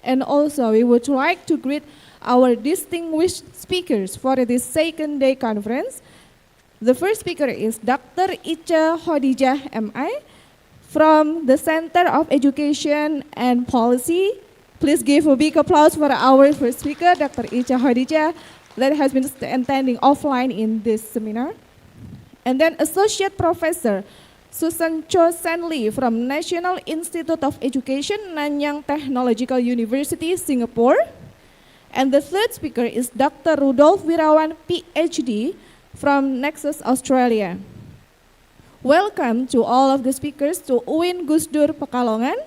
And also, we would like to greet our distinguished speakers for this second day conference. The first speaker is Dr. Ica Khadijah MI from the Center of Education and Policy. Please give a big applause for our first speaker, Dr. Ica Khadijah, that has been attending offline in this seminar. And then Associate Professor Susan Cho San Lee from National Institute of Education, Nanyang Technological University, Singapore. And the third speaker is Dr. Rudolf Wirawan, PhD, from Nexus, Australia. Welcome to all of the speakers to UIN Gus Dur Pekalongan,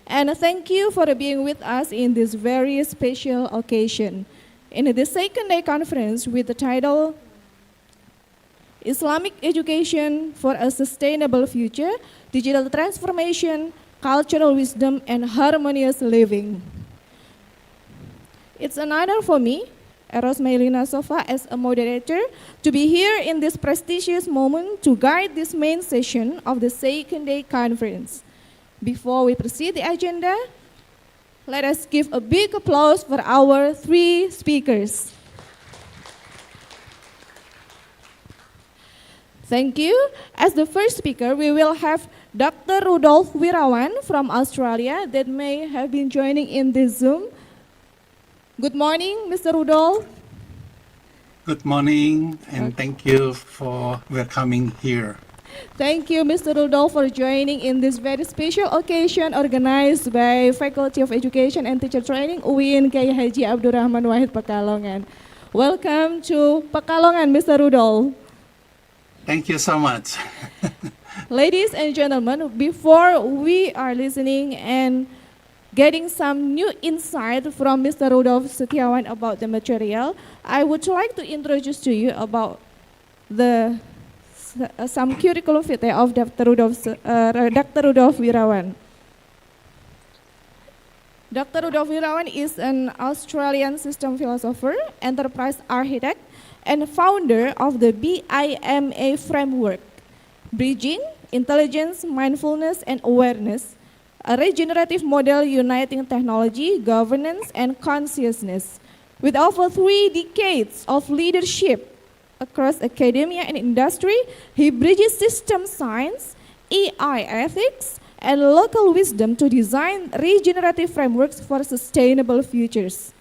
and thank you for being with us in this very special occasion. In the second day conference with the title Islamic Education for a Sustainable Future, Digital Transformation, Cultural Wisdom, and Harmonious Living. It's an honor for me, Eros Maylina Sofa, as a moderator, to be here in this prestigious moment to guide this main session of the second day conference. Before we proceed the agenda, let us give a big applause for our three speakers. Thank you. As the first speaker, we will have Dr. Rudolf Wirawan from Australia that may have been joining in this Zoom. Good morning, Mr. Rudolf. Good morning, and thank you for welcoming here. Thank you, Mr. Rudolf, for joining in this very special occasion organized by Faculty of Education and Teacher Training, UIN Kiai Haji Abdurrahman Wahid Pekalongan. Welcome to Pekalongan, Mr. Rudolf. Thank you so much. Ladies and gentlemen, before we are listening and getting some new insight from Mr. Rudolf Setiawan about the material, I would like to introduce to you about some curriculum vitae of Dr. Rudolf Wirawan. Dr. Rudolf Wirawan is an Australian system philosopher, enterprise architect, and founder of the BIMA framework, Bridging Intelligence, Mindfulness, and Awareness, a regenerative model uniting technology, governance, and consciousness. With over 3 decades of leadership across academia and industry, he bridges system science, AI ethics, and local wisdom to design regenerative frameworks for sustainable futures.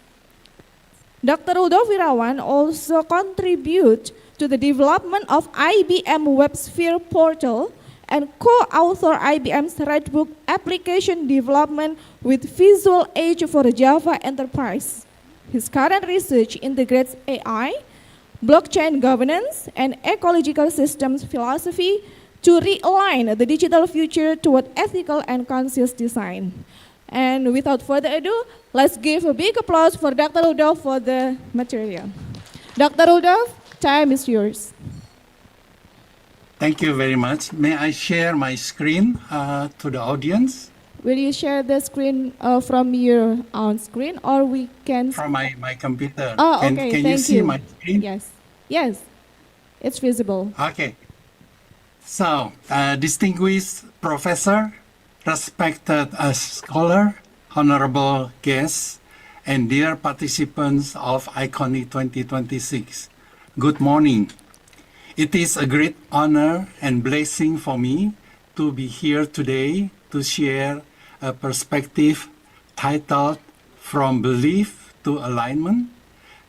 Dr. Rudolf Wirawan also contributes to the development of IBM WebSphere portal and co-author IBM's Redbook application development with Visual Age for Java Enterprise. His current research integrates AI, blockchain governance, and ecological systems philosophy to realign the digital future toward ethical and conscious design. And without further ado, let's give a big applause for Dr. Rudolf for the material. Dr. Rudolf, time is yours. Thank you very much. May I share my screen to the audience? Will you share the screen from your own screen, or we can... From my computer. Oh, okay, can you see my screen? Yes, it's visible. Okay. So, distinguished professor, respected scholar, honorable guests, and dear participants of ICONIE 2026, good morning. It is a great honor and blessing for me to be here today to share a perspective titled From Belief to Alignment,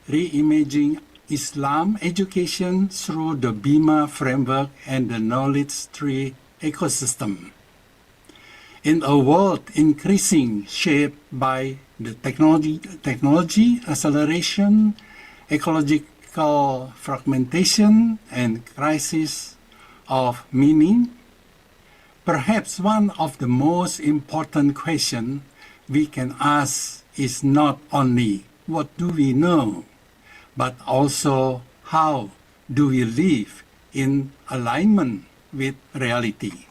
Reimaging Islam Education Through the BIMA Framework and the Knowledge Tree Ecosystem. In a world increasingly shaped by the technology acceleration, ecological fragmentation, and crisis of meaning, perhaps one of the most important questions we can ask is not only what do we know, but also how do we live in alignment with reality,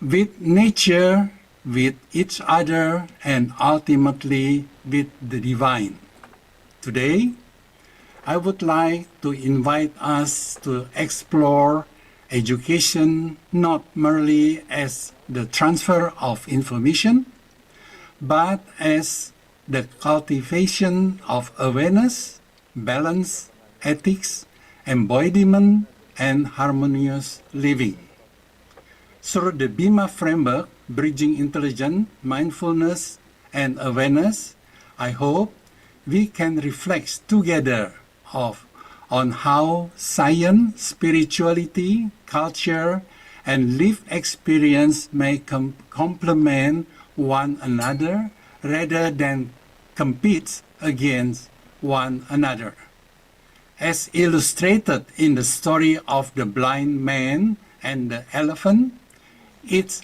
with nature, with each other, and ultimately with the divine. Today, I would like to invite us to explore education not merely as the transfer of information, but as the cultivation of awareness, balance, ethics, embodiment, and harmonious living. Through the BIMA framework, Bridging Intelligence, Mindfulness, and Awareness, I hope we can reflect together on how science, spirituality, culture, and lived experience may complement one another rather than compete against one another. As illustrated in the story of the blind man and the elephant, its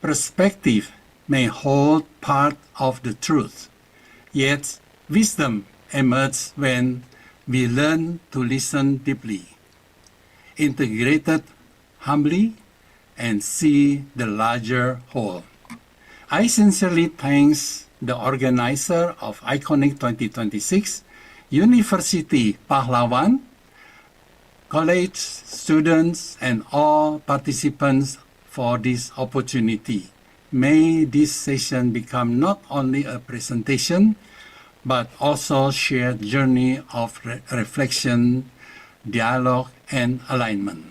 perspective may hold part of the truth, yet wisdom emerges when we learn to listen deeply, integrated humbly, and see the larger whole. I sincerely thank the organizer of ICONIE 2026, University Pahlawan, college students, and all participants for this opportunity. May this session become not only a presentation, but also shared journey of reflection, dialogue, and alignment.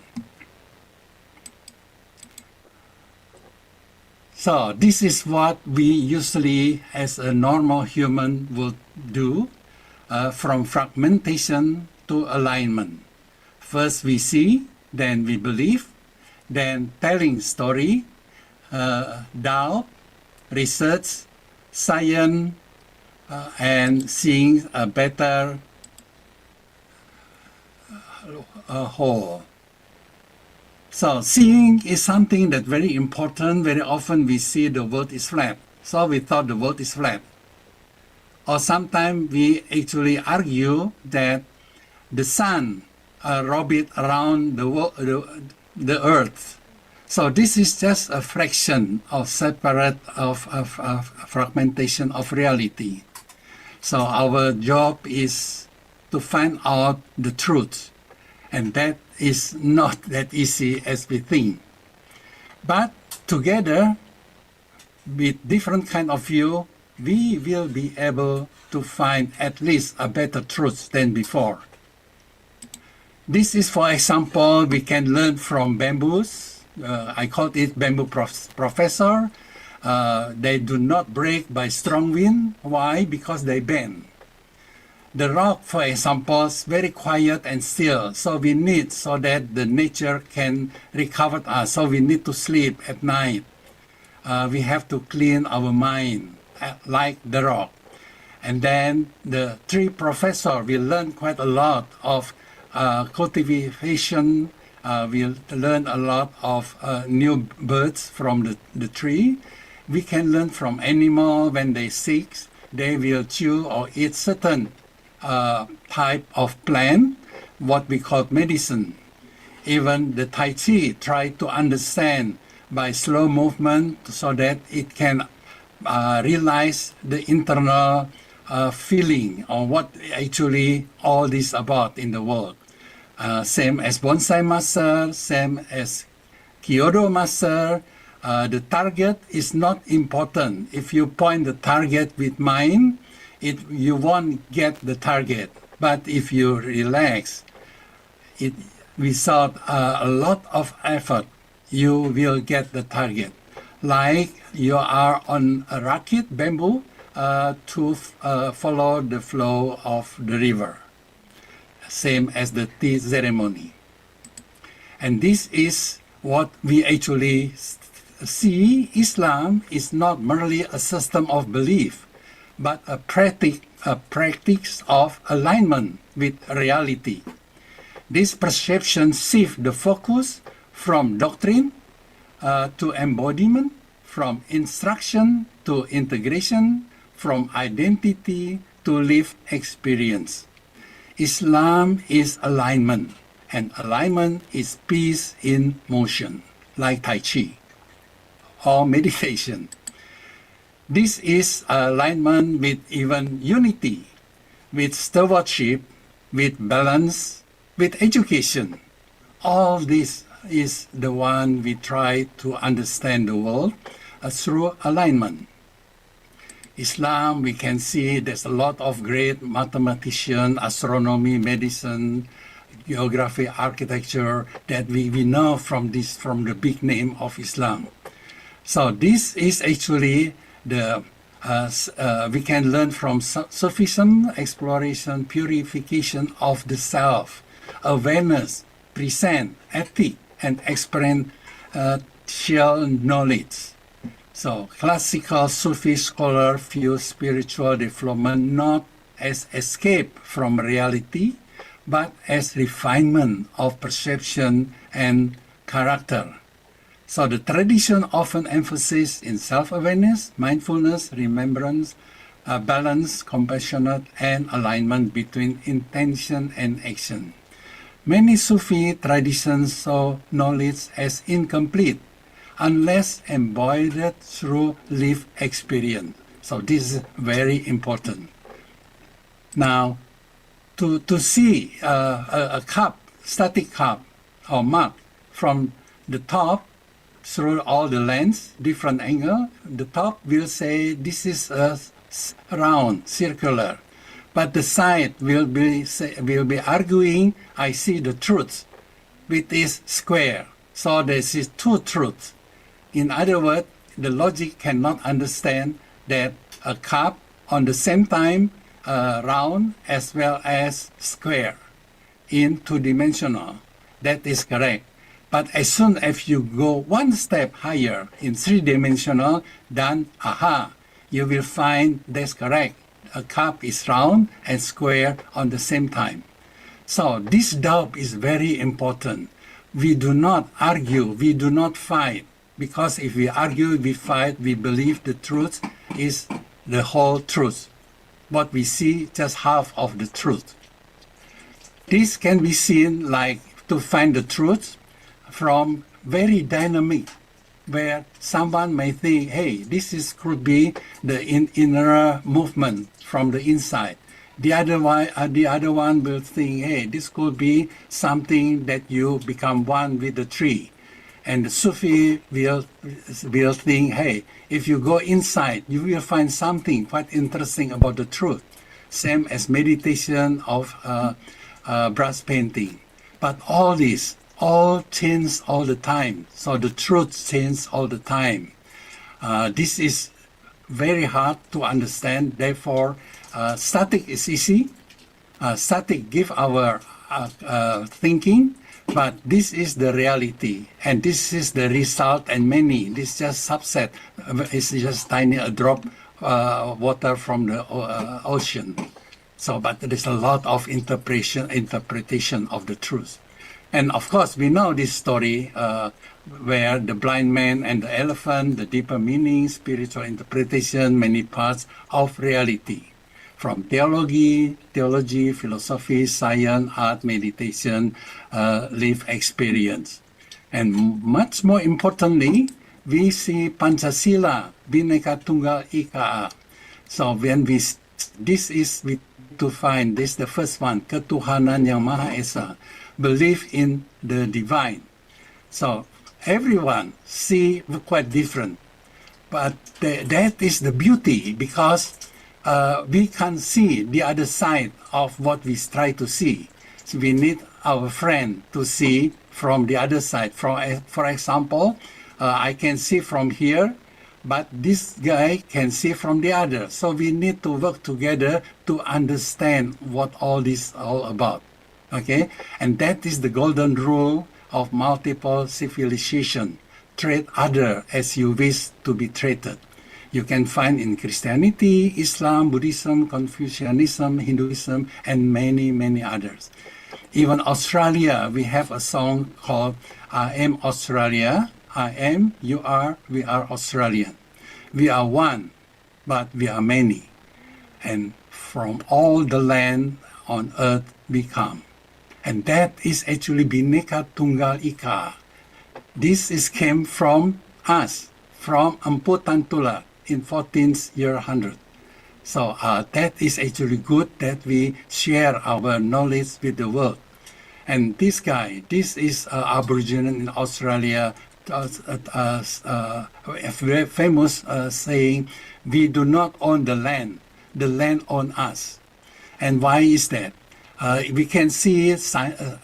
So this is what we usually, as a normal human, would do, from fragmentation to alignment. First we see, then we believe, then telling story, doubt, research, science, and seeing a better whole. So seeing is something that's very important. Very often we see the world is flat. So we thought the world is flat. Or sometimes we actually argue that the sun orbits around the earth. So this is just a fraction of separate of fragmentation of reality. So our job is to find out the truth. And that is not that easy as we think. But together, with different kind of view, we will be able to find at least a better truth than before. This is, for example, we can learn from bamboos. I call it bamboo professor. They do not break by strong wind. Why? Because they bend. The rock, for example, is very quiet and still, so we need so that the nature can recover us. So we need to sleep at night. We have to clean our mind, like the rock. And then the tree professor will learn quite a lot of cultivation. We'll learn a lot of new birds from the tree. We can learn from animal when they sick. They will chew or eat certain type of plant, what we call medicine. Even the Tai Chi try to understand by slow movement so that it can realize the internal feeling or what actually all this about in the world. Same as bonsai master, same as Kyoto master. The target is not important. If you point the target with mind, you won't get the target. But if you relax, without a lot of effort, you will get the target. Like you are on a racket, bamboo, to follow the flow of the river. Same as the tea ceremony. And this is what we actually see. Islam is not merely a system of belief, but a practice of alignment with reality. This perception shifts the focus from doctrine to embodiment, from instruction to integration, from identity to lived experience. Islam is alignment, and alignment is peace in motion, like Tai Chi or meditation. This is alignment with even unity, with stewardship, with balance, with education. All this is the one we try to understand the world through alignment. Islam, we can see there's a lot of great mathematician, astronomy, medicine, geography, architecture that we know from the big name of Islam. So this is actually we can learn from Sufism, exploration, purification of the self, awareness, present, ethic, and experiential knowledge. So classical Sufi scholars view spiritual development not as escape from reality, but as refinement of perception and character. So the tradition often emphasizes in self-awareness, mindfulness, remembrance, balance, compassionate, and alignment between intention and action. Many Sufi traditions saw knowledge as incomplete unless embodied through lived experience. So this is very important. Now, to see a cup, static cup or mug from the top through all the lens, different angle, the top will say this is a round, circular. But the side will be arguing, I see the truth, which is square. So there is two truths. In other words, the logic cannot understand that a cup on the same time round as well as square in two-dimensional. That is correct. But as soon as you go one step higher in three-dimensional, then you will find that's correct. A cup is round and square on the same time. So this doubt is very important. We do not argue, we do not fight. Because if we argue, we fight, we believe the truth is the whole truth. What we see, just half of the truth. This can be seen like to find the truth from very dynamic, where someone may think, hey, could be the inner movement from the inside. The other one will think, hey, this could be something that you become one with the tree. And the Sufi will think, hey, if you go inside, you will find something quite interesting about the truth. Same as meditation of brush painting. But all this, all changes all the time. So the truth changes all the time. This is very hard to understand. Therefore, static is easy. Static give our thinking. But this is the reality, and this is the result, and many. This is just subset. It's just tiny a drop water from the ocean. So, but there is a lot of interpretation of the truth. And of course, we know this story where the blind man and the elephant, the deeper meaning, spiritual interpretation, many parts of reality. From theology, philosophy, science, art, meditation, life experience. And much more importantly, we see Pancasila, Bhinneka Tunggal Ika. So when this is to find, this is the first one, Ketuhanan Yang Maha Esa, believe in the divine. So everyone see quite different. But that is the beauty, because we can see the other side of what we try to see. So we need our friend to see from the other side. For example, I can see from here, but this guy can see from the other. So we need to work together to understand what all this is all about. Okay? And that is the golden rule of multiple civilization. Treat other as you wish to be treated. You can find in Christianity, Islam, Buddhism, Confucianism, Hinduism, and many, many others. Even Australia, we have a song called I Am Australia. I am, you are, we are Australian. We are one, but we are many. And from all the land on earth we come. And that is actually Bhinneka Tunggal Ika. This came from us, from Empu Tantula in 14th year 100. So that is actually good that we share our knowledge with the world. And this guy, this is Aboriginal in Australia, a very famous saying, we do not own the land owns us. And why is that? We can see,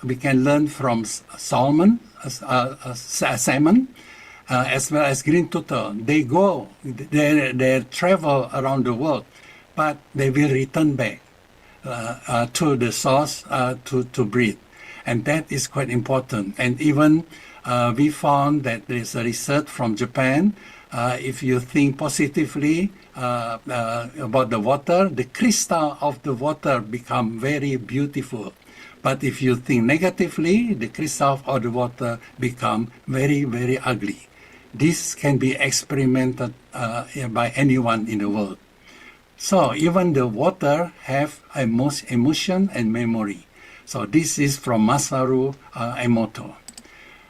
we can learn from Simon, as well as Green Tutor. They go, they travel around the world, but they will return back to the source to breathe. And that is quite important. And even we found that there's a research from Japan. If you think positively about the water, the crystal of the water become very beautiful. But if you think negatively, the crystal of the water become very, very ugly. This can be experimented by anyone in the world. So even the water have emotion and memory. So this is from Masaru Emoto.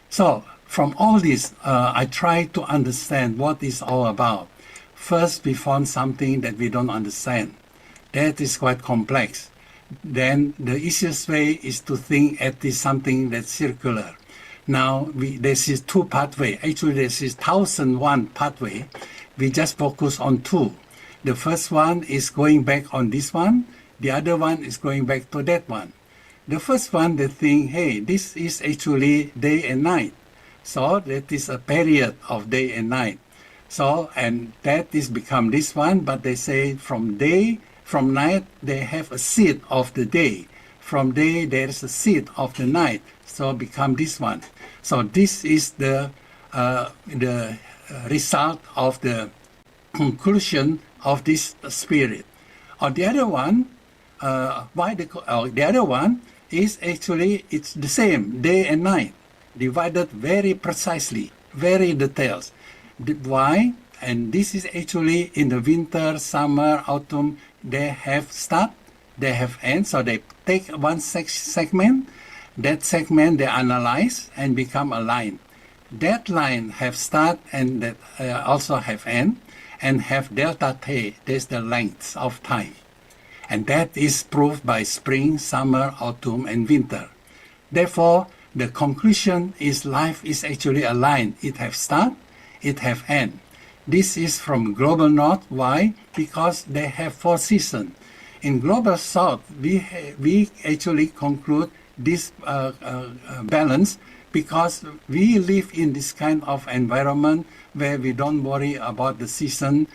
So from all this, I try to understand what it's all about. First, we found something that we don't understand. That is quite complex. Then the easiest way is to think at this something that's circular. Now, this is two pathway. Actually, this is 1001 pathway. We just focus on two. The first one is going back on this one. The other one is going back to that one. The first one, they think, hey, this is actually day and night. So that is a period of day and night. So, and that is become this one, but they say from night, they have a seed of the day. From day, there is a seed of the night. So become this one. So this is the result of the conclusion of this spirit. Or the other one, the other one is actually, it's the same, day and night, divided very precisely, very details. Why? And this is actually in the winter, summer, autumn, they have start, they have end, so they take one segment, that segment they analyze and become a line. That line have start and that also have end, and have delta t, that's the length of time. And that is proved by spring, summer, autumn, and winter. Therefore, the conclusion is life is actually a line. It have start, it have end. This is from global north. Why? Because they have 4 seasons. In global south, we actually conclude this balance because we live in this kind of environment where we don't worry about the season.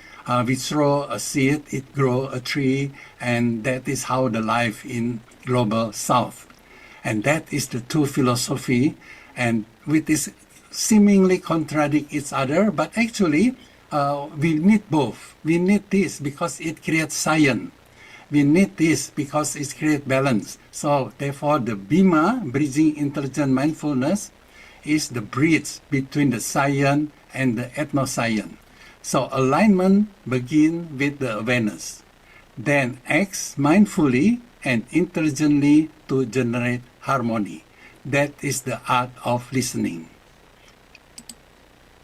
We throw a seed, it grows a tree, and that is how the life in global south. And that is the two philosophy, and with this seemingly contradict each other, but actually we need both. We need this because it creates science. We need this because it creates balance. So therefore the BIMA, Bridging Intelligent Mindfulness, is the bridge between the science and the ethno-science. So alignment begins with the awareness. Then acts mindfully and intelligently to generate harmony. That is the art of listening.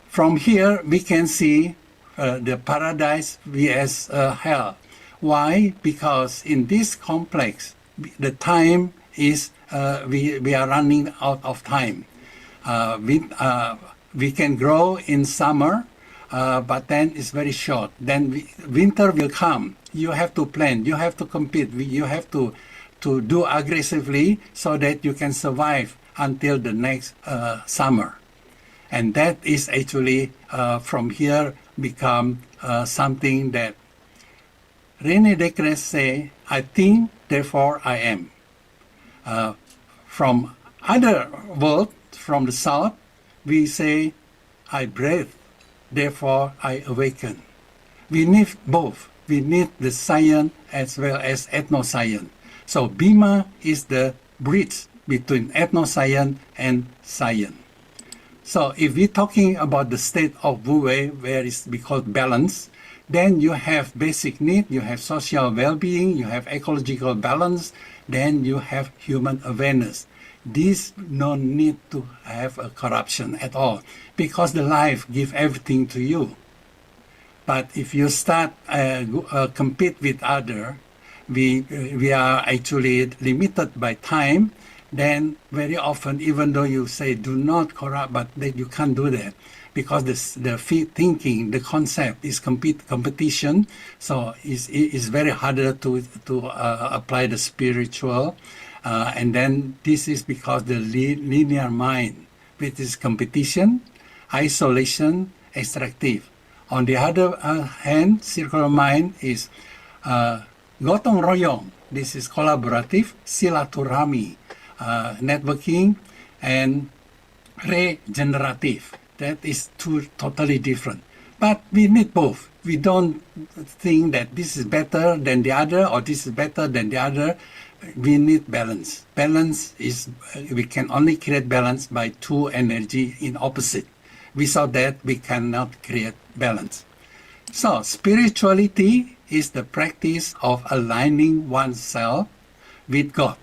From here, we can see the paradise vs hell. Why? Because in this complex, the time is, we are running out of time. We can grow in summer, but then it's very short. Then winter will come. You have to plan. You have to compete. You have to do aggressively so that you can survive until the next summer. And that is actually from here become something that René Descartes say, I think, therefore I am. From other world, from the south, we say, I breathe, therefore I awaken. We need both. We need the science as well as ethno-science. So BIMA is the bridge between ethno-science and science. So if we're talking about the state of Wu-Wei, where it's because balance, then you have basic need, you have social well-being, you have ecological balance, then you have human awareness. These no need to have a corruption at all, because the life gives everything to you. But if you start compete with other, we are actually limited by time. then very often, even though you say do not corrupt, but that you can't do that because the thinking, the concept is competition. So it's very harder to apply the spiritual. And then this is because the linear mind, which is competition, isolation, extractive. On the other hand, circular mind is gotong royong. This is collaborative, silaturahmi, networking, and regenerative. That is two totally different. But we need both. We don't think that this is better than the other or this is better than the other. We need balance. Balance is, we can only create balance by two energy in opposite. Without that, we cannot create balance. So spirituality is the practice of aligning oneself with God,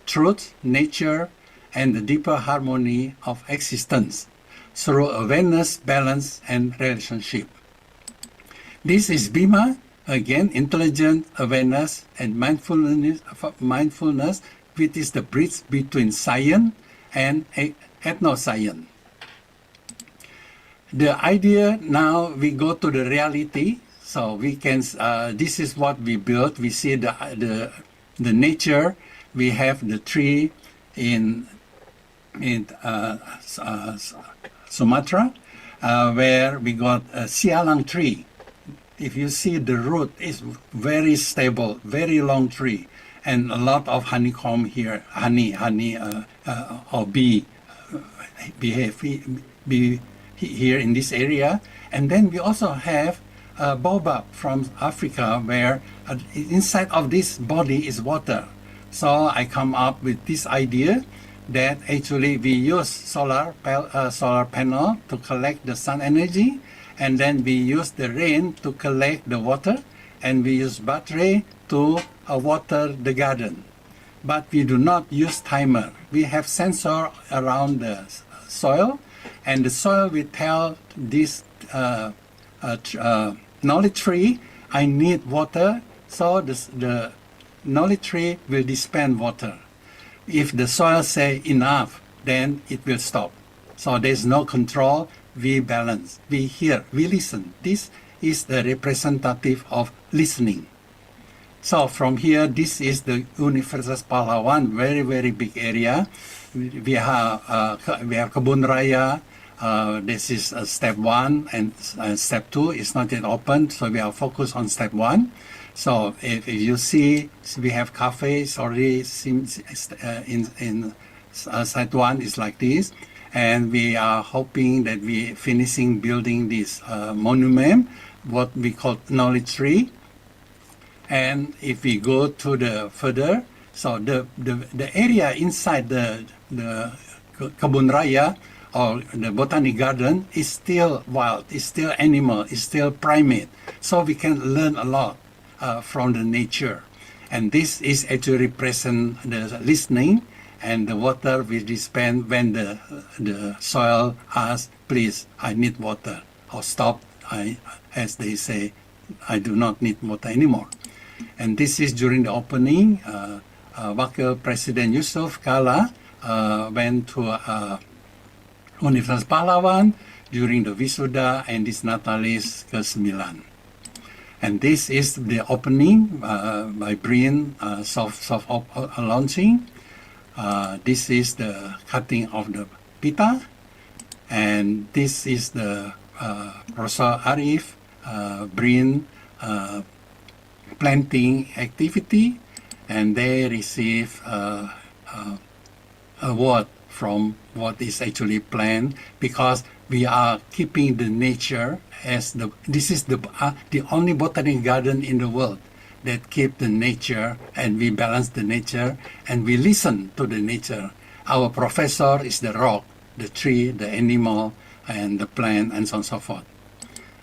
truth, nature, and the deeper harmony of existence through awareness, balance, and relationship. This is Bima, again, intelligent awareness and mindfulness, which is the bridge between science and ethnoscience. The idea now we go to the reality. So we can. This is what we built. We see the nature. We have the tree in Sumatra, where we got a sialang tree. If you see the root is very stable, very long tree, and a lot of honeycomb here, honey or bee behave here in this area. And then we also have baobab from Africa, where inside of this body is water. So I come up with this idea that actually we use solar panel to collect the sun energy, and then we use the rain to collect the water, and we use battery to water the garden. But we do not use timer. We have sensor around the soil, and the soil will tell this knowledge tree, I need water, so the knowledge tree will dispense water. If the soil say enough, then it will stop. So there's no control, we balance, we hear, we listen. This is the representative of listening. So from here, this is the Universitas Pahlawan, very, very big area. We have Kebun Raya. This is step 1, and step 2 is not yet open, so we are focused on step 1. So if you see, we have cafes already in site 1 is like this, and we are hoping that we finishing building this monument, what we call knowledge tree. And if we go to the further, so the area inside the Kebun Raya or the botanic garden is still wild, is still animal, is still primate. So we can learn a lot from the nature. And this is actually represent the listening, and the water we dispense when the soil asks, please, I need water, or stop, as they say, I do not need water anymore. And this is during the opening. Wakil President Yusuf Kala went to Universitas Pahlawan during the Wisuda and this Natalis ke-9. And this is the opening by Brian, soft launching. This is the cutting of the pita. And this is the Professor Arif, Brian planting activity. And they receive award from what is actually planned, because we are keeping the nature as this is the only botanic garden in the world that keep the nature, and we balance the nature and we listen to the nature. Our professor is the rock, the tree, the animal, and the plant, and so on and so forth.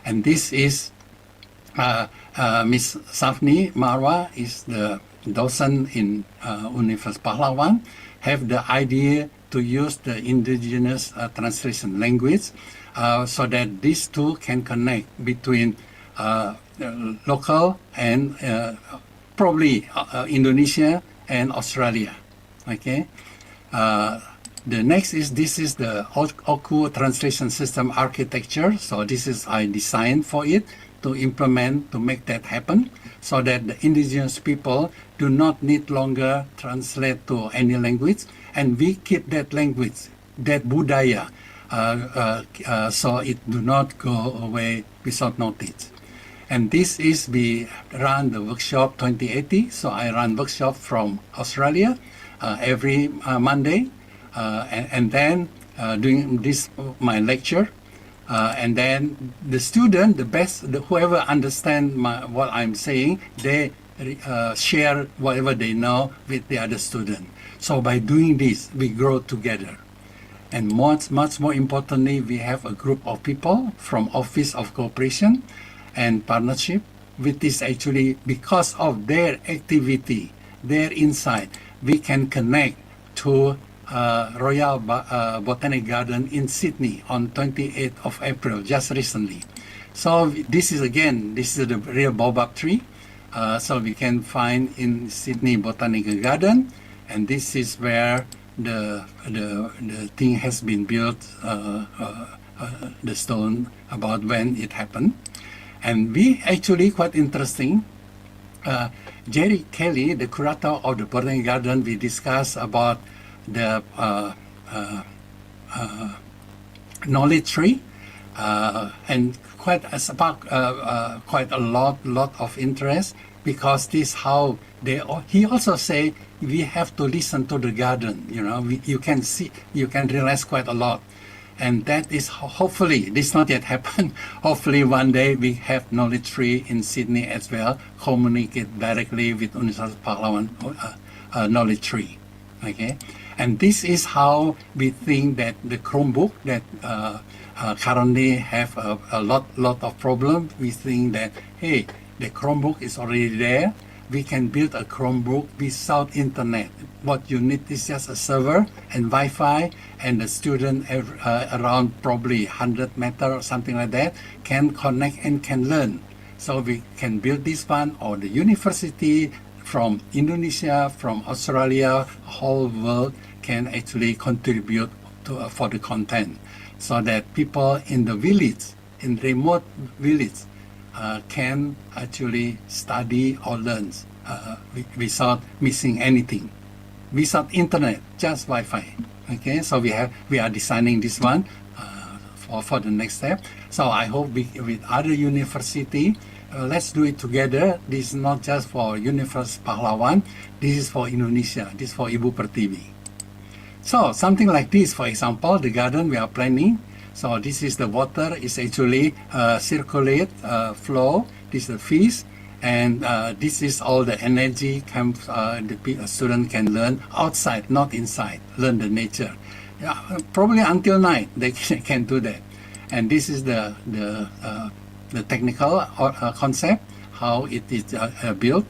And this is Miss Safni Marwa is the docent in Universitas Pahlawan, have the idea to use the indigenous translation language so that these two can connect between local and probably Indonesia and Australia. Okay, The next is this is the Oku translation system architecture. So this is I designed for it to implement to make that happen, so that the indigenous people do not need longer translate to any language, and we keep that language, that budaya, so it do not go away without notice. And this is we run the workshop 2080. So I run workshop from Australia every Monday, and then doing this my lecture, and then the student, whoever understand what I'm saying, they share whatever they know with the other student. So by doing this, we grow together. And much more importantly, we have a group of people from Office of Cooperation and Partnership, which is actually because of their activity, their insight, we can connect to Royal Botanic Garden in Sydney on 28th of April, just recently. So this is the real baobab tree. So we can find in Sydney Botanical Garden, and this is where the thing has been built, the stone, about when it happened. And we actually quite interesting. Jerry Kelly, the curator of the Botanic Garden, we discussed about the knowledge tree, and quite a lot of interest, because this how he also say we have to listen to the garden. You can realize quite a lot. And that is hopefully, this not yet happened, hopefully one day we have knowledge tree in Sydney as well, communicate directly with Universitas Pahlawan knowledge tree. Okay, and this is how we think that the Chromebook that currently have a lot of problem. We think that, hey, the Chromebook is already there. We can build a Chromebook without internet. What you need is just a server and Wi-Fi, and the student around probably 100 meters or something like that can connect and can learn. So we can build this one, or the university from Indonesia, from Australia, whole world can actually contribute for the content, so that people in the village, in remote village, can actually study or learn without missing anything, without internet, just Wi-Fi. Okay, so we are designing this one for the next step. So I hope with other university, let's do it together. This is not just for Universitas Pahlawan. This is for Indonesia. This is for Ibu Pertiwi. So something like this, for example, the garden we are planning. So this is the water is actually circulate flow. This is the fish, and this is all the energy the student can learn outside, not inside. Learn the nature. Probably until night they can do that. And this is the technical concept, how it is built.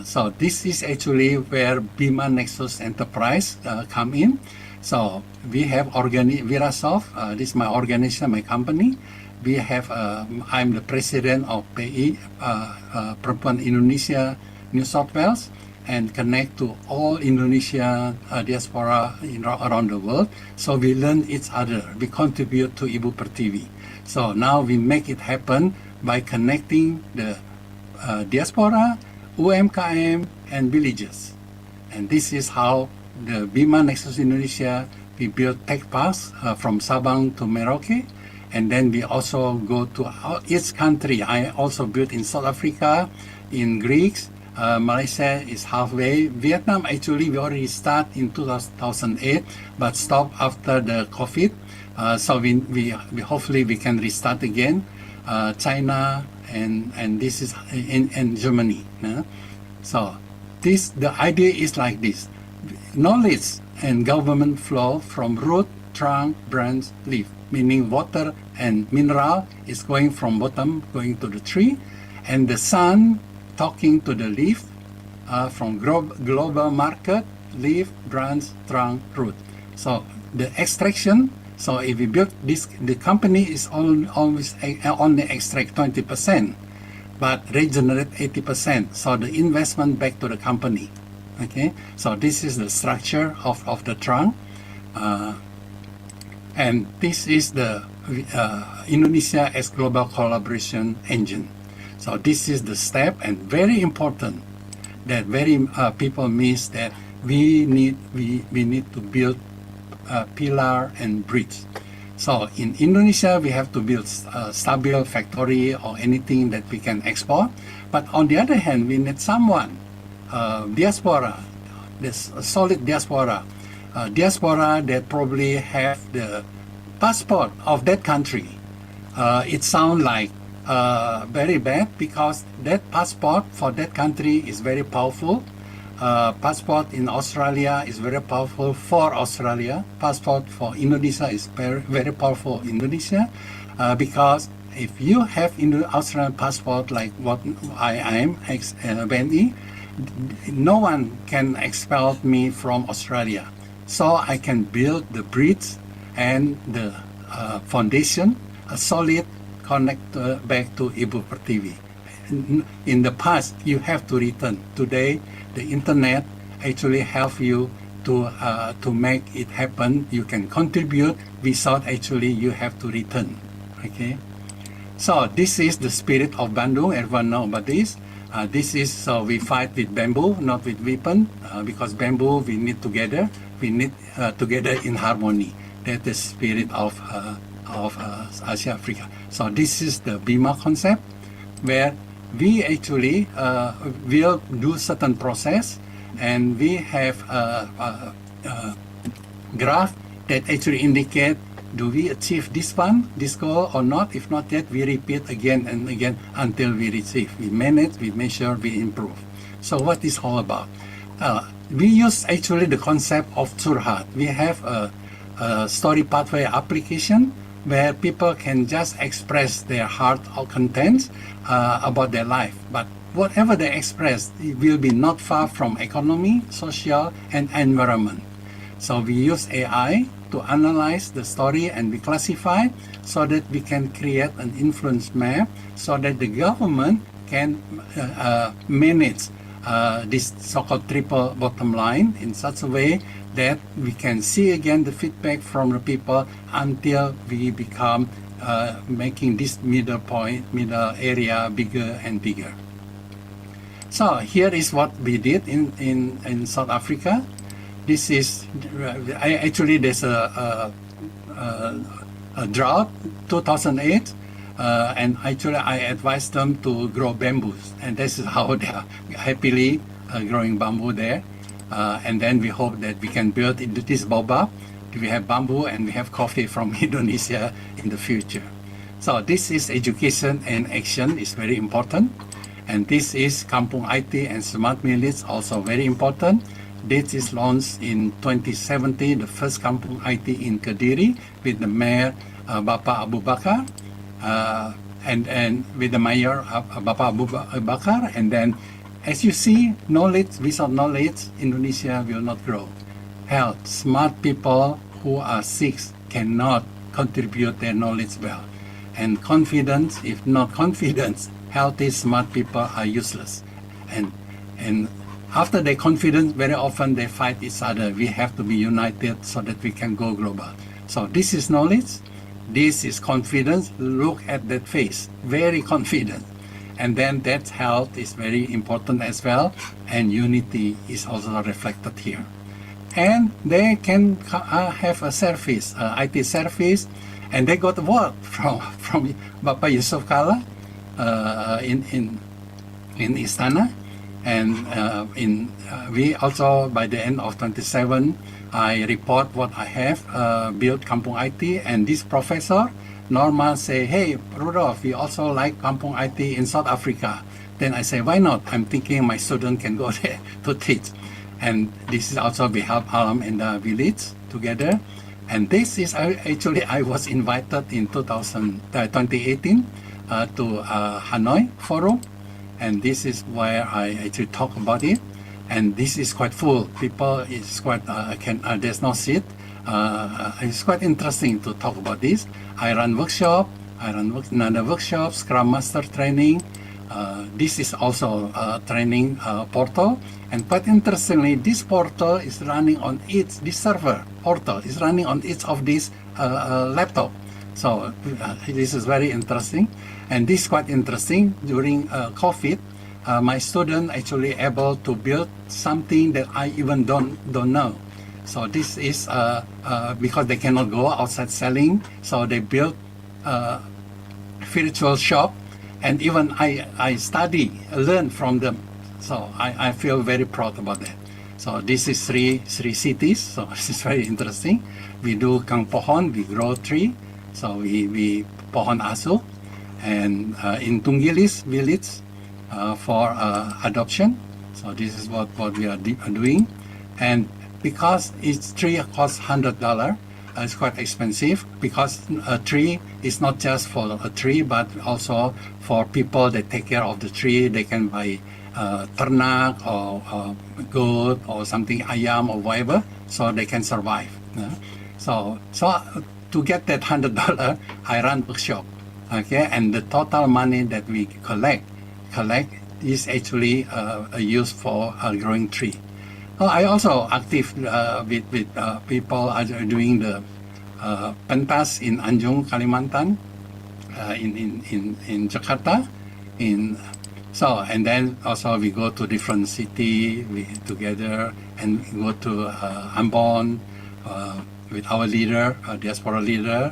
So this is actually where Bima Nexus Enterprise come in. So we have Virasoft, this is my organization, my company. We have, I'm the president of PI, Perempuan Indonesia, New South Wales, and connect to all Indonesia diaspora around the world. So we learn each other, we contribute to Ibu Pertiwi. So now we make it happen by connecting the diaspora, UMKM, and villages. And this is how the Bima Nexus Indonesia, we build tech parks from Sabang to Merauke, and then we also go to each country. I also built in South Africa, in Greece, Malaysia is halfway. Vietnam, actually, we already start in 2008, but stopped after the COVID. So we hopefully we can restart again. China and this is in Germany. So the idea is like this. Knowledge and government flow from root, trunk, branch, leaf, meaning water and mineral is going from bottom, going to the tree, and the sun talking to the leaf from global market, leaf, branch, trunk, root. So the extraction, so if we build this, the company is always only extract 20%, but regenerate 80%. So the investment back to the company. Okay, so this is the structure of the trunk. And this is the Indonesia as global collaboration engine. So this is the step, and very important that very people miss, that we need to build pillar and bridge. So in Indonesia, we have to build a stable factory or anything that we can export. But on the other hand, we need someone, diaspora, this solid diaspora, diaspora that probably have the passport of that country. It sounds like very bad, because that passport for that country is very powerful. Passport in Australia is very powerful for Australia. Passport for Indonesia is very, very powerful in Indonesia, because if you have Australian passport like what I am, ex-BNI, no one can expel me from Australia. So I can build the bridge and the foundation, a solid connect back to Ibu Pertiwi. In the past, you have to return. Today, the internet actually help you to make it happen. You can contribute without actually you have to return. Okay. So this is the spirit of Bandung. Everyone know about this. This is, so we fight with bamboo, not with weapon, because bamboo we need together. We need together in harmony. That is spirit of Asia Africa. So this is the Bima concept, where we actually will do certain process, and we have a graph that actually indicate, do we achieve this one, this goal or not? If not yet, we repeat again and again until we achieve. We manage, we measure, we improve. So what is all about? We use actually the concept of Curhat. We have a story pathway application where people can just express their heart or contents about their life. But whatever they express, it will be not far from economy, social, and environment. So we use AI to analyze the story, and we classify so that we can create an influence map so that the government can manage this so-called triple bottom line in such a way that we can see again the feedback from the people until we become making this middle area bigger and bigger. So here is what we did in South Africa. This is actually there's a drought 2008, and actually I advised them to grow bamboos, and this is how they are happily growing bamboo there. And then we hope that we can build into this boba. We have bamboo and we have coffee from Indonesia in the future. So this is education and action is very important. And this is Kampung IT and Smart Village, also very important. This is launched in 2017, the first Kampung IT in Kediri with the mayor Bapak Abu Bakar, and with the mayor Bapak Abu Bakar. And then, as you see, knowledge, without knowledge, Indonesia will not grow. Health, smart people who are sick cannot contribute their knowledge well. And confidence, if not confidence, healthy, smart people are useless. And after their confidence, very often they fight each other. We have to be united so that we can go global. So this is knowledge, this is confidence. Look at that face, very confident. And then that health is very important as well, and unity is also reflected here. And they can have a service, IT service, and they got award from Bapak Yusuf Kala in Istana. And we also, by the end of 27, I report what I have built Kampung IT, and this professor, Norma, say, hey, Rudolph, we also like Kampung IT in South Africa. Then I say, why not? I'm thinking my student can go there to teach. And this is also, we help Alam in the village together. And this is, actually, I was invited in 2018 to Hanoi Forum. And this is where I actually talk about it. And this is quite full. People is quite, there's no seat. It's quite interesting to talk about this. I run workshop, another workshop, Scrum Master training, This is also a training portal, and quite interestingly, this portal is running on this server portal is running on each of these laptop. So this is very interesting, and this is quite interesting. During COVID, my student actually able to build something that I even don't know. So this is because they cannot go outside selling, so they built virtual shop, and even I learn from them. So I feel very proud about that. So this is three cities. So this is very interesting. We do kang pohon, we grow tree. So we pohon asu, and in Tunggilis village for adoption. So this is what we are doing, and because each tree costs $100. It's quite expensive because a tree is not just for a tree, but also for people that take care of the tree. They can buy ternak or goat or something, ayam or whatever, so they can survive. So to get that $100, I run workshop, okay, and the total money that we collect is actually used for a growing tree. I also active with people doing the pentas in Anjung, Kalimantan, in Jakarta, and then also we go to different city together, and we go to Ambon with our leader, diaspora leader,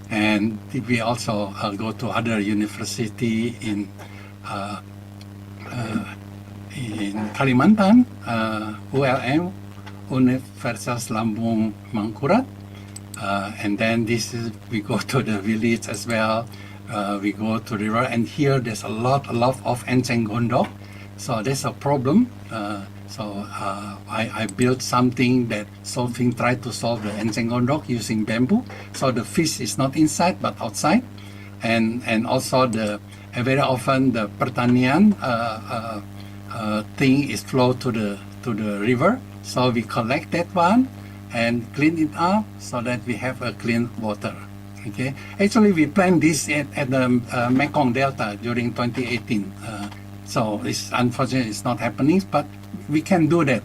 and we also go to other university in Kalimantan, ULM, Universitas Lambung Mangkurat, and then we go to the village as well. We go to the river, and here there's a lot of enceng gondok, so there's a problem. So I built something that try to solve the enceng gondok using bamboo. So the fish is not inside but outside, and also very often the pertanian thing is flow to the river. So we collect that one and clean it up so that we have a clean water. Okay. Actually, we planned this at the Mekong Delta during 2018. So it's unfortunately it's not happening, but we can do that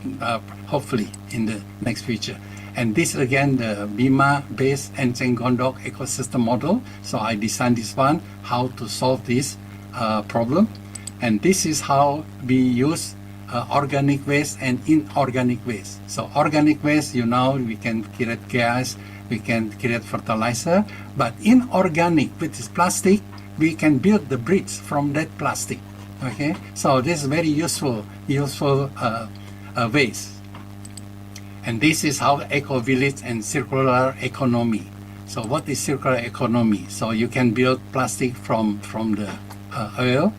hopefully in the next future. And this again, the Bima-based enceng gondok ecosystem model. So I designed this one, how to solve this problem. And this is how we use organic waste and inorganic waste. So organic waste, we can create gas, we can create fertilizer, but inorganic, which is plastic, we can build the bridge from that plastic. Okay, so this is very useful waste. And this is how eco-village and circular economy. So what is circular economy? So you can build plastic from the oil,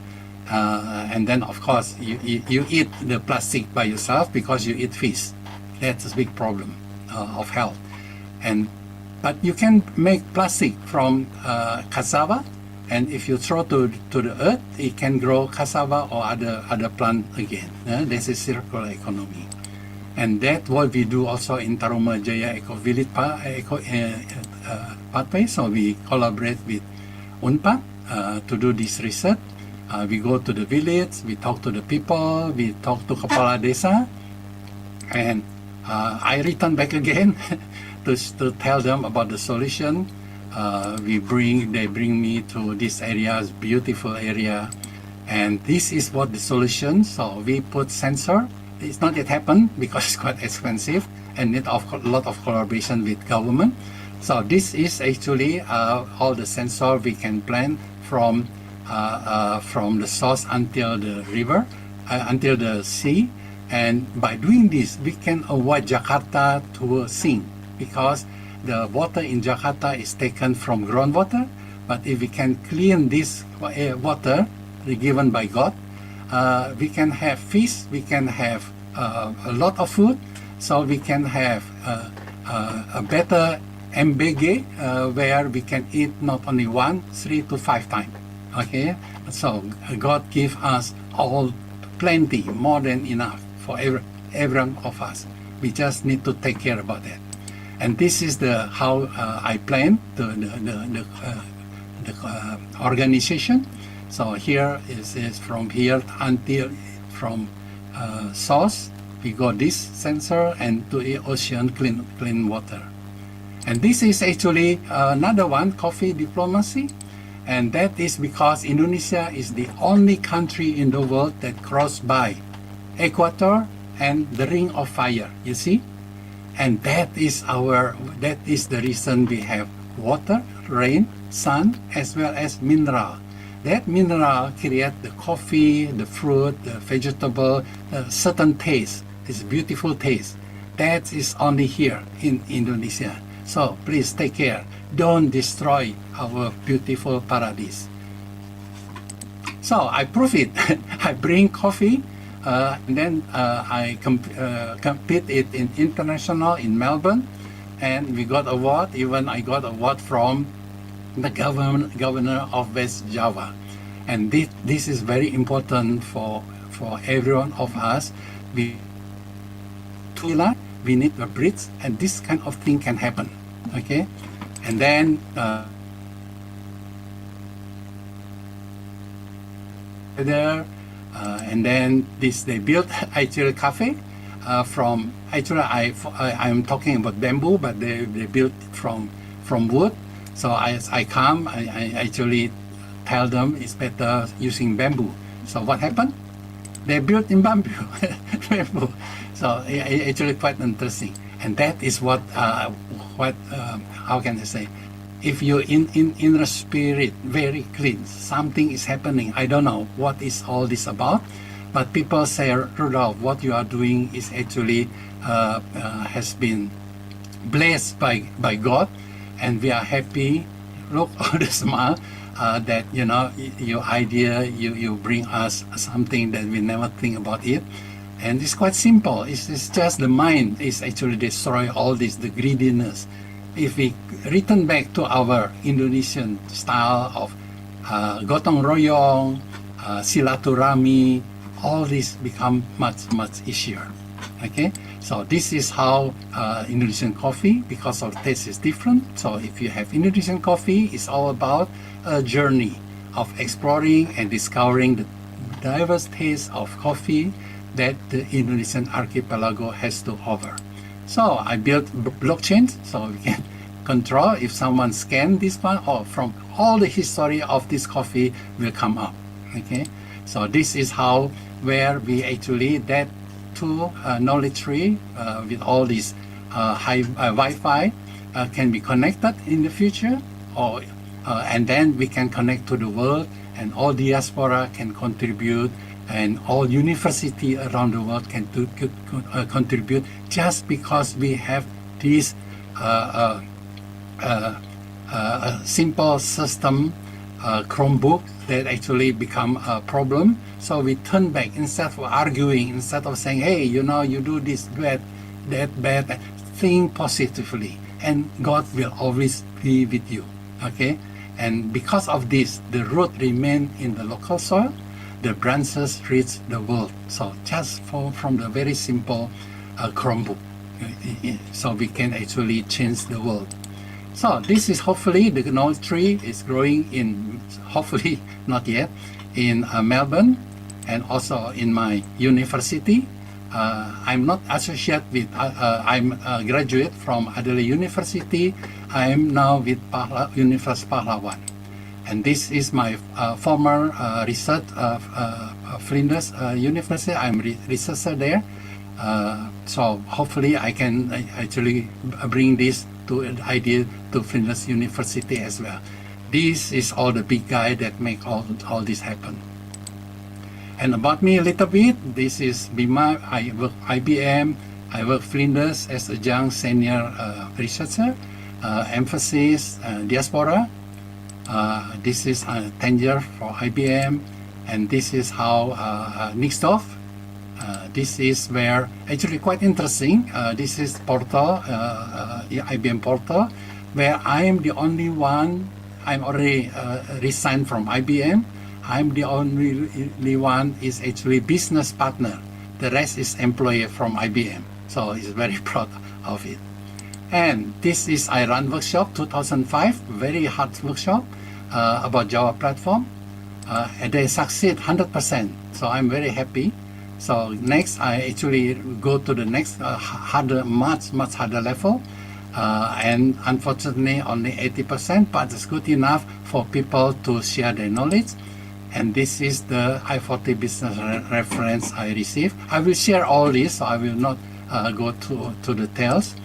and then of course you eat the plastic by yourself because you eat fish. That's a big problem of health. But you can make plastic from cassava, and if you throw to the earth, it can grow cassava or other plant again. This is circular economy. And that's what we do also in Taruma Jaya Eco Village pathway. So we collaborate with UNPAD to do this research. We go to the village, we talk to the people, we talk to Kepala Desa, and I return back again to tell them about the solution. They bring me to this area, beautiful area, and this is what the solution. So we put sensor. It's not yet happened because it's quite expensive and need a lot of collaboration with government. So this is actually all the sensor we can plan from the source until the river, until the sea. And by doing this, we can avoid Jakarta to sink, because the water in Jakarta is taken from groundwater. But if we can clean this water given by God, we can have fish, we can have a lot of food, so we can have a better MBG where we can eat not only 1, 3 to 5 times. Okay, so God give us all plenty, more than enough for every one of us. We just need to take care about that. And this is how I plan the organization. So here is from here until from source, we got this sensor and to the ocean clean water. And this is actually another one, coffee diplomacy. And that is because Indonesia is the only country in the world that crossed by equator and the ring of fire, you see? And that is the reason we have water, rain, sun, as well as mineral. That mineral create the coffee, the fruit, the vegetable, certain taste. It's beautiful taste. That is only here in Indonesia. So please take care. Don't destroy our beautiful paradise. So I prove it. I bring coffee, and then I compete it in international in Melbourne, and we got award. Even I got award from the governor of West Java, and this is very important for every one of us. We need a bridge, and this kind of thing can happen. Okay, and then there, and then they built actually cafe from actually I'm talking about bamboo, but they built from wood. So as I come, I actually tell them it's better using bamboo. So what happened? They built in bamboo. Bamboo. So actually quite interesting. And that is what how can I say? If you're in the spirit very clean, something is happening. I don't know what is all this about, but people say, Rudolph, what you are doing is actually has been blessed by God, and we are happy. Look, all the smile that your idea, you bring us something that we never think about it. And it's quite simple. It's just the mind is actually destroy all this, the greediness. If we return back to our Indonesian style of gotong royong, silaturahmi, all this become much easier. Okay, so this is how Indonesian coffee, because our taste is different. So if you have Indonesian coffee, it's all about a journey of exploring and discovering the diverse taste of coffee that the Indonesian archipelago has to offer. So I built blockchain so we can control if someone scan this one, or from all the history of this coffee will come up. Okay, so this is how where we actually that two knowledge tree with all these high Wi-Fi can be connected in the future, or and then we can connect to the world, and all diaspora can contribute, and all university around the world can contribute, just because we have this simple system Chromebook that actually become a problem. So we turn back, instead of arguing, instead of saying, hey, you do this bad, that bad, think positively, and God will always be with you. Okay, and because of this, the root remain in the local soil, the branches reach the world. So just from the very simple Chromebook, so we can actually change the world. So this is hopefully the knowledge tree is growing in, hopefully not yet, in Melbourne, and also in my university. I'm not associated with, I'm a graduate from Adelaide University. I am now with University Pahlawan. And this is my former research Flinders University. I'm researcher there. So hopefully I can actually bring this idea to Flinders University as well. This is all the big guy that make all this happen. And about me a little bit, this is Bima. I work IBM, I work Flinders as a young senior researcher, emphasis diaspora. This is 10 years for IBM, and this is how Nixdorf. This is where, actually quite interesting, this is portal, IBM portal, where I am the only one. I'm already resigned from IBM. I'm the only one is actually business partner. The rest is employee from IBM. So he's very proud of it. And this is I run workshop 2005, very hard workshop about Java platform. and they succeed 100%. So I'm very happy. So next, I actually go to the next harder, much harder level. And unfortunately, only 80%, but it's good enough for people to share their knowledge. And this is the I-40 business reference I received. I will share all this, so I will not go to the details.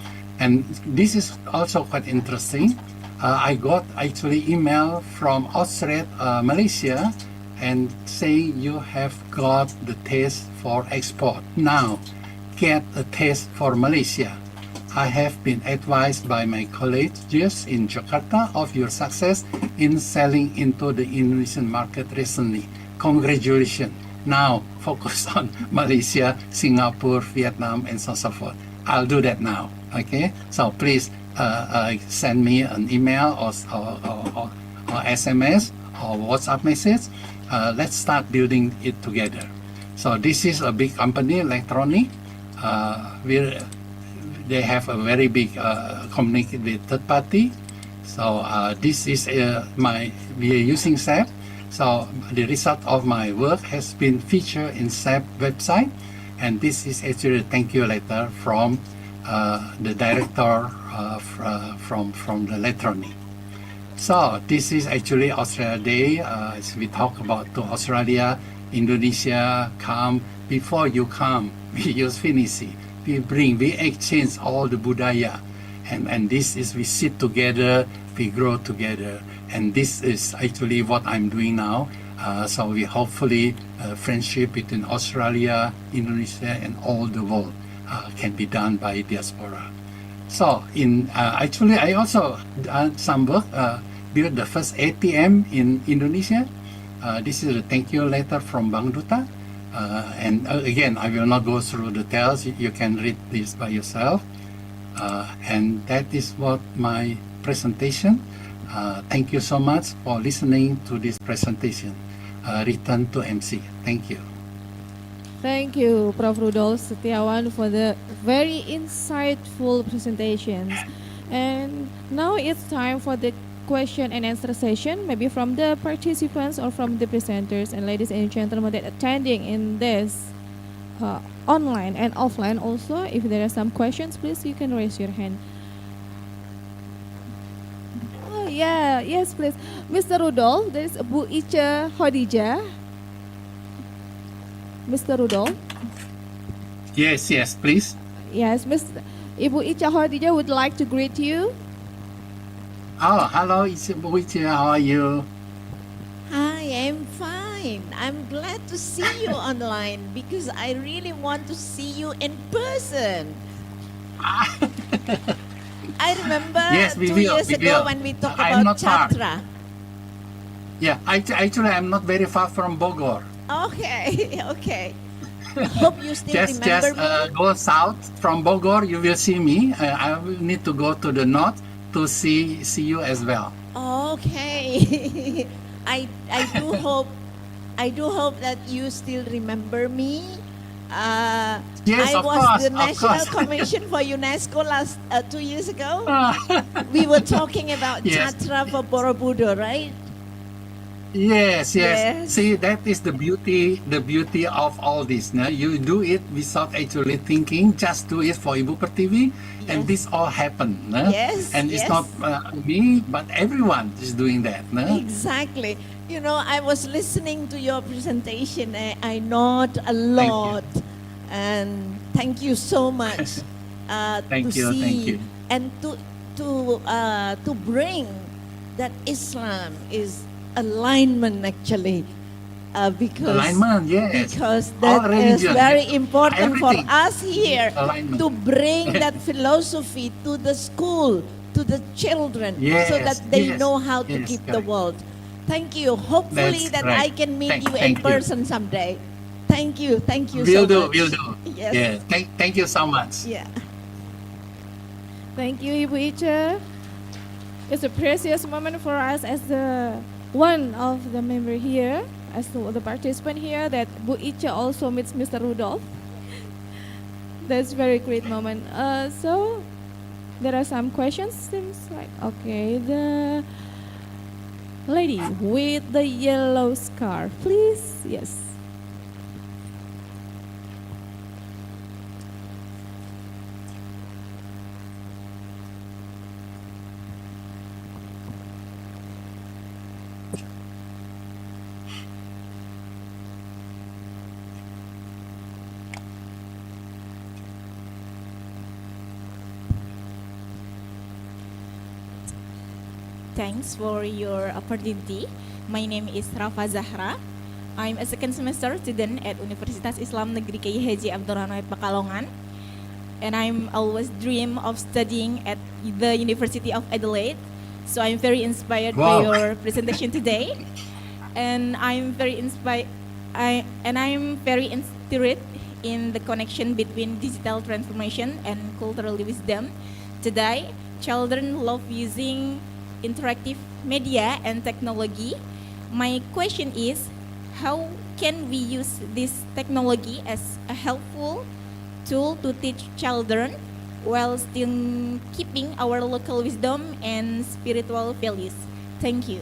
And this is also quite interesting. I got actually email from Australia, Malaysia, and saying you have got the test for export. Now, get a test for Malaysia. I have been advised by my colleagues in Jakarta of your success in selling into the Indonesian market recently. Congratulations. Now, focus on Malaysia, Singapore, Vietnam, and so forth. I'll do that now. Okay? So please send me an email or SMS or WhatsApp message. Let's start building it together. So this is a big company, electronic. They have a very big communicate with third party. So this is we are using SAP. So the result of my work has been featured in SAP website. And this is actually a thank you letter from the director from the electronic. So this is actually Australia Day. As we talk about to Australia, Indonesia, come. Before you come, we use Finisi. We exchange all the Budaya. And this is, we sit together, we grow together. And this is actually what I'm doing now. So we hopefully, friendship between Australia, Indonesia, and all the world can be done by diaspora. So actually, I also done some work, built the first ATM in Indonesia. This is a thank you letter from Bank Duta. And again, I will not go through the details. You can read this by yourself. And that is what my presentation. Thank you so much for listening to this presentation. Return to MC. Thank you. Thank you, Prof. Rudolf Setiawan, for the very insightful presentations. And now it's time for the question and answer session, maybe from the participants or from the presenters. And ladies and gentlemen that attending in this online and offline also, if there are some questions, please you can raise your hand. Oh yeah, yes please. Mr. Rudolf, there is Bu Ica Khadijah. Mr. Rudolf? Yes, please. Yes, Ibu Ica Khadijah would like to greet you. Oh, hello, Ibu Ica. How are you? Hi, I'm fine. I'm glad to see you online because I really want to see you in person. I remember Yes, 2 years ago when we talked I'm about not far. Chatra. Yeah, actually, I'm not very far from Bogor. Okay, okay. Hope you still Just remember me. go south from Bogor, you will see me. I will need to go to the north to see you as well. Okay. I do hope that you still remember me. Yes, I of was course, the of National course. Commission for UNESCO last 2 years ago. We were talking about Yes. Chatra for Borobudur, right? Yes. Yes. See, that is the beauty of all this. No? You do it without actually thinking, just do it for Ibu Pertiwi, and Yes. this all happened. No? Yes, And it's yes. not me, but everyone is doing that. No? Exactly. You know, I was listening to your presentation. I nod a you. lot, and thank you so much Thank to you, see thank you. and to bring that Islam is alignment actually, because Alignment, yes. because All that is religion, very important for everything. us here Alignment. to bring that philosophy to the school, to the children, so that Yes, they yes, know how to yes, keep the correct. world. Thank you. Hopefully That's that I right. can meet you in Thank you. person someday. Thank you so Will do, much. will do. Yes. Yeah, thank you so much. Yeah. Thank you, Ibu Ica. It's a precious moment for us as the one of the member here, as the participant here, that Bu Ica also meets Mr. Rudolf. That's very great moment. So there are some questions. Seems like okay. lady with the yellow scarf, please. Yes. Thanks for your opportunity. My name is Rafa Zahra. I'm a second semester student at Universitas Islam Negeri Kiai Haji Abdul Rahman Pekalongan. And I'm always dream of studying at the University of Adelaide. So I'm very inspired by Wow. your presentation today. And I'm very inspired. I'm very interested in the connection between digital transformation and cultural wisdom. Today, children love using interactive media and technology. My question is, how can we use this technology as a helpful tool to teach children while still keeping our local wisdom and spiritual values? Thank you.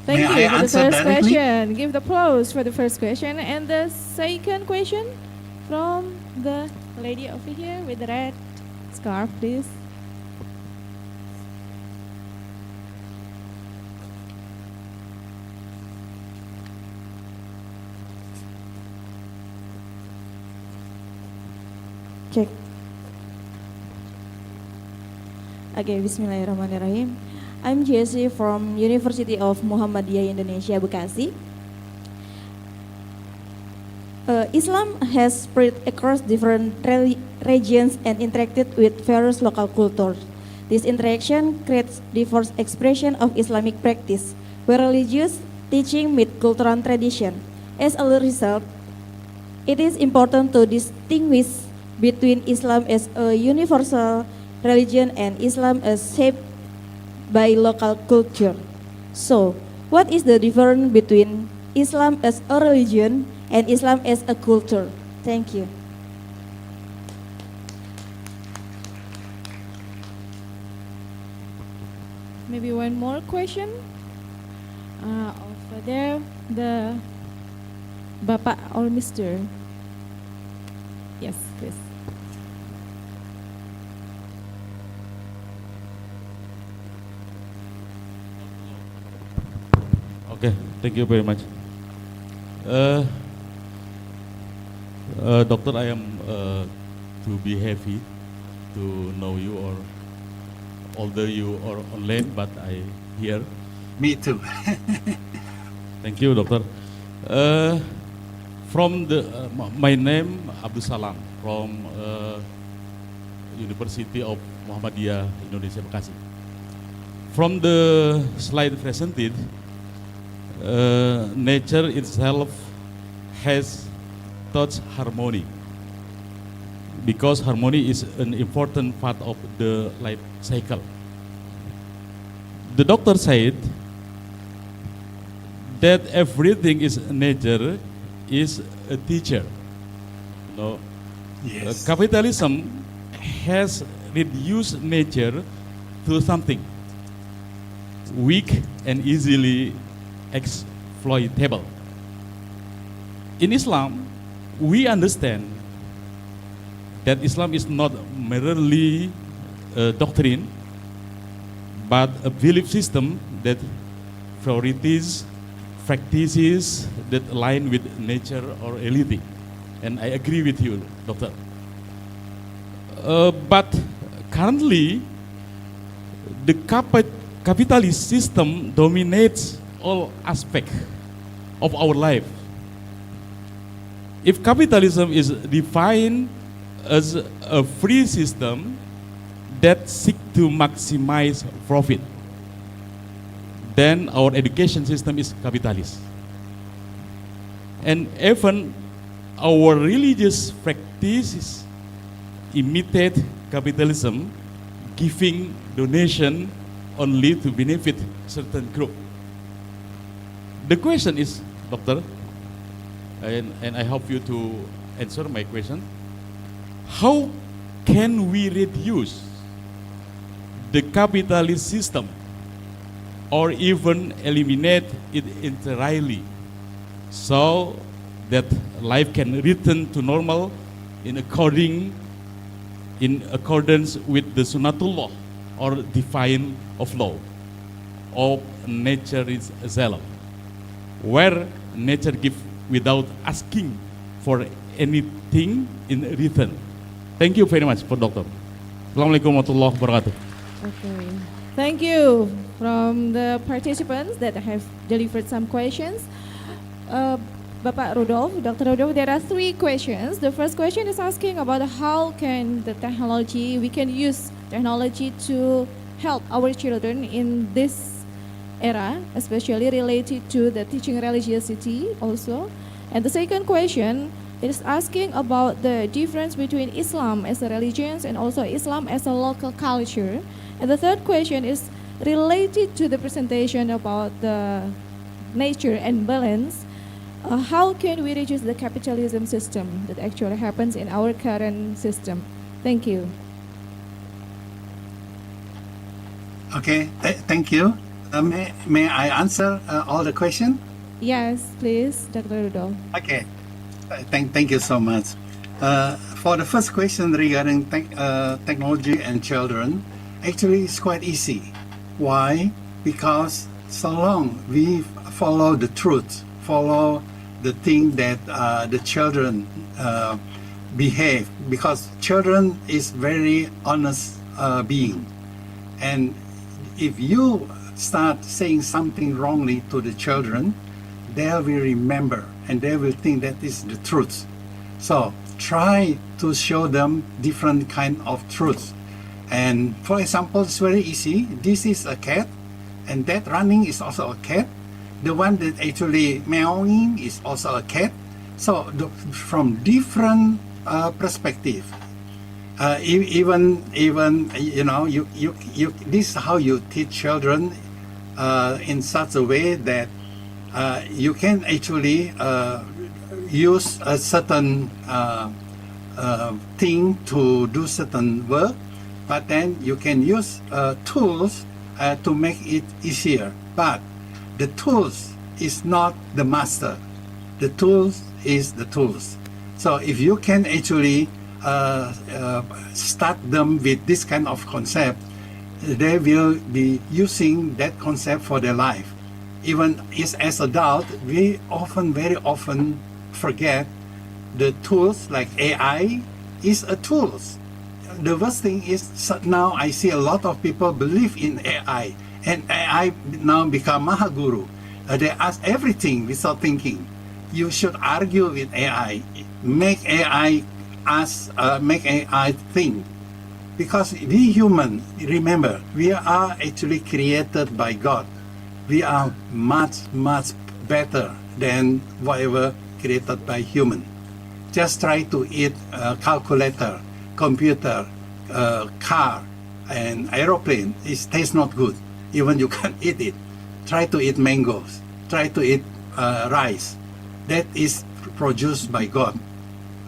Thank May you I for the answer first directly? question. Give the applause for the first question. And the second question from the lady over here with the red scarf, please. Cek. Oke, bismillahirrahmanirrahim. I'm Jessie from University of Muhammadiyah Indonesia, Bekasi. Islam has spread across different regions and interacted with various local cultures. This interaction creates diverse expression of Islamic practice, where religious teaching meet cultural tradition. As a result, it is important to distinguish between Islam as a universal religion and Islam as shaped by local culture. So, what is the difference between Islam as a religion and Islam as a culture? Thank you. Maybe one more question. Over there, the Bapak or Mr. Yes, please. Okay, thank you very much. Doctor, I am to be happy to know you, or although you are online, but I here. Me too. Thank you, Doctor. From the my name Abdul Salam from University of Muhammadiyah Indonesia, Bekasi. From the slide presented, nature itself has touch harmony, because harmony is an important part of the life cycle. The doctor said that everything is nature is a teacher. You know, Yes. capitalism has reduced nature to something weak and easily exploitable. In Islam, we understand that Islam is not merely a doctrine, but a belief system that priorities practices that align with nature or reality. And I agree with you, Doctor. But currently, the capitalist system dominates all aspects of our life. If capitalism is defined as a free system that seeks to maximize profit, then our education system is capitalist. And even our religious practices imitate capitalism, giving donation only to benefit certain group. The question is, Doctor, and I hope you to answer my question, how can we reduce the capitalist system or even eliminate it entirely, so that life can return to normal in accordance with the Sunnatullah, or divine of law of nature itself, where nature gives without asking for anything in return. Thank you very much, Dr. Assalamualaikum warahmatullahi wabarakatuh. Okay. Thank you from the participants that have delivered some questions. Bapak Rudolf, Dr. Rudolf, there are 3 questions. The first question is asking about how can we can use technology to help our children in this era, especially related to the teaching religiosity also. And the second question is asking about the difference between Islam as a religion and also Islam as a local culture. And the third question is related to the presentation about the nature and balance. How can we reduce the capitalism system that actually happens in our current system? Thank you. Okay, thank you. May I answer all the questions? Yes, please, Dr. Rudolf. Okay, thank you so much. For the first question regarding technology and children, actually it's quite easy. Why? Because so long we follow the truth, follow the thing that the children behave, because children is very honest being, and if you start saying something wrongly to the children, they will remember and they will think that is the truth. So try to show them different kind of truths. And for example, it's very easy. This is a cat, and that running is also a cat. The one that actually meowing is also a cat. So from different perspective, even you know, you this is how you teach children in such a way that you can actually use a certain thing to do certain work, but then you can use tools to make it easier. But the tools is not the master. The tools is the tools. So if you can actually start them with this kind of concept, they will be using that concept for their life. Even as adult, we very often forget the tools like AI is a tools. The worst thing is now I see a lot of people believe in AI, and AI now become Mahaguru. They ask everything without thinking. You should argue with AI, make AI make AI think. Because we human, remember, we are actually created by God. We are much better than whatever created by human. Just try to eat a calculator, computer, car, and aeroplane. It tastes not good. Even you can't eat it. Try to eat mangoes. Try to eat rice. That is produced by God.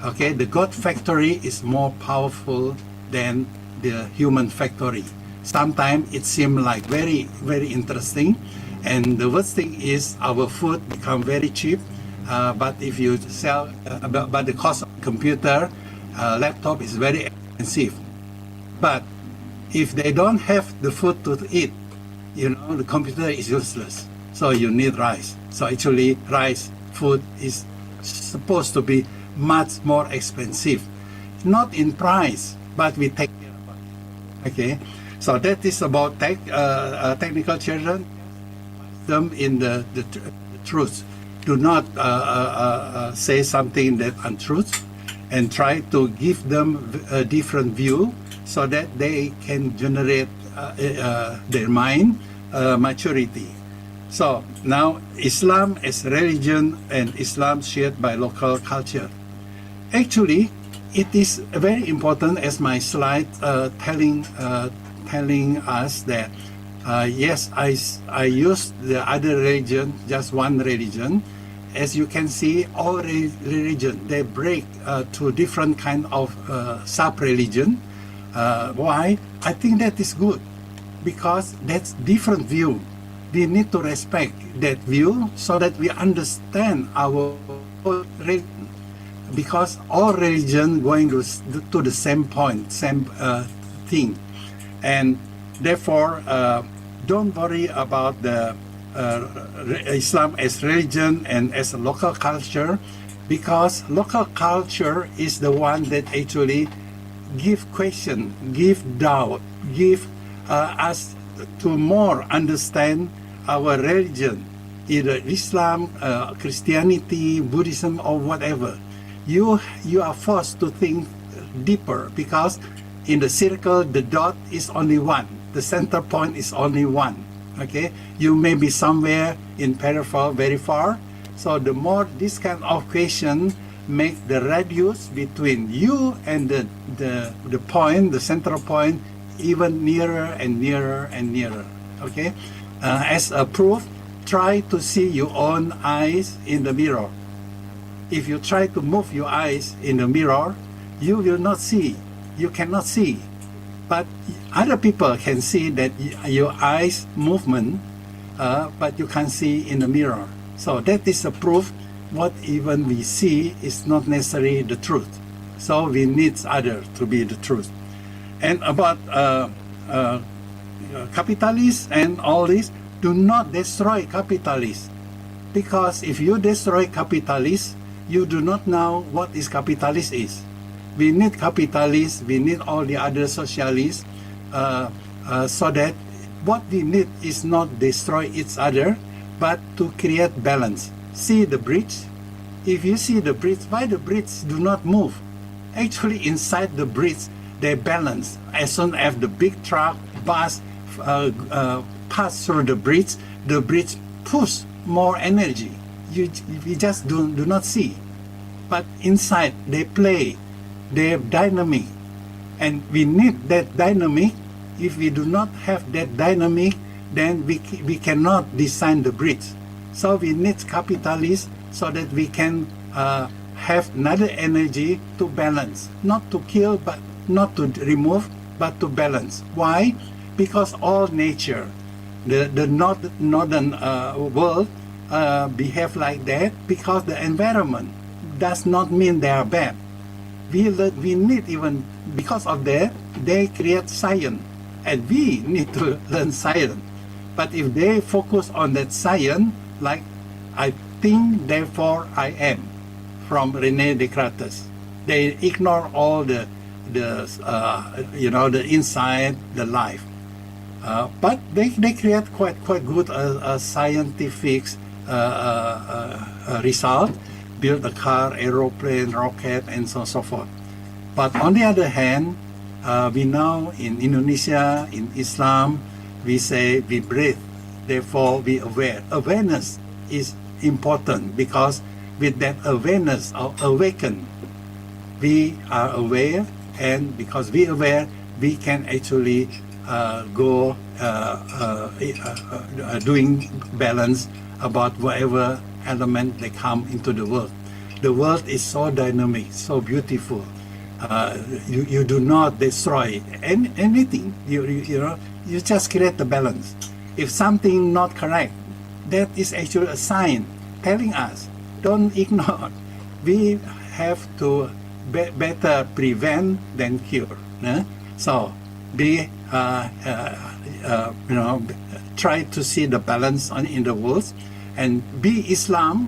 Okay, the God factory is more powerful than the human factory. Sometimes it seems like very interesting, and the worst thing is our food become very cheap. But if you sell, but the cost of computer, laptop is very expensive. But if they don't have the food to eat, you know, the computer is useless. So you need rice. So actually, rice food is supposed to be much more expensive, not in price, but we take care of it. Okay, so that is about technical children. Them in the truth. Do not say something that untruth, and try to give them a different view so that they can generate their mind maturity. So now Islam as religion and Islam shared by local culture. Actually, it is very important, as my slide telling us that yes, I use the other religion, just one religion. As you can see, all religion, they break to different kind of sub-religion. Why? I think that is good, because that's different view. we need to respect that view so that we understand our religion, because all religion going to the same point, same thing, and therefore don't worry about the Islam as religion and as a local culture, because local culture is the one that actually give question, give doubt, give us to more understand our religion, either Islam, Christianity, Buddhism, or whatever. You are forced to think deeper, because in the circle the dot is only one, the center point is only one. Okay, you may be somewhere in peripheral very far, so the more this kind of question make the radius between you and the point, the central point, even nearer and nearer and nearer. Okay, as a proof, try to see your own eyes in the mirror. If you try to move your eyes in the mirror, you will not see, you cannot see. But other people can see that your eyes movement, but you can't see in the mirror. So that is a proof what even we see is not necessarily the truth. So we need other to be the truth. And about capitalists and all this, do not destroy capitalists. Because if you destroy capitalists, you do not know what is capitalist is. We need capitalists, we need all the other socialists, so that what we need is not destroy each other, but to create balance. See the bridge? If you see the bridge, why the bridge do not move? Actually inside the bridge, they balance. As soon as the big truck, bus pass through the bridge push more energy. You just do not see. But inside they play, they're dynamic. And we need that dynamic. If we do not have that dynamic, then we cannot design the bridge. So we need capitalists so that we can have another energy to balance. Not to kill, but not to remove, but to balance. Why? Because all nature, the northern world behave like that because the environment does not mean they are bad. We need, even because of that, they create science, and we need to learn science. But if they focus on that science, like I think, therefore I am, from René Descartes, they ignore all the inside, the life. But they create quite good scientific result, build a car, aeroplane, rocket, and so forth. But on the other hand, we know in Indonesia, in Islam, we say we breathe, therefore we aware. Awareness is important, because with that awareness or awaken, we are aware, and because we are aware, we can actually go doing balance about whatever element they come into the world. The world is so dynamic, so beautiful. You do not destroy anything. You just create the balance. If something not correct, that is actually a sign telling us, don't ignore. We have to better prevent than cure. So be try to see the balance in the world, and be Islamic.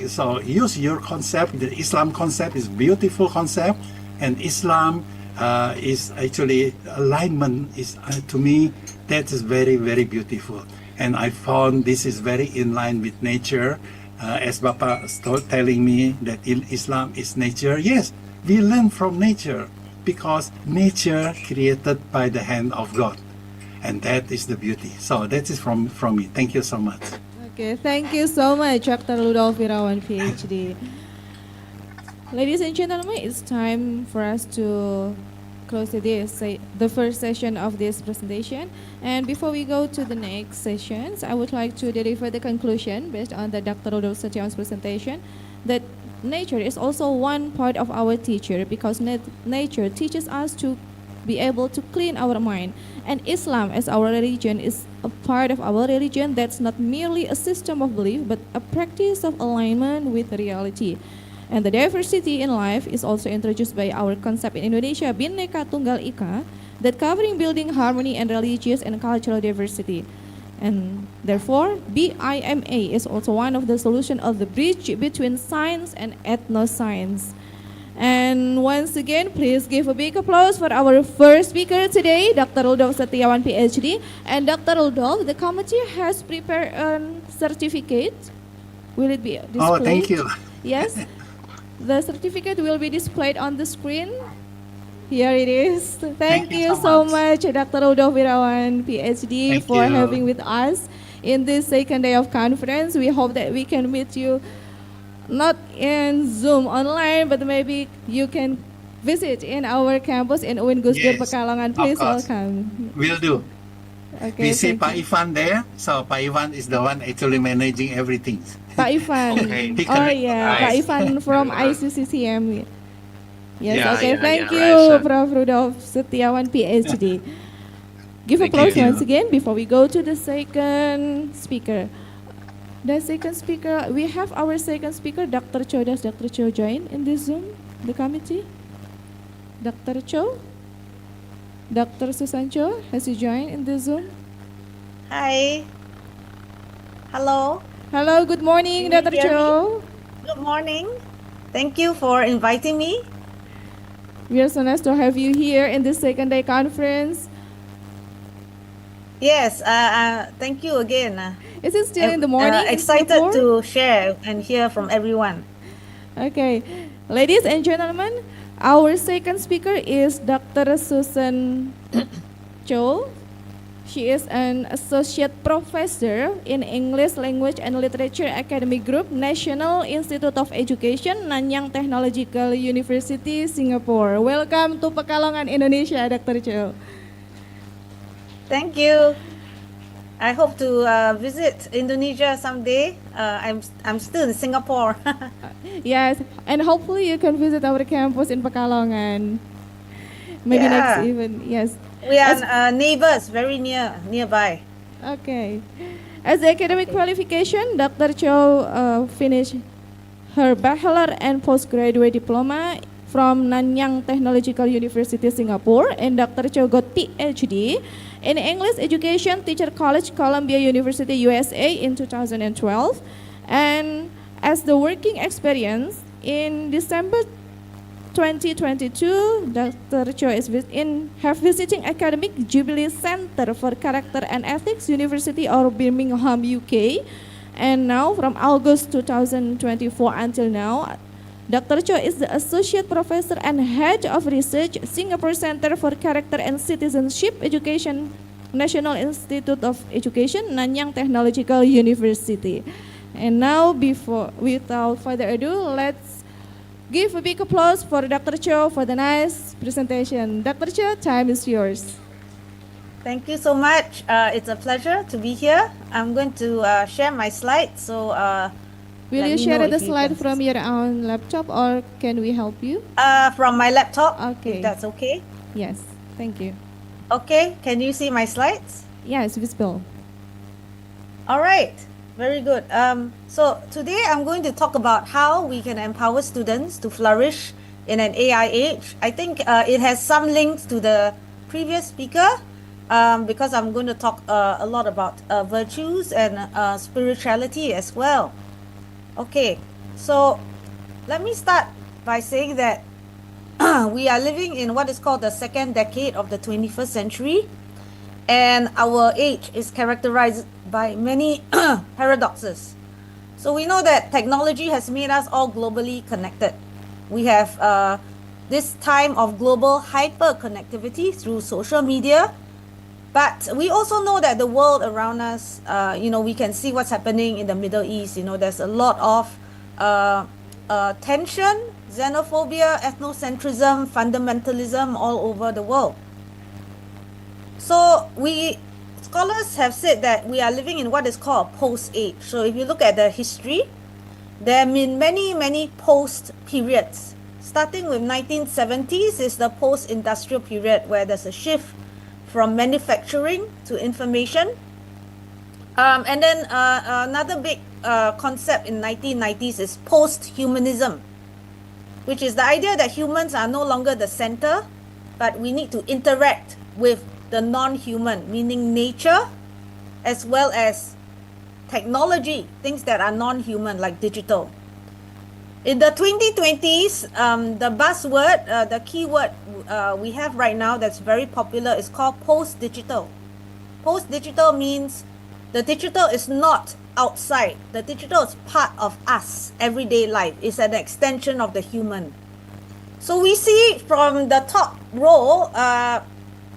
So use your concept. The Islam concept is beautiful concept, and Islam is actually alignment. Is to me, that is very, very beautiful. And I found this is very in line with nature. As Bapak telling me that Islam is nature. Yes, we learn from nature, because nature created by the hand of God, and that is the beauty. So that is from me. Thank you so much. Okay, thank you so much, Dr. Ludolf Wirawan, PhD. Ladies and gentlemen, it's time for us to close the first session of this presentation. And before we go to the next sessions, I would like to deliver the conclusion based on the Dr. Ludolf Setiawan's presentation, that nature is also one part of our teacher, because nature teaches us to be able to clean our mind. And Islam as our religion is a part of our religion that's not merely a system of belief, but a practice of alignment with reality. And the diversity in life is also introduced by our concept in Indonesia, Bhinneka Tunggal Ika, that covering building harmony and religious and cultural diversity. And therefore, BIMA is also one of the solutions of the bridge between science and ethnoscience. And once again, please give a big applause for our first speaker today, Dr. Rudolf Setiawan, PhD. And Dr. Rudolf, the committee has prepared a certificate. Will it be displayed? Oh, thank you. Yes. The certificate will be displayed on the screen. Here it is. Thank you so much, Dr. Rudolf Wirawan, PhD, Thank for you. having with us in this second day of conference. We hope that we can meet you not in Zoom online, but maybe you can visit in our campus in UIN Gus Dur Yes, Pekalongan. of Please course. welcome. Will do. Okay, We see thank Pak you. Ivan there. So Pak Ivan is the one actually managing everything. Pak Ivan. Okay. He Oh correct. yeah, Pak Nice. Ivan from Very well. ICCCM. Yes, Yeah, okay. yeah, Thank yeah, you, right, sir. Prof. Rudolf Setiawan, PhD. Give Thank applause you. once again before we go to the second speaker. The second speaker, we have our second speaker, Dr. Cho. Does Dr. Cho join in this Zoom, the committee? Dr. Cho? Dr. Susan Cho, has he joined in this Zoom? Hi. Hello. Hello, good morning, Can you Dr. hear Cho. Good morning. Thank you for inviting me. We are so nice to have you here in this second day conference. Yes, thank you again. Is it still in the morning? in Excited Singapore? to share and hear from everyone. Okay, ladies and gentlemen, our second speaker is Dr. Susan Cho. She is an associate professor in English Language and Literature Academic Group, National Institute of Education, Nanyang Technological University, Singapore. Welcome to Pekalongan, Indonesia, Dr. Cho. Thank you. I hope to visit Indonesia someday. I'm still in Singapore. Yes, and hopefully you can visit our campus in Pekalongan. Maybe next Yeah. even, yes. We are neighbors, very nearby. Okay. As academic qualification, Dr. Cho finished her bachelor and postgraduate diploma from Nanyang Technological University, Singapore, and Dr. Cho got PhD in English Education, Teacher College, Columbia University, USA in 2012. And as the working experience in December 2022, Dr. Cho is visiting Academic Jubilee Center for Character and Ethics, University of Birmingham, UK. And now, from August 2024 until now, Dr. Cho is the Associate Professor and Head of Research, Singapore Center for Character and Citizenship Education, National Institute of Education, Nanyang Technological University. And now, without further ado, let's give a big applause for Dr. Cho for the nice presentation. Dr. Cho, time is yours. Thank you so much. It's a pleasure to be here. I'm going to share my slides. So Will let you me share know the if you slide can from your own laptop or can we help you? from my laptop, Okay. if that's okay. Yes, thank you. Okay, can you see my slides? Yes, visible. All right, very good. So today I'm going to talk about how we can empower students to flourish in an AI age. I think it has some links to the previous speaker because I'm going to talk a lot about virtues and spirituality as well. Okay, so let me start by saying that we are living in what is called the second decade of the 21st century, and our age is characterized by many paradoxes. So we know that technology has made us all globally connected. We have this time of global hyper-connectivity through social media, but we also know that the world around us, we can see what's happening in the Middle East. There's a lot of tension, xenophobia, ethnocentrism, fundamentalism all over the world. So scholars have said that we are living in what is called a post-age. So if you look at the history, there have been many post periods starting with 1970s is the post-industrial period where there's a shift from manufacturing to information. And then another big concept in 1990s is post-humanism, which is the idea that humans are no longer the center, but we need to interact with the non-human, meaning nature, as well as technology, things that are non-human like digital. In the 2020s, the buzzword, the keyword we have right now that's very popular is called post-digital. Post-digital means the digital is not outside. The digital is part of us, everyday life. It's an extension of the human. So we see from the top row,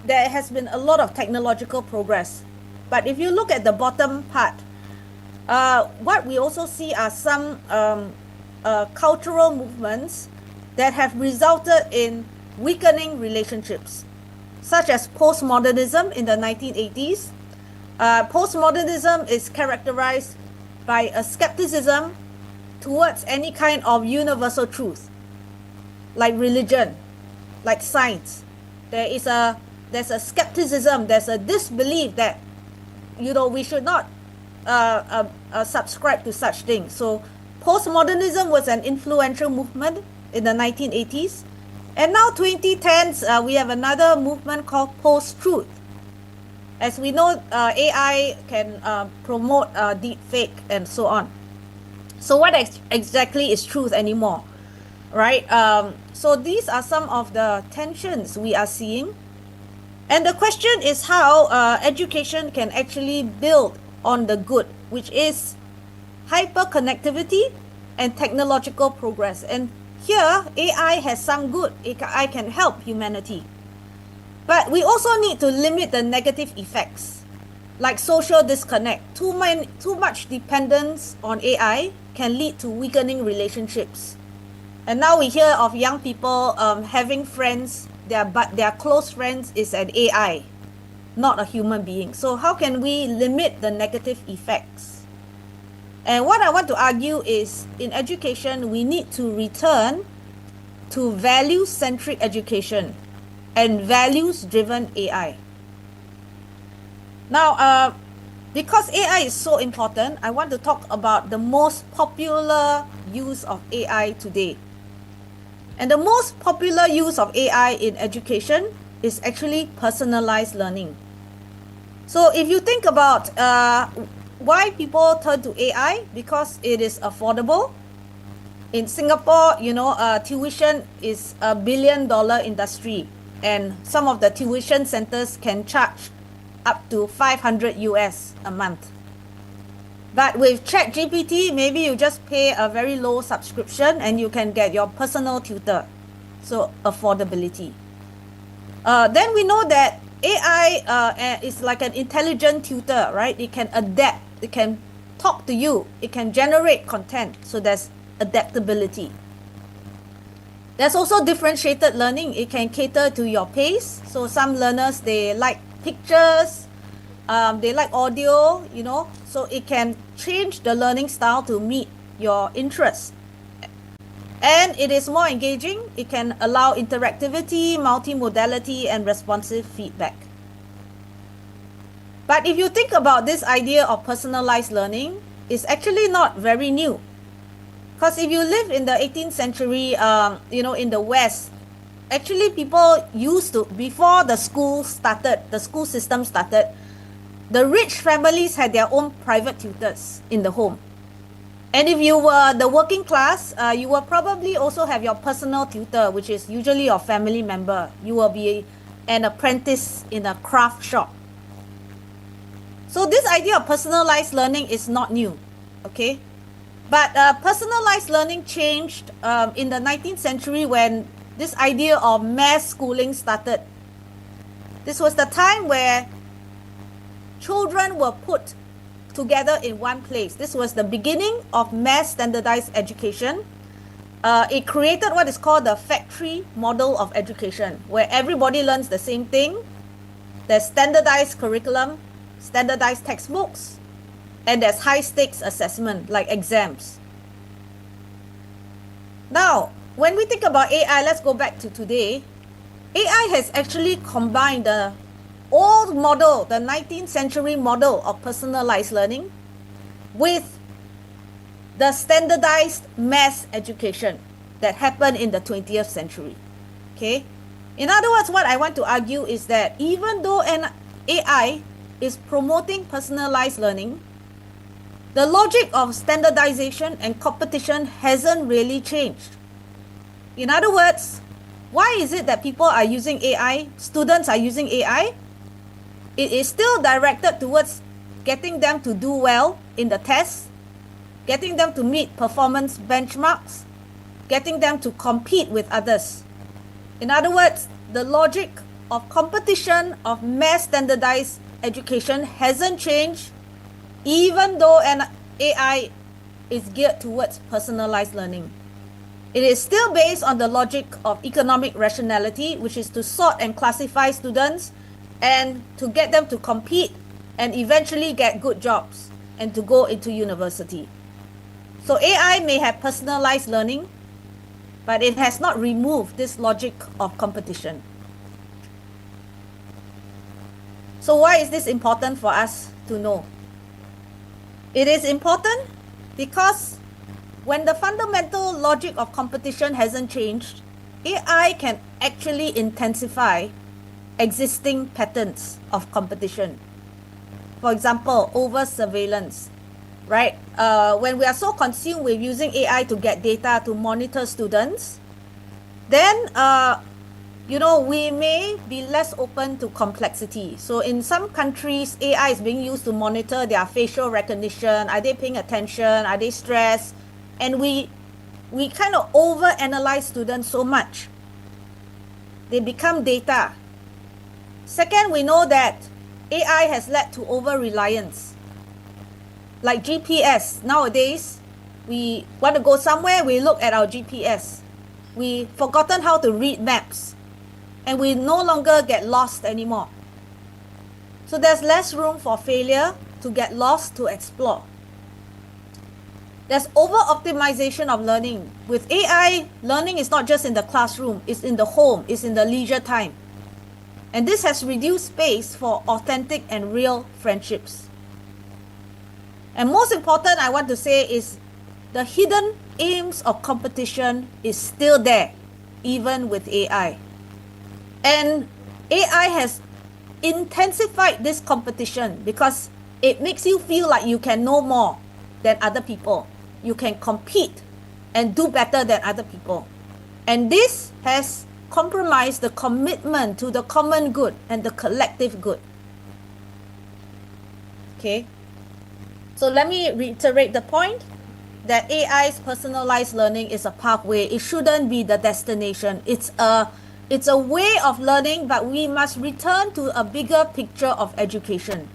there has been a lot of technological progress. But if you look at the bottom part, what we also see are some cultural movements that have resulted in weakening relationships, such as postmodernism in the 1980s. Postmodernism is characterized by a skepticism towards any kind of universal truth, like religion, like science. There's a skepticism, there's a disbelief that, we should not subscribe to such things. So postmodernism was an influential movement in the 1980s. And now 2010s, we have another movement called post-truth. As we know, AI can promote deep fake and so on. So what exactly is truth anymore, right? So these are some of the tensions we are seeing. And the question is how education can actually build on the good, which is hyperconnectivity and technological progress. And here, AI has some good. AI can help humanity. But we also need to limit the negative effects, like social disconnect. Too much dependence on AI can lead to weakening relationships. And now we hear of young people having friends, their close friends is an AI, not a human being. So how can we limit the negative effects? And what I want to argue is, in education, we need to return to value-centric education and values-driven AI. Now, because AI is so important, I want to talk about the most popular use of AI today. And the most popular use of AI in education is actually personalized learning. So if you think about why people turn to AI, because it is affordable. In Singapore, tuition is a $1 billion industry, and some of the tuition centers can charge up to $500 US a month. But with ChatGPT, maybe you just pay a very low subscription and you can get your personal tutor. So affordability. Then we know that AI is like an intelligent tutor, right? It can adapt, it can talk to you, it can generate content. So there's adaptability. There's also differentiated learning. It can cater to your pace. So some learners, they like pictures, they like audio, so it can change the learning style to meet your interests. And it is more engaging. It can allow interactivity, multimodality, and responsive feedback. But if you think about this idea of personalized learning, it's actually not very new. Because if you live in the 18th century, in the West, actually people used to, before the school system started, the rich families had their own private tutors in the home. And if you were the working class, you will probably also have your personal tutor, which is usually your family member. You will be an apprentice in a craft shop. So this idea of personalized learning is not new, okay? But personalized learning changed in the 19th century when this idea of mass schooling started. This was the time where children were put together in one place. This was the beginning of mass standardized education. It created what is called the factory model of education, where everybody learns the same thing. There's standardized curriculum, standardized textbooks, and there's high stakes assessment like exams. Now, when we think about AI, let's go back to today. AI has actually combined the old model, the 19th century model of personalized learning, with the standardized mass education that happened in the 20th century. Okay? In other words, what I want to argue is that even though an AI is promoting personalized learning, the logic of standardization and competition hasn't really changed. In other words, why is it that people are using AI, students are using AI? It is still directed towards getting them to do well in the tests, getting them to meet performance benchmarks, getting them to compete with others. In other words, the logic of competition, of mass standardized education hasn't changed, even though an AI is geared towards personalized learning. It is still based on the logic of economic rationality, which is to sort and classify students and to get them to compete and eventually get good jobs and to go into university. So AI may have personalized learning, but it has not removed this logic of competition. So why is this important for us to know? It is important because when the fundamental logic of competition hasn't changed, AI can actually intensify existing patterns of competition. For example, over surveillance, right? When we are so consumed with using AI to get data to monitor students, then we may be less open to complexity. So in some countries, AI is being used to monitor their facial recognition. Are they paying attention? Are they stressed? And we kind of overanalyze students so much. They become data. Second, we know that AI has led to over-reliance. Like GPS, nowadays, we want to go somewhere, we look at our GPS. We've forgotten how to read maps. And we no longer get lost anymore. So there's less room for failure, to get lost, to explore. There's over-optimization of learning. With AI, learning is not just in the classroom, it's in the home, it's in the leisure time. And this has reduced space for authentic and real friendships. And most important, I want to say, is the hidden aims of competition is still there, even with AI. And AI has intensified this competition because it makes you feel like you can know more than other people. You can compete and do better than other people. And this has compromised the commitment to the common good and the collective good. Okay? So let me reiterate the point that AI's personalized learning is a pathway. It shouldn't be the destination. It's a way of learning, but we must return to a bigger picture of education.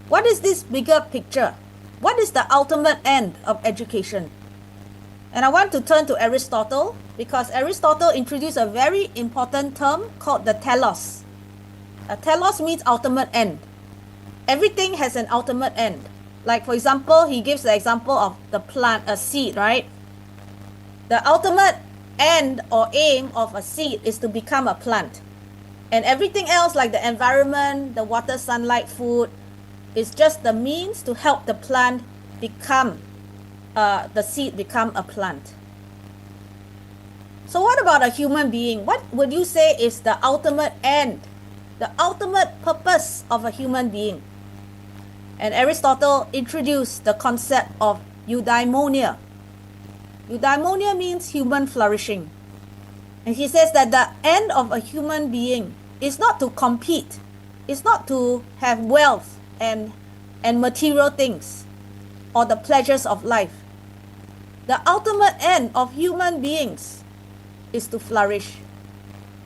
What is this bigger picture? What is the ultimate end of education? And I want to turn to Aristotle because Aristotle introduced a very important term called the telos. A telos means ultimate end. Everything has an ultimate end. Like for example, he gives the example of the plant, a seed, right? The ultimate end or aim of a seed is to become a plant. And everything else like the environment, the water, sunlight, food, is just the means to help the plant become, the seed become a plant. So what about a human being? What would you say is the ultimate end, the ultimate purpose of a human being? And Aristotle introduced the concept of eudaimonia. Eudaimonia means human flourishing. And he says that the end of a human being is not to compete, it's not to have wealth and material things or the pleasures of life. The ultimate end of human beings is to flourish.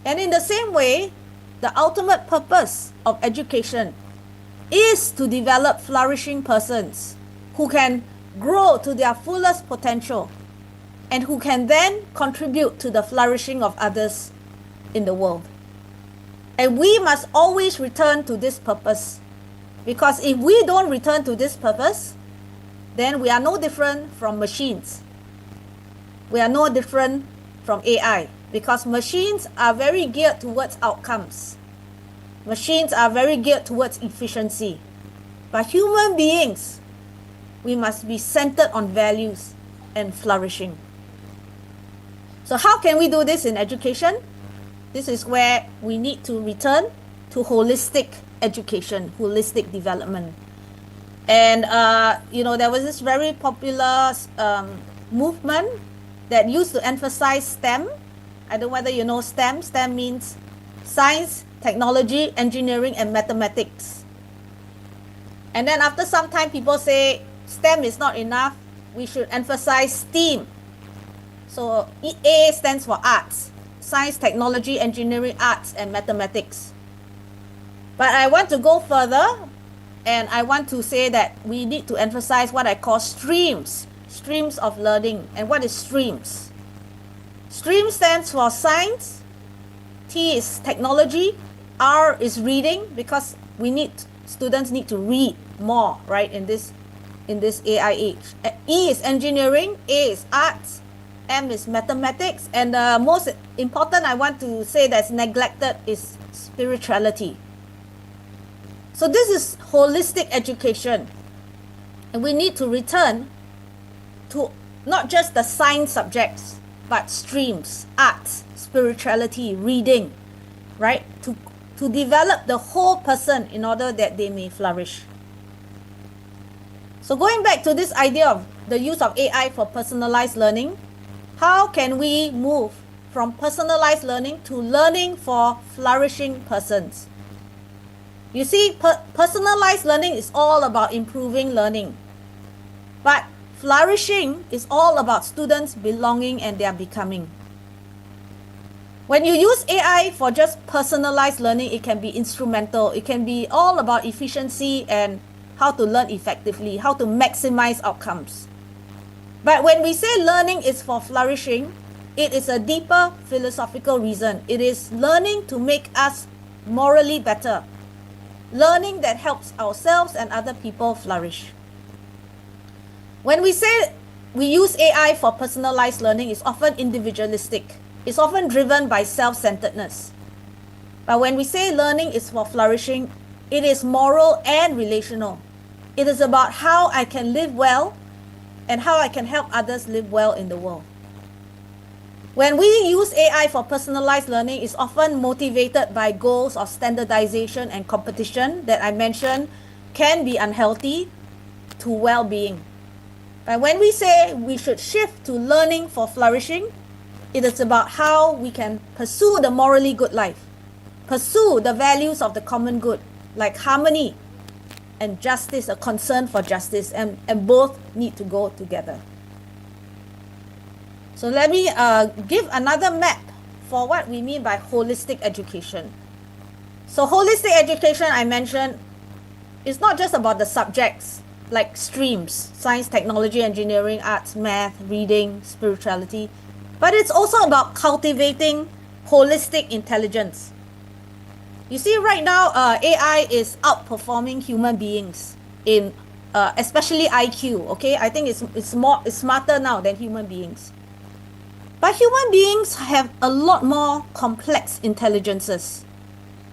And in the same way, the ultimate purpose of education is to develop flourishing persons who can grow to their fullest potential and who can then contribute to the flourishing of others in the world. And we must always return to this purpose, because if we don't return to this purpose, then we are no different from machines. We are no different from AI because machines are very geared towards outcomes. Machines are very geared towards efficiency. But human beings, we must be centered on values and flourishing. So how can we do this in education? This is where we need to return to holistic education, holistic development. And, there was this very popular movement that used to emphasize STEM. I don't know whether you know STEM. STEM means science, technology, engineering, and mathematics. And then after some time, people say STEM is not enough. We should emphasize STEAM. So A stands for arts, science, technology, engineering, arts, and mathematics. But I want to go further, and I want to say that we need to emphasize what I call streams of learning. And what is streams? STREAM stands for science, T is technology, R is reading, because students need to read more, right, in this AI age. E is engineering, A is arts, M is mathematics, and the most important I want to say that's neglected is spirituality. So this is holistic education, and we need to return to not just the science subjects, but streams, arts, spirituality, reading, right? To develop the whole person in order that they may flourish. So going back to this idea of the use of AI for personalized learning, how can we move from personalized learning to learning for flourishing persons? You see, personalized learning is all about improving learning. But flourishing is all about students belonging and their becoming. When you use AI for just personalized learning, it can be instrumental. It can be all about efficiency and how to learn effectively, how to maximize outcomes. But when we say learning is for flourishing, it is a deeper philosophical reason. It is learning to make us morally better. Learning that helps ourselves and other people flourish. When we say we use AI for personalized learning, it's often individualistic. It's often driven by self-centeredness. But when we say learning is for flourishing, it is moral and relational. It is about how I can live well and how I can help others live well in the world. When we use AI for personalized learning, it's often motivated by goals of standardization and competition that I mentioned can be unhealthy to well-being. But when we say we should shift to learning for flourishing, it is about how we can pursue the morally good life, pursue the values of the common good, like harmony and justice, a concern for justice, and both need to go together. So let me give another map for what we mean by holistic education. So holistic education, I mentioned, is not just about the subjects like streams, science, technology, engineering, arts, math, reading, spirituality, but it's also about cultivating holistic intelligence. You see, right now, AI is outperforming human beings in especially IQ. Okay, I think it's smarter now than human beings. But human beings have a lot more complex intelligences.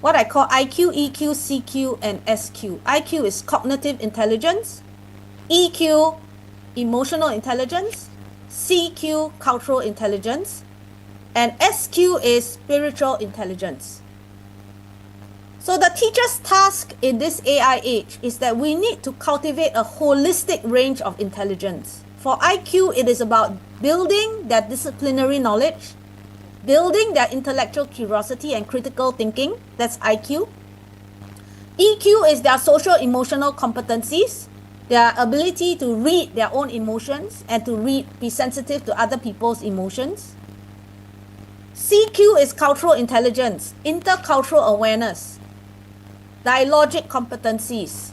What I call IQ, EQ, CQ, and SQ. IQ is cognitive intelligence, EQ, emotional intelligence, CQ, cultural intelligence, and SQ is spiritual intelligence. So the teacher's task in this AI age is that we need to cultivate a holistic range of intelligence. For IQ, it is about building their disciplinary knowledge, building their intellectual curiosity and critical thinking, that's IQ. EQ is their social emotional competencies, their ability to read their own emotions and to be sensitive to other people's emotions. CQ is cultural intelligence, intercultural awareness, dialogic competencies,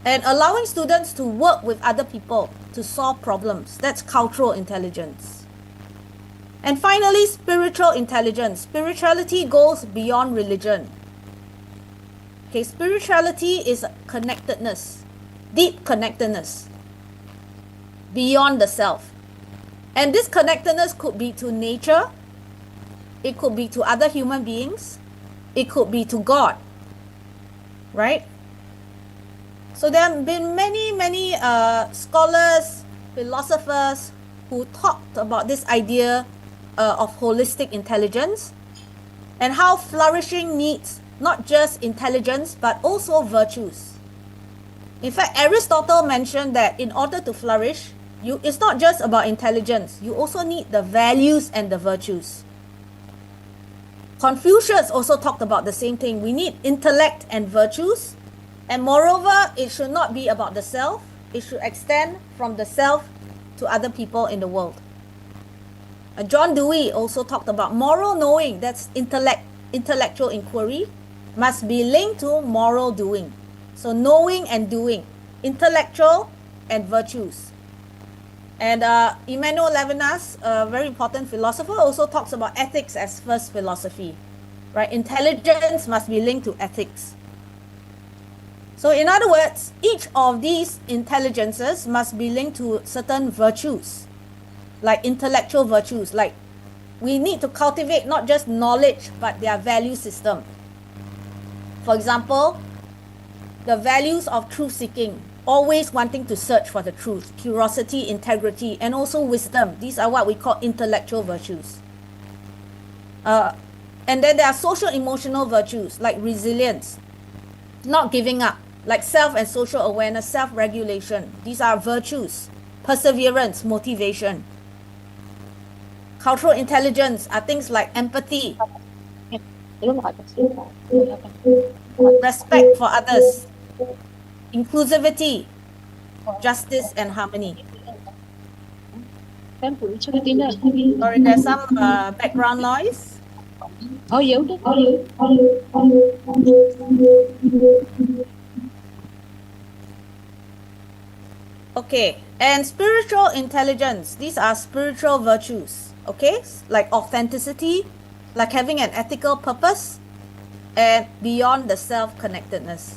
and allowing students to work with other people to solve problems. That's cultural intelligence. And finally, spiritual intelligence. Spirituality goes beyond religion. Okay, spirituality is connectedness, deep connectedness, beyond the self. And this connectedness could be to nature, it could be to other human beings, it could be to God, right? So there have been many scholars, philosophers who talked about this idea of holistic intelligence and how flourishing needs not just intelligence but also virtues. In fact, Aristotle mentioned that in order to flourish, it's not just about intelligence, you also need the values and the virtues. Confucius also talked about the same thing. We need intellect and virtues, and moreover, it should not be about the self, it should extend from the self to other people in the world. John Dewey also talked about moral knowing, that's intellectual inquiry, must be linked to moral doing. So knowing and doing, intellectual and virtues. And Emmanuel Levinas, a very important philosopher, also talks about ethics as first philosophy, right? Intelligence must be linked to ethics. So in other words, each of these intelligences must be linked to certain virtues, like intellectual virtues, like we need to cultivate not just knowledge, but their value system. For example, the values of truth-seeking, always wanting to search for the truth, curiosity, integrity, and also wisdom. These are what we call intellectual virtues. And then there are social emotional virtues like resilience, not giving up, like self and social awareness, self-regulation. These are virtues. Perseverance, motivation. Cultural intelligence are things like empathy, respect for others, inclusivity, justice, and harmony. Sorry, there's some background noise. Okay, and spiritual intelligence, these are spiritual virtues, okay? Like authenticity, like having an ethical purpose, and beyond the self-connectedness.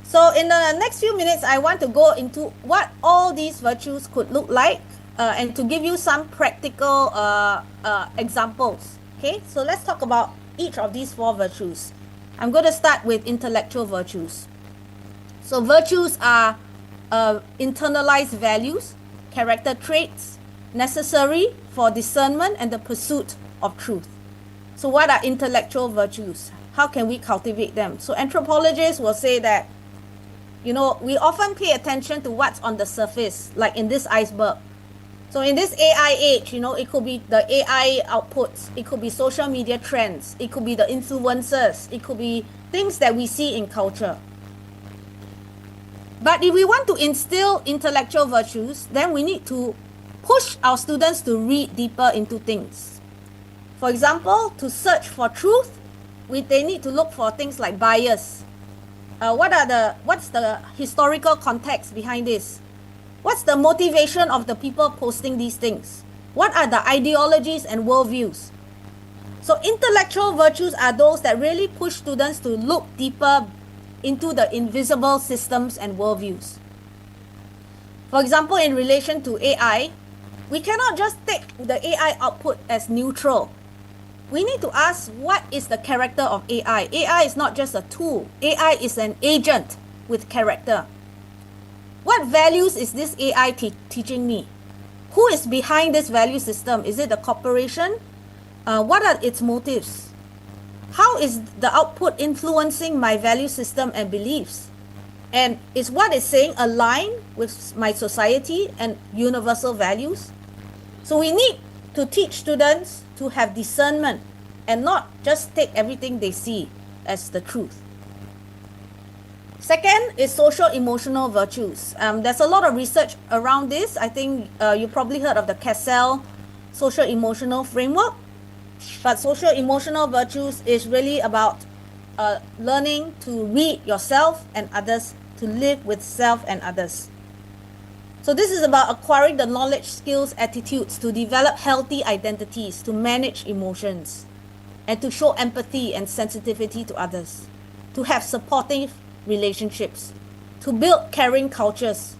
So in the next few minutes, I want to go into what all these virtues could look like and to give you some practical examples. Okay, so let's talk about each of these four virtues. I'm going to start with intellectual virtues. So virtues are internalized values, character traits necessary for discernment and the pursuit of truth. So what are intellectual virtues? How can we cultivate them? So anthropologists will say that, you know, we often pay attention to what's on the surface, like in this iceberg. So in this AI age, you know, it could be the AI outputs, it could be social media trends, it could be the influencers, it could be things that we see in culture. But if we want to instill intellectual virtues, then we need to push our students to read deeper into things. For example, to search for truth, they need to look for things like bias. What's the historical context behind this? What's the motivation of the people posting these things? What are the ideologies and worldviews? So intellectual virtues are those that really push students to look deeper into the invisible systems and worldviews. For example, in relation to AI, we cannot just take the AI output as neutral. We need to ask, what is the character of AI? AI is not just a tool. AI is an agent with character. What values is this AI teaching me? Who is behind this value system? Is it a corporation? What are its motives? How is the output influencing my value system and beliefs? And is what it's saying aligned with my society and universal values? So we need to teach students to have discernment and not just take everything they see as the truth. Second is social emotional virtues. There's a lot of research around this. I think you probably heard of the Cassell social emotional framework. But social emotional virtues is really about learning to read yourself and others, to live with self and others. So this is about acquiring the knowledge, skills, attitudes to develop healthy identities, to manage emotions, and to show empathy and sensitivity to others, to have supportive relationships, to build caring cultures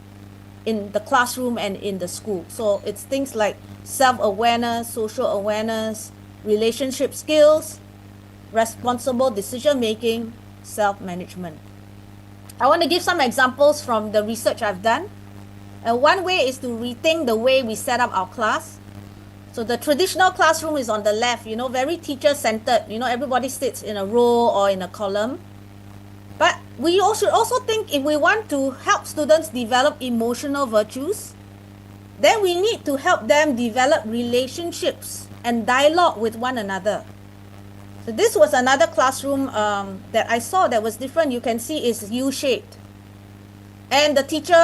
in the classroom and in the school. So it's things like self-awareness, social awareness, relationship skills, responsible decision making, self-management. I want to give some examples from the research I've done. One way is to rethink the way we set up our class. So the traditional classroom is on the left, very teacher-centered. Everybody sits in a row or in a column. But we should also think, if we want to help students develop emotional virtues, then we need to help them develop relationships and dialogue with one another. So this was another classroom that I saw that was different. You can see it's U-shaped. And the teacher,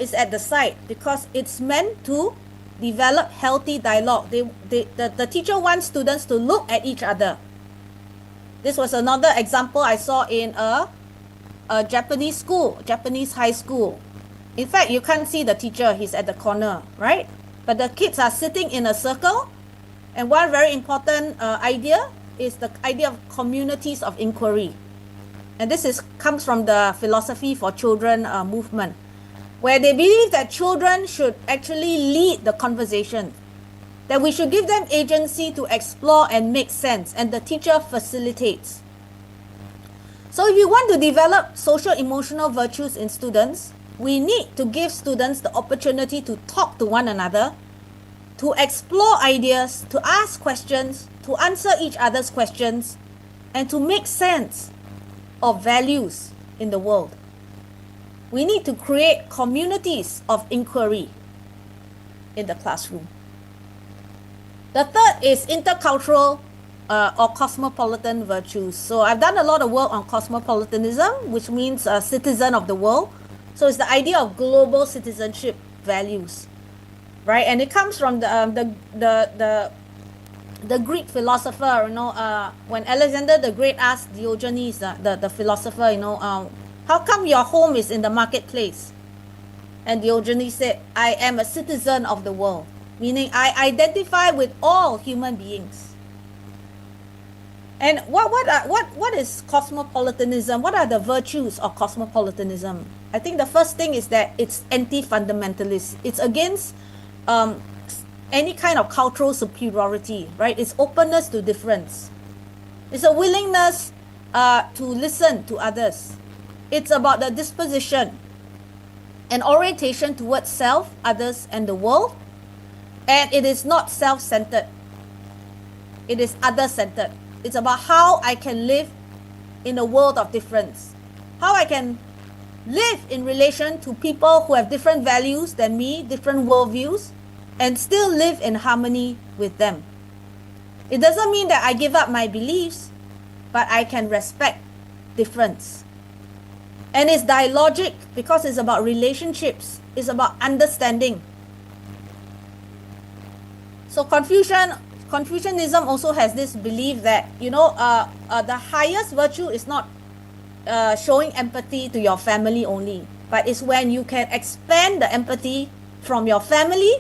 is at the side because it's meant to develop healthy dialogue. The teacher wants students to look at each other. This was another example I saw in a Japanese school, Japanese high school. In fact, you can't see the teacher, he's at the corner, right? But the kids are sitting in a circle. And one very important idea is the idea of communities of inquiry. And this comes from the Philosophy for Children movement, where they believe that children should actually lead the conversation, that we should give them agency to explore and make sense, and the teacher facilitates. So if you want to develop social emotional virtues in students, we need to give students the opportunity to talk to one another, to explore ideas, to ask questions, to answer each other's questions, and to make sense of values in the world. We need to create communities of inquiry in the classroom. The third is intercultural or cosmopolitan virtues. So I've done a lot of work on cosmopolitanism, which means a citizen of the world. So it's the idea of global citizenship values, right? And it comes from the Greek philosopher. When Alexander the Great asked Diogenes, the philosopher, how come your home is in the marketplace? And Diogenes said, I am a citizen of the world, meaning I identify with all human beings. And what is cosmopolitanism? What are the virtues of cosmopolitanism? I think the first thing is that it's anti-fundamentalist. It's against any kind of cultural superiority, right? It's openness to difference. It's a willingness to listen to others. It's about the disposition and orientation towards self, others, and the world. And it is not self-centered. It is other-centered. It's about how I can live in a world of difference. How I can live in relation to people who have different values than me, different worldviews, and still live in harmony with them. It doesn't mean that I give up my beliefs, but I can respect difference. And it's dialogic because it's about relationships. It's about understanding. So Confucianism also has this belief that, the highest virtue is not showing empathy to your family only, but it's when you can expand the empathy from your family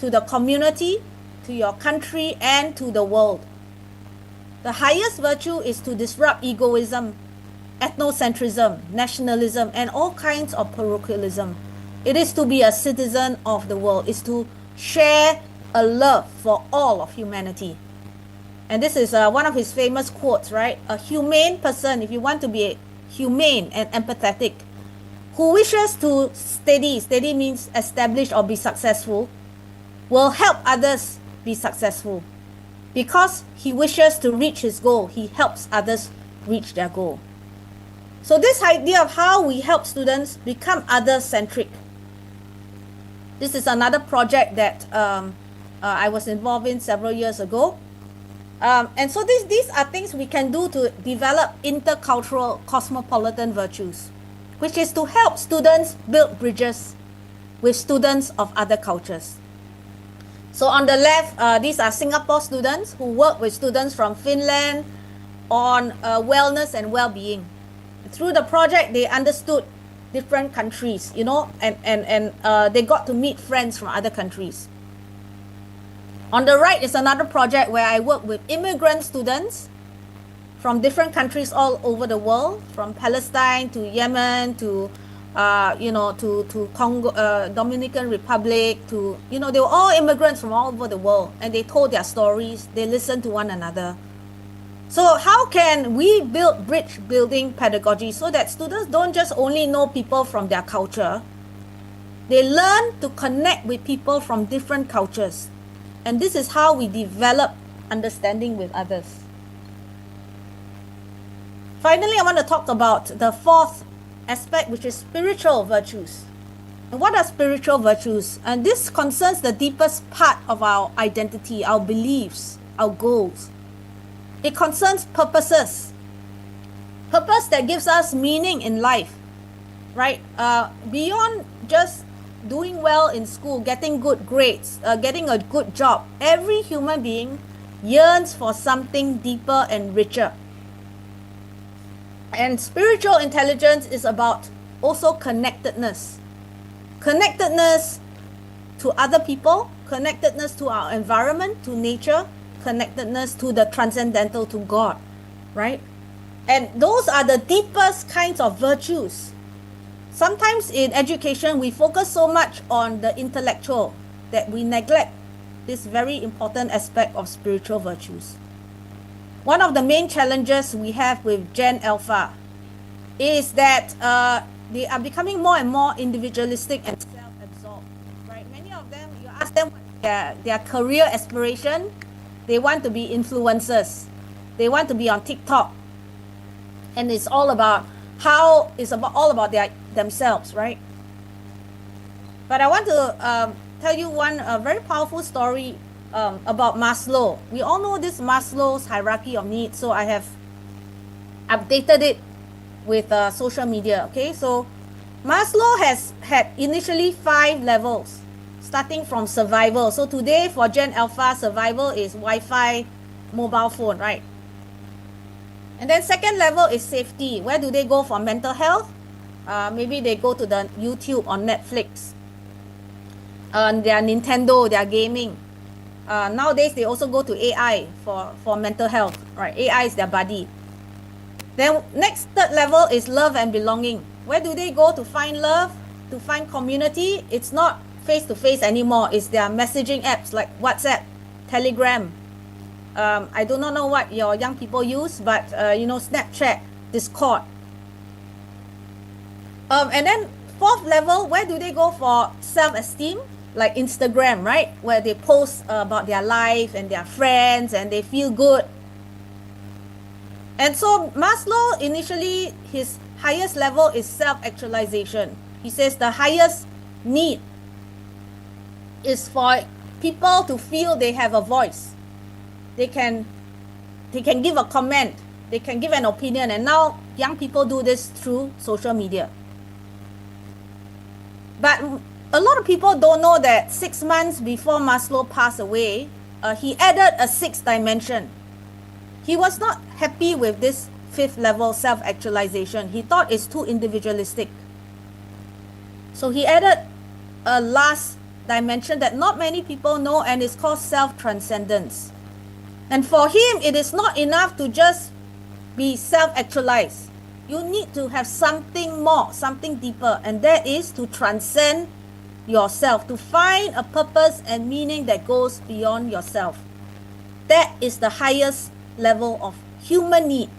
to the community, to your country, and to the world. The highest virtue is to disrupt egoism, ethnocentrism, nationalism, and all kinds of parochialism. It is to be a citizen of the world. It's to share a love for all of humanity. And this is one of his famous quotes, right? A humane person, if you want to be humane and empathetic, who wishes to steady means establish or be successful, will help others be successful. Because he wishes to reach his goal, he helps others reach their goal. So this idea of how we help students become other-centric. This is another project that I was involved in several years ago. And so these are things we can do to develop intercultural cosmopolitan virtues, which is to help students build bridges with students of other cultures. So on the left, these are Singapore students who work with students from Finland on wellness and well-being. Through the project, they understood different countries, and they got to meet friends from other countries. On the right is another project where I work with immigrant students from different countries all over the world, from Palestine to Yemen to to Congo, Dominican Republic, to, they were all immigrants from all over the world, and they told their stories, they listened to one another. So how can we build bridge building pedagogy so that students don't just only know people from their culture, they learn to connect with people from different cultures. And this is how we develop understanding with others. Finally, I want to talk about the fourth aspect, which is spiritual virtues. And what are spiritual virtues? And this concerns the deepest part of our identity, our beliefs, our goals. It concerns purposes. Purpose that gives us meaning in life, right? Beyond just doing well in school, getting good grades, getting a good job, every human being yearns for something deeper and richer. And spiritual intelligence is about also connectedness. Connectedness to other people, connectedness to our environment, to nature, connectedness to the transcendental, to God, right? And those are the deepest kinds of virtues. Sometimes in education, we focus so much on the intellectual that we neglect this very important aspect of spiritual virtues. One of the main challenges we have with Gen Alpha is that they are becoming more and more individualistic and self-absorbed, right? Many of them, you ask them what their career aspiration, they want to be influencers. They want to be on TikTok. And it's all about all about themselves, right? But I want to tell you one very powerful story about Maslow. We all know this Maslow's hierarchy of needs, so I have updated it with social media. Okay, so Maslow has had initially 5 levels, starting from survival. So today for Gen Alpha, survival is Wi-Fi, mobile phone, right? And then second level is safety. Where do they go for mental health? Maybe they go to the YouTube or Netflix. Their Nintendo, their gaming. Nowadays, they also go to AI for mental health, right? AI is their buddy. Then next, third level is love and belonging. Where do they go to find love, to find community? It's not face-to-face anymore. It's their messaging apps like WhatsApp, Telegram. I do not know what your young people use, but Snapchat, Discord. And then fourth level, where do they go for self-esteem? Like Instagram, right? Where they post about their life and their friends and they feel good. And so Maslow, initially, his highest level is self-actualization. He says the highest need is for people to feel they have a voice. They can give a comment. They can give an opinion. And now young people do this through social media. But a lot of people don't know that 6 months before Maslow passed away, he added a 6th dimension. He was not happy with this 5th level self-actualization. He thought it's too individualistic. So he added a last dimension that not many people know, and it's called self-transcendence. And for him, it is not enough to just be self-actualized. You need to have something more, something deeper, and that is to transcend yourself, to find a purpose and meaning that goes beyond yourself. That is the highest level of human need.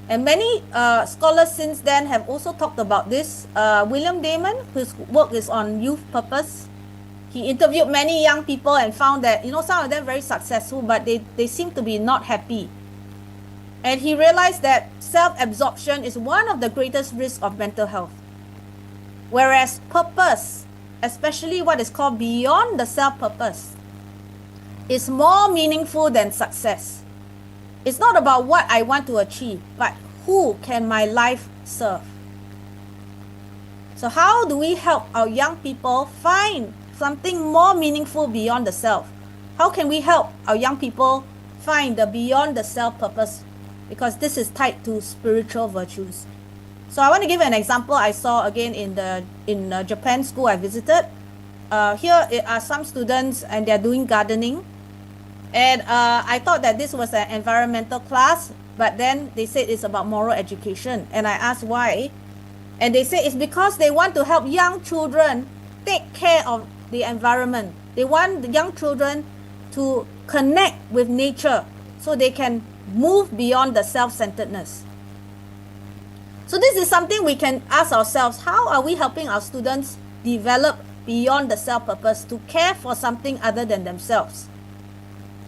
And many scholars since then have also talked about this. William Damon, whose work is on youth purpose, he interviewed many young people and found that, some of them very successful, but they seem to be not happy. And he realized that self-absorption is one of the greatest risks of mental health. Whereas purpose, especially what is called beyond the self-purpose, is more meaningful than success. It's not about what I want to achieve, but who can my life serve? So how do we help our young people find something more meaningful beyond the self? How can we help our young people find the beyond the self purpose? Because this is tied to spiritual virtues. So I want to give an example I saw again in the Japan school I visited. Here are some students and they're doing gardening. And I thought that this was an environmental class, but then they said it's about moral education. And I asked why. And they say it's because they want to help young children take care of the environment. They want the young children to connect with nature so they can move beyond the self-centeredness. So this is something we can ask ourselves, how are we helping our students develop beyond the self-purpose to care for something other than themselves?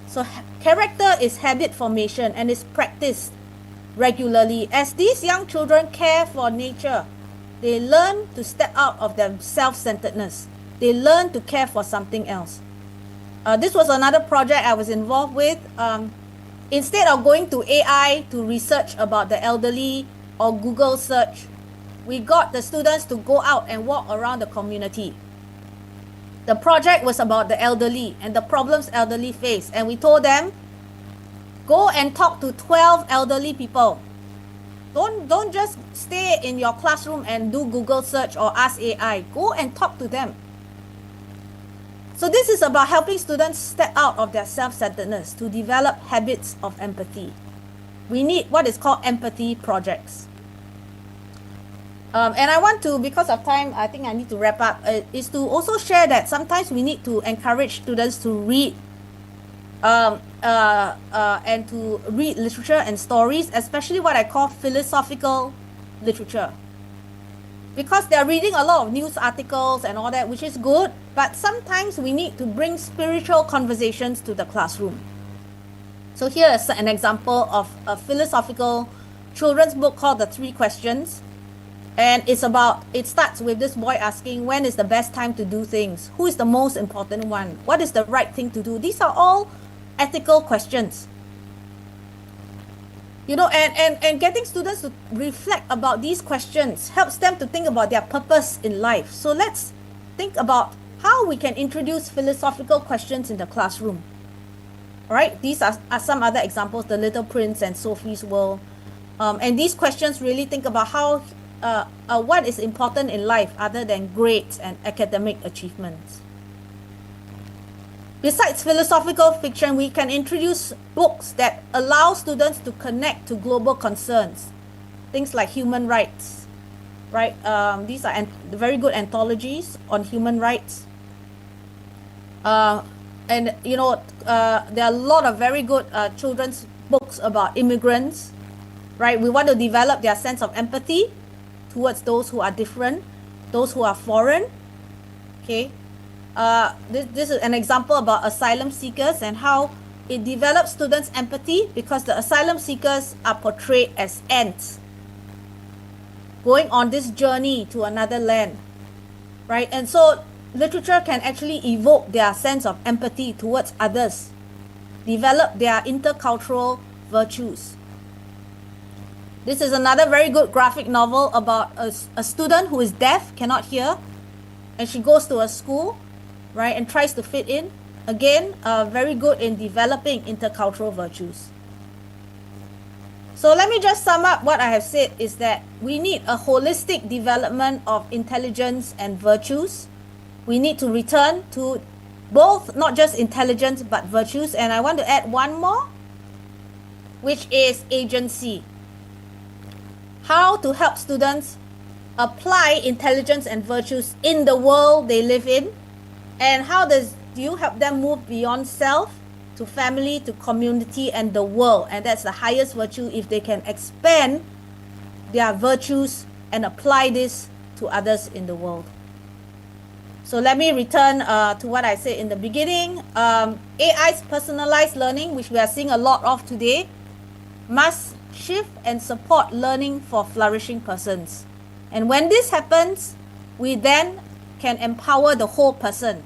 So character is habit formation and is practiced regularly. As these young children care for nature, they learn to step out of their self-centeredness. They learn to care for something else. This was another project I was involved with. Instead of going to AI to research about the elderly or Google search, we got the students to go out and walk around the community. The project was about the elderly and the problems elderly face, and we told them, go and talk to 12 elderly people. Don't just stay in your classroom and do Google search or ask AI. Go and talk to them. So this is about helping students step out of their self-centeredness to develop habits of empathy. We need what is called empathy projects. And I want to, because of time, I think I need to wrap up, is to also share that sometimes we need to encourage students to read and to read literature and stories, especially what I call philosophical literature. Because they're reading a lot of news articles and all that, which is good, but sometimes we need to bring spiritual conversations to the classroom. So here is an example of a philosophical children's book called The Three Questions. And it starts with this boy asking, when is the best time to do things? Who is the most important one? What is the right thing to do? These are all ethical questions. You know, and getting students to reflect about these questions helps them to think about their purpose in life. So let's think about how we can introduce philosophical questions in the classroom. All right, these are some other examples, The Little Prince and Sophie's World. And these questions really think about how what is important in life other than grades and academic achievements. Besides philosophical fiction, we can introduce books that allow students to connect to global concerns. Things like human rights, right? These are very good anthologies on human rights. And you know, there are a lot of very good children's books about immigrants, right? We want to develop their sense of empathy towards those who are different, those who are foreign, okay? This is an example about asylum seekers and how it develops students' empathy because the asylum seekers are portrayed as ants going on this journey to another land, right? And so literature can actually evoke their sense of empathy towards others, develop their intercultural virtues. This is another very good graphic novel about a student who is deaf, cannot hear, and she goes to a school, right, and tries to fit in. Again, very good in developing intercultural virtues. So let me just sum up what I have said is that we need a holistic development of intelligence and virtues. We need to return to both, not just intelligence, but virtues. And I want to add one more, which is agency. How to help students apply intelligence and virtues in the world they live in, and how do you help them move beyond self to family, to community, and the world. And that's the highest virtue if they can expand their virtues and apply this to others in the world. So let me return to what I said in the beginning. AI's personalized learning, which we are seeing a lot of today, must shift and support learning for flourishing persons. And when this happens, we then can empower the whole person,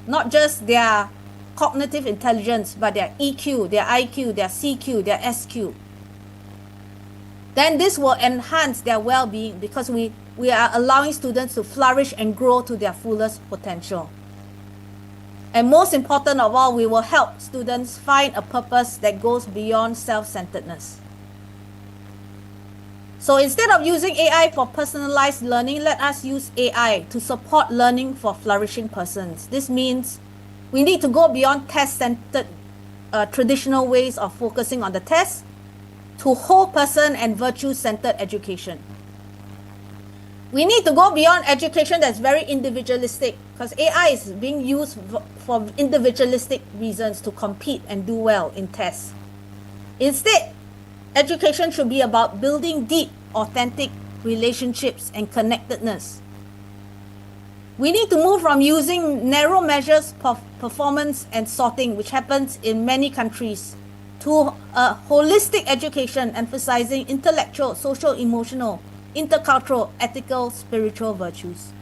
not just their cognitive intelligence, but their EQ, their IQ, their CQ, their SQ. Then this will enhance their well-being because we are allowing students to flourish and grow to their fullest potential. And most important of all, we will help students find a purpose that goes beyond self-centeredness. So instead of using AI for personalized learning, let us use AI to support learning for flourishing persons. This means we need to go beyond test-centered traditional ways of focusing on the test to whole person and virtue-centered education. We need to go beyond education that's very individualistic, because AI is being used for individualistic reasons to compete and do well in tests. Instead, education should be about building deep, authentic relationships and connectedness. We need to move from using narrow measures of performance and sorting, which happens in many countries, to a holistic education emphasizing intellectual, social, emotional, intercultural, ethical, spiritual virtues.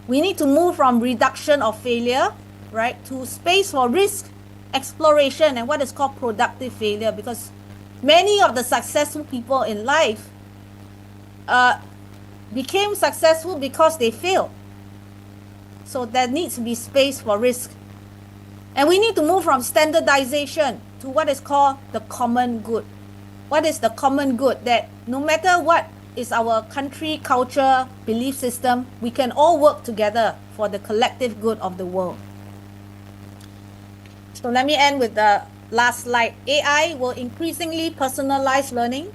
We need to move from reduction of failure, right, to space for risk, exploration, and what is called productive failure, because many of the successful people in life became successful because they failed. So there needs to be space for risk. And we need to move from standardization to what is called the common good. What is the common good? That no matter what is our country, culture, belief system, we can all work together for the collective good of the world. So let me end with the last slide. AI will increasingly personalize learning,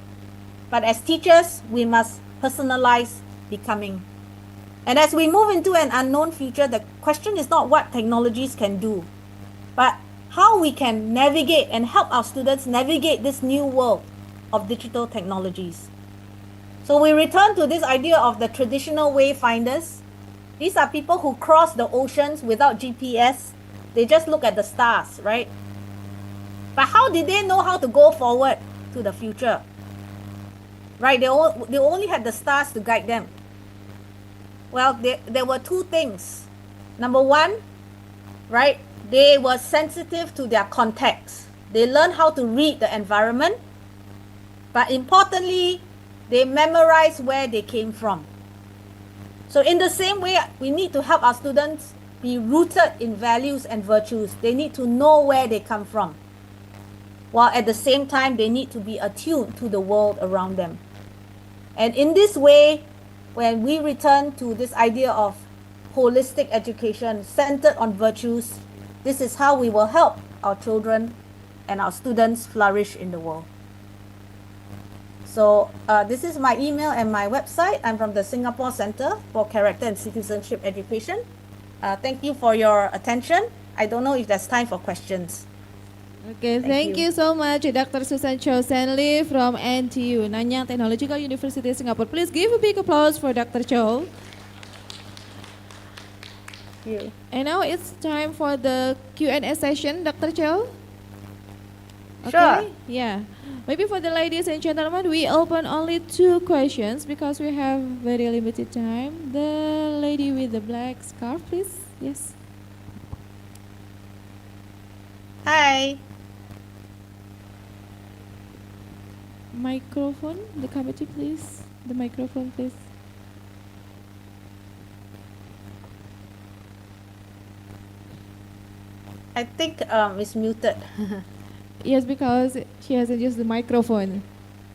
but as teachers, we must personalize becoming. And as we move into an unknown future, the question is not what technologies can do, but how we can navigate and help our students navigate this new world of digital technologies. So we return to this idea of the traditional wayfinders. These are people who cross the oceans without GPS. They just look at the stars, right? But how did they know how to go forward to the future? Right, they only had the stars to guide them. Well, there were two things. Number one, right, they were sensitive to their context. They learned how to read the environment, but importantly, they memorized where they came from. So in the same way, we need to help our students be rooted in values and virtues. They need to know where they come from, while at the same time, they need to be attuned to the world around them. And in this way, when we return to this idea of holistic education centered on virtues, this is how we will help our children and our students flourish in the world. So this is my email and my website. I'm from the Singapore Center for Character and Citizenship Education. Thank you for your attention. I don't know if there's time for questions. Okay, thank you so much, Dr. Susan Cho Senli from NTU, Nanyang Technological University, Singapore. Please give a big applause for Dr. Cho. Thank you. And now it's time for the Q&A session, Dr. Cho. Okay? Sure. Yeah. Maybe for the ladies and gentlemen, we open only 2 questions because we have very limited time. The lady with the black scarf, please. Yes. Hi. Microphone, the committee, please. The microphone, please. I think it's muted. Yes, because she hasn't used the microphone.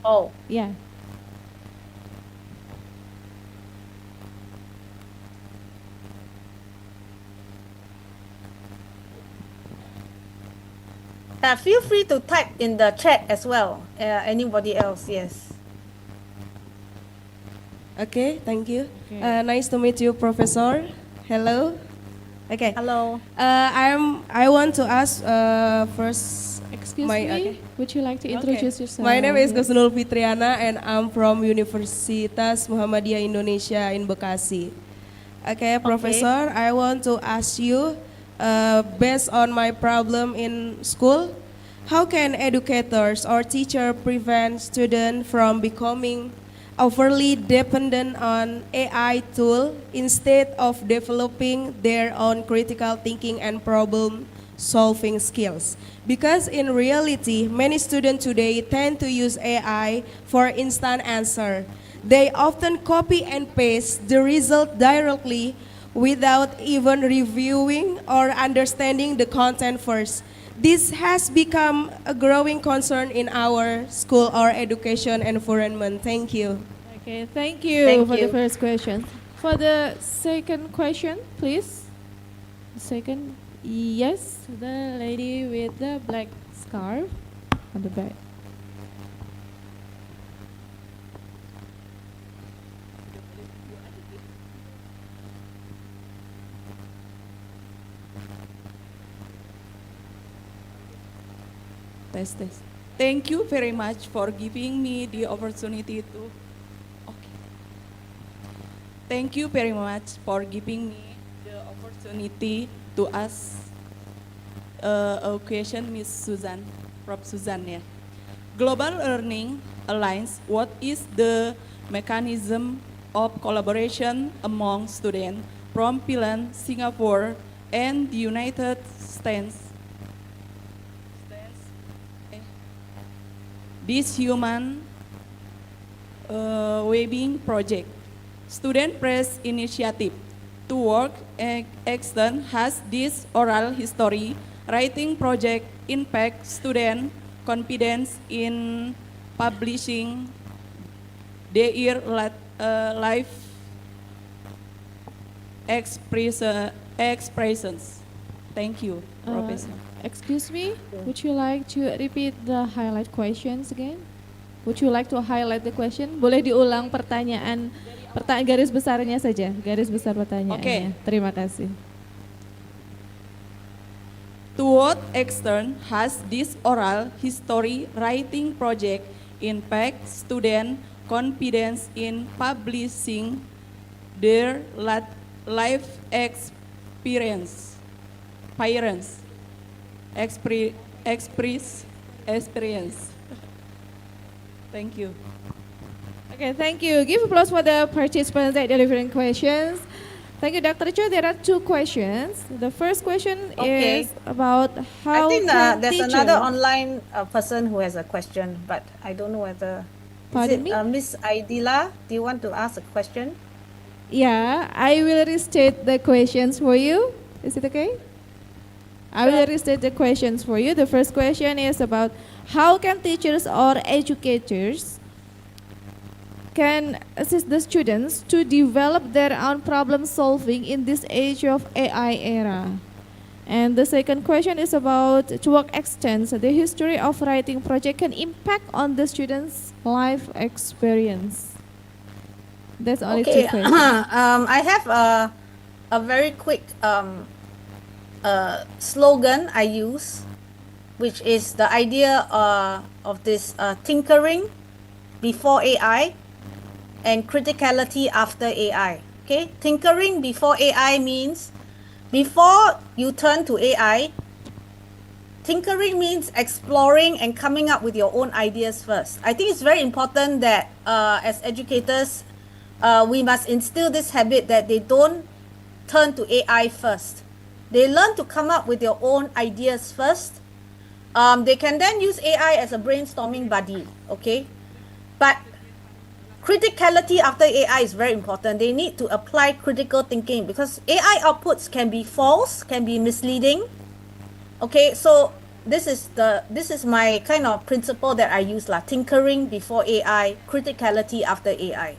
Oh. Yeah. Feel free to type in the chat as well. Anybody else? Yes. Okay, thank you. Okay. Nice to meet you, Professor. Hello. Okay. Hello. I want to ask first. Excuse My- me, okay. would you like to introduce yourself? My name is Yes. Gusnul Fitriana and I'm from Universitas Muhammadiyah Indonesia in Bekasi. Okay, Professor, I want to ask you, based on my problem in school, how can educators or teacher prevent students from becoming overly dependent on AI tool instead of developing their own critical thinking and problem solving skills? Because in reality, many students today tend to use AI for instant answer. They often copy and paste the result directly without even reviewing or understanding the content first. This has become a growing concern in our school or education environment. Thank you. Okay, thank you Thank for you. the first question. For the second question, please. The second, yes, the lady with the black scarf on the back. Test, test. Thank you very much for giving me the opportunity to. Okay. Thank you very much for giving me the opportunity to ask a question, Miss Susan, Prof. Susan. Yeah. Global Learning Alliance, what is the mechanism of collaboration among students from Finland, Singapore, and the United States? This human webbing project, Student Press Initiative to Work Extend has this oral history writing project impact student confidence in publishing their life expressions. Thank you, Professor. Excuse me, would you like to repeat the highlight questions again? Would you like to highlight the question? Boleh diulang pertanyaan garis besarnya saja, garis besar pertanyaannya. Oke. Terima kasih. To what extent has this oral history writing project impact student confidence in publishing their life experience? Experience. Thank you. Okay, thank you. Give applause for the participants that delivering questions. Thank you, Dr. Cho. There are two questions. The first question Okay. is about how I think can there's teacher- another online person who has a question, but I don't know whether. Pardon me? Miss Aidila, do you want to ask a question? Yeah, I will restate the questions for you. Is it okay? I will restate the questions for you. The first question is about how can teachers or educators can assist the students to develop their own problem solving in this age of AI era. And the second question is about to what extent the history of writing project can impact on the students' life experience. That's only two questions. I have a very quick slogan I use, which is the idea of this tinkering before AI and criticality after AI. Okay, tinkering before AI means before you turn to AI, tinkering means exploring and coming up with your own ideas first. I think it's very important that as educators, we must instill this habit that they don't turn to AI first. They learn to come up with their own ideas first. They can then use AI as a brainstorming buddy, okay? But criticality after AI is very important. They need to apply critical thinking because AI outputs can be false, can be misleading. Okay, so this is my kind of principle that I use, tinkering before AI, criticality after AI.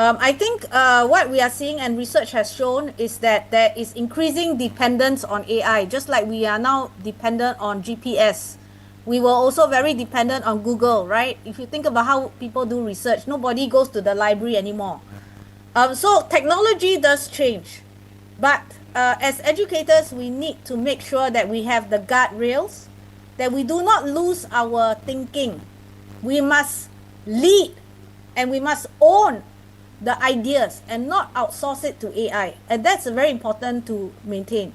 I think what we are seeing and research has shown is that there is increasing dependence on AI, just like we are now dependent on GPS. We were also very dependent on Google, right? If you think about how people do research, nobody goes to the library anymore. So technology does change. But as educators, we need to make sure that we have the guardrails, that we do not lose our thinking. We must lead and we must own the ideas and not outsource it to AI. And that's very important to maintain.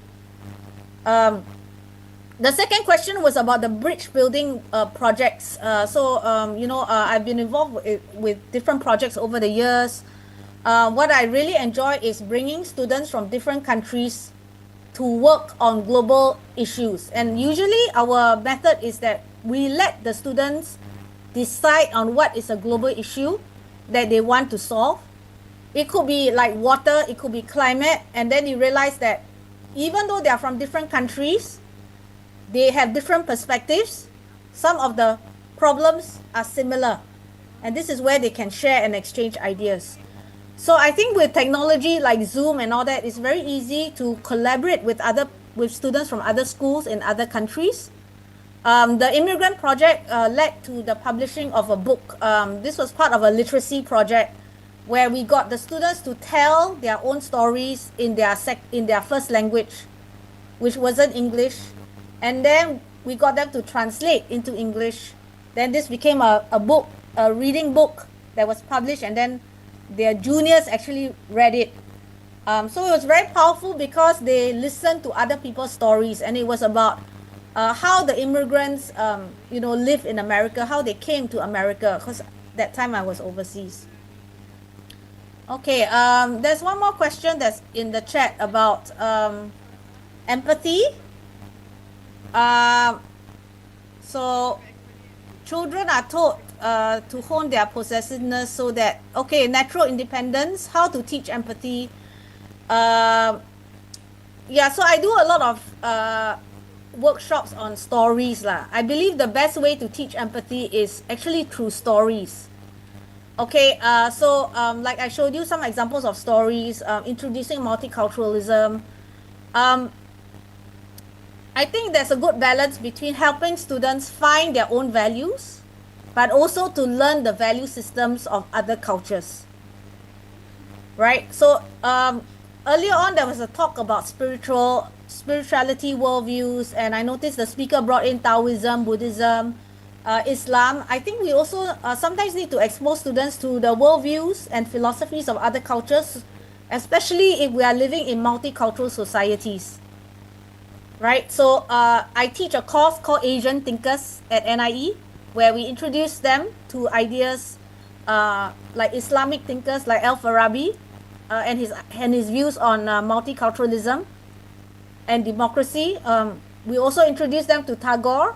The second question was about the bridge building projects. I've been involved with different projects over the years. What I really enjoy is bringing students from different countries to work on global issues. And usually our method is that we let the students decide on what is a global issue that they want to solve. It could be like water, it could be climate, and then you realize that even though they are from different countries, they have different perspectives. Some of the problems are similar, and this is where they can share and exchange ideas. So I think with technology like Zoom and all that, it's very easy to collaborate with students from other schools in other countries. The immigrant project led to the publishing of a book. This was part of a literacy project where we got the students to tell their own stories in their first language, which wasn't English. And then we got them to translate into English. Then this became a book, a reading book that was published, and then their juniors actually read it. So it was very powerful because they listened to other people's stories, and it was about how the immigrants, live in America, how they came to America, because that time I was overseas. Okay, there's one more question that's in the chat about empathy. So children are taught to hone their possessiveness so that, okay, natural independence, how to teach empathy. Yeah, so I do a lot of workshops on stories lah. I believe the best way to teach empathy is actually through stories. Okay, so like I showed you some examples of stories, introducing multiculturalism. I think there's a good balance between helping students find their own values, but also to learn the value systems of other cultures. Right? So earlier on there was a talk about spirituality worldviews, and I noticed the speaker brought in Taoism, Buddhism, Islam. I think we also sometimes need to expose students to the worldviews and philosophies of other cultures, especially if we are living in multicultural societies. Right? So I teach a course called Asian Thinkers at NIE, where we introduce them to ideas like Islamic thinkers like Al-Farabi and his views on multiculturalism and democracy. We also introduce them to Tagore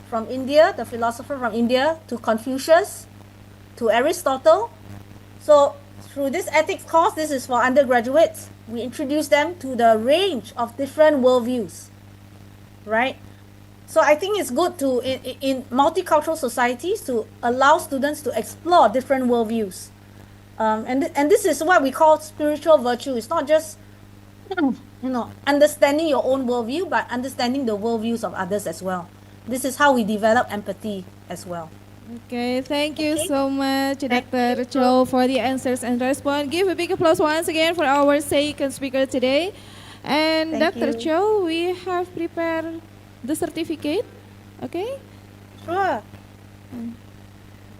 from India, the philosopher from India, to Confucius, to Aristotle. So through this ethics course, this is for undergraduates, we introduce them to the range of different worldviews, right? So I think it's good to, in multicultural societies, to allow students to explore different worldviews. And this is what we call spiritual virtue. It's not just, understanding your own worldview, but understanding the worldviews of others as well. This is how we develop empathy as well. Okay, thank you so much, Dr. Cho, for the answers and response. Give a big applause once again for our second speaker today. And Thank Dr. you. Cho, we have prepared the certificate. Okay? Sure.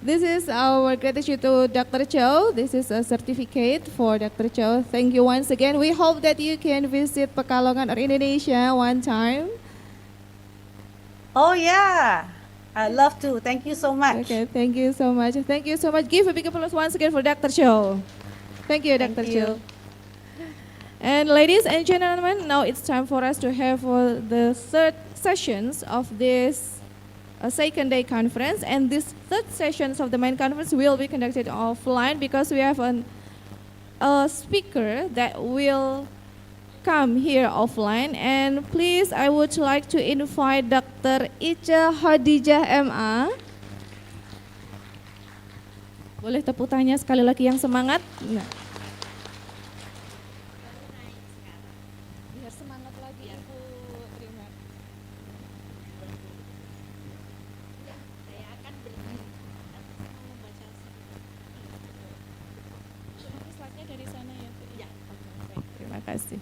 This is our gratitude to Dr. Cho. This is a certificate for Dr. Cho. Thank you once again. We hope that you can visit Pekalongan or Indonesia one time. Oh yeah, I'd love to. Thank you so much. Okay, thank you so much. Thank you so much. Give a big applause once again for Dr. Cho. Thank you, Dr. Thank you. Cho. And ladies and gentlemen, now it's time for us to have the third sessions of this second day conference. And this third sessions of the main conference will be conducted offline because we have a speaker that will come here offline. And please, I would like to invite Dr. Ica Khadijah MA. Boleh tepuk tangannya sekali lagi yang semangat. Nah. Biar semangat lagi Ibu terima. Saya akan membaca slide-nya dari sana ya. Ya. Oke, terima kasih.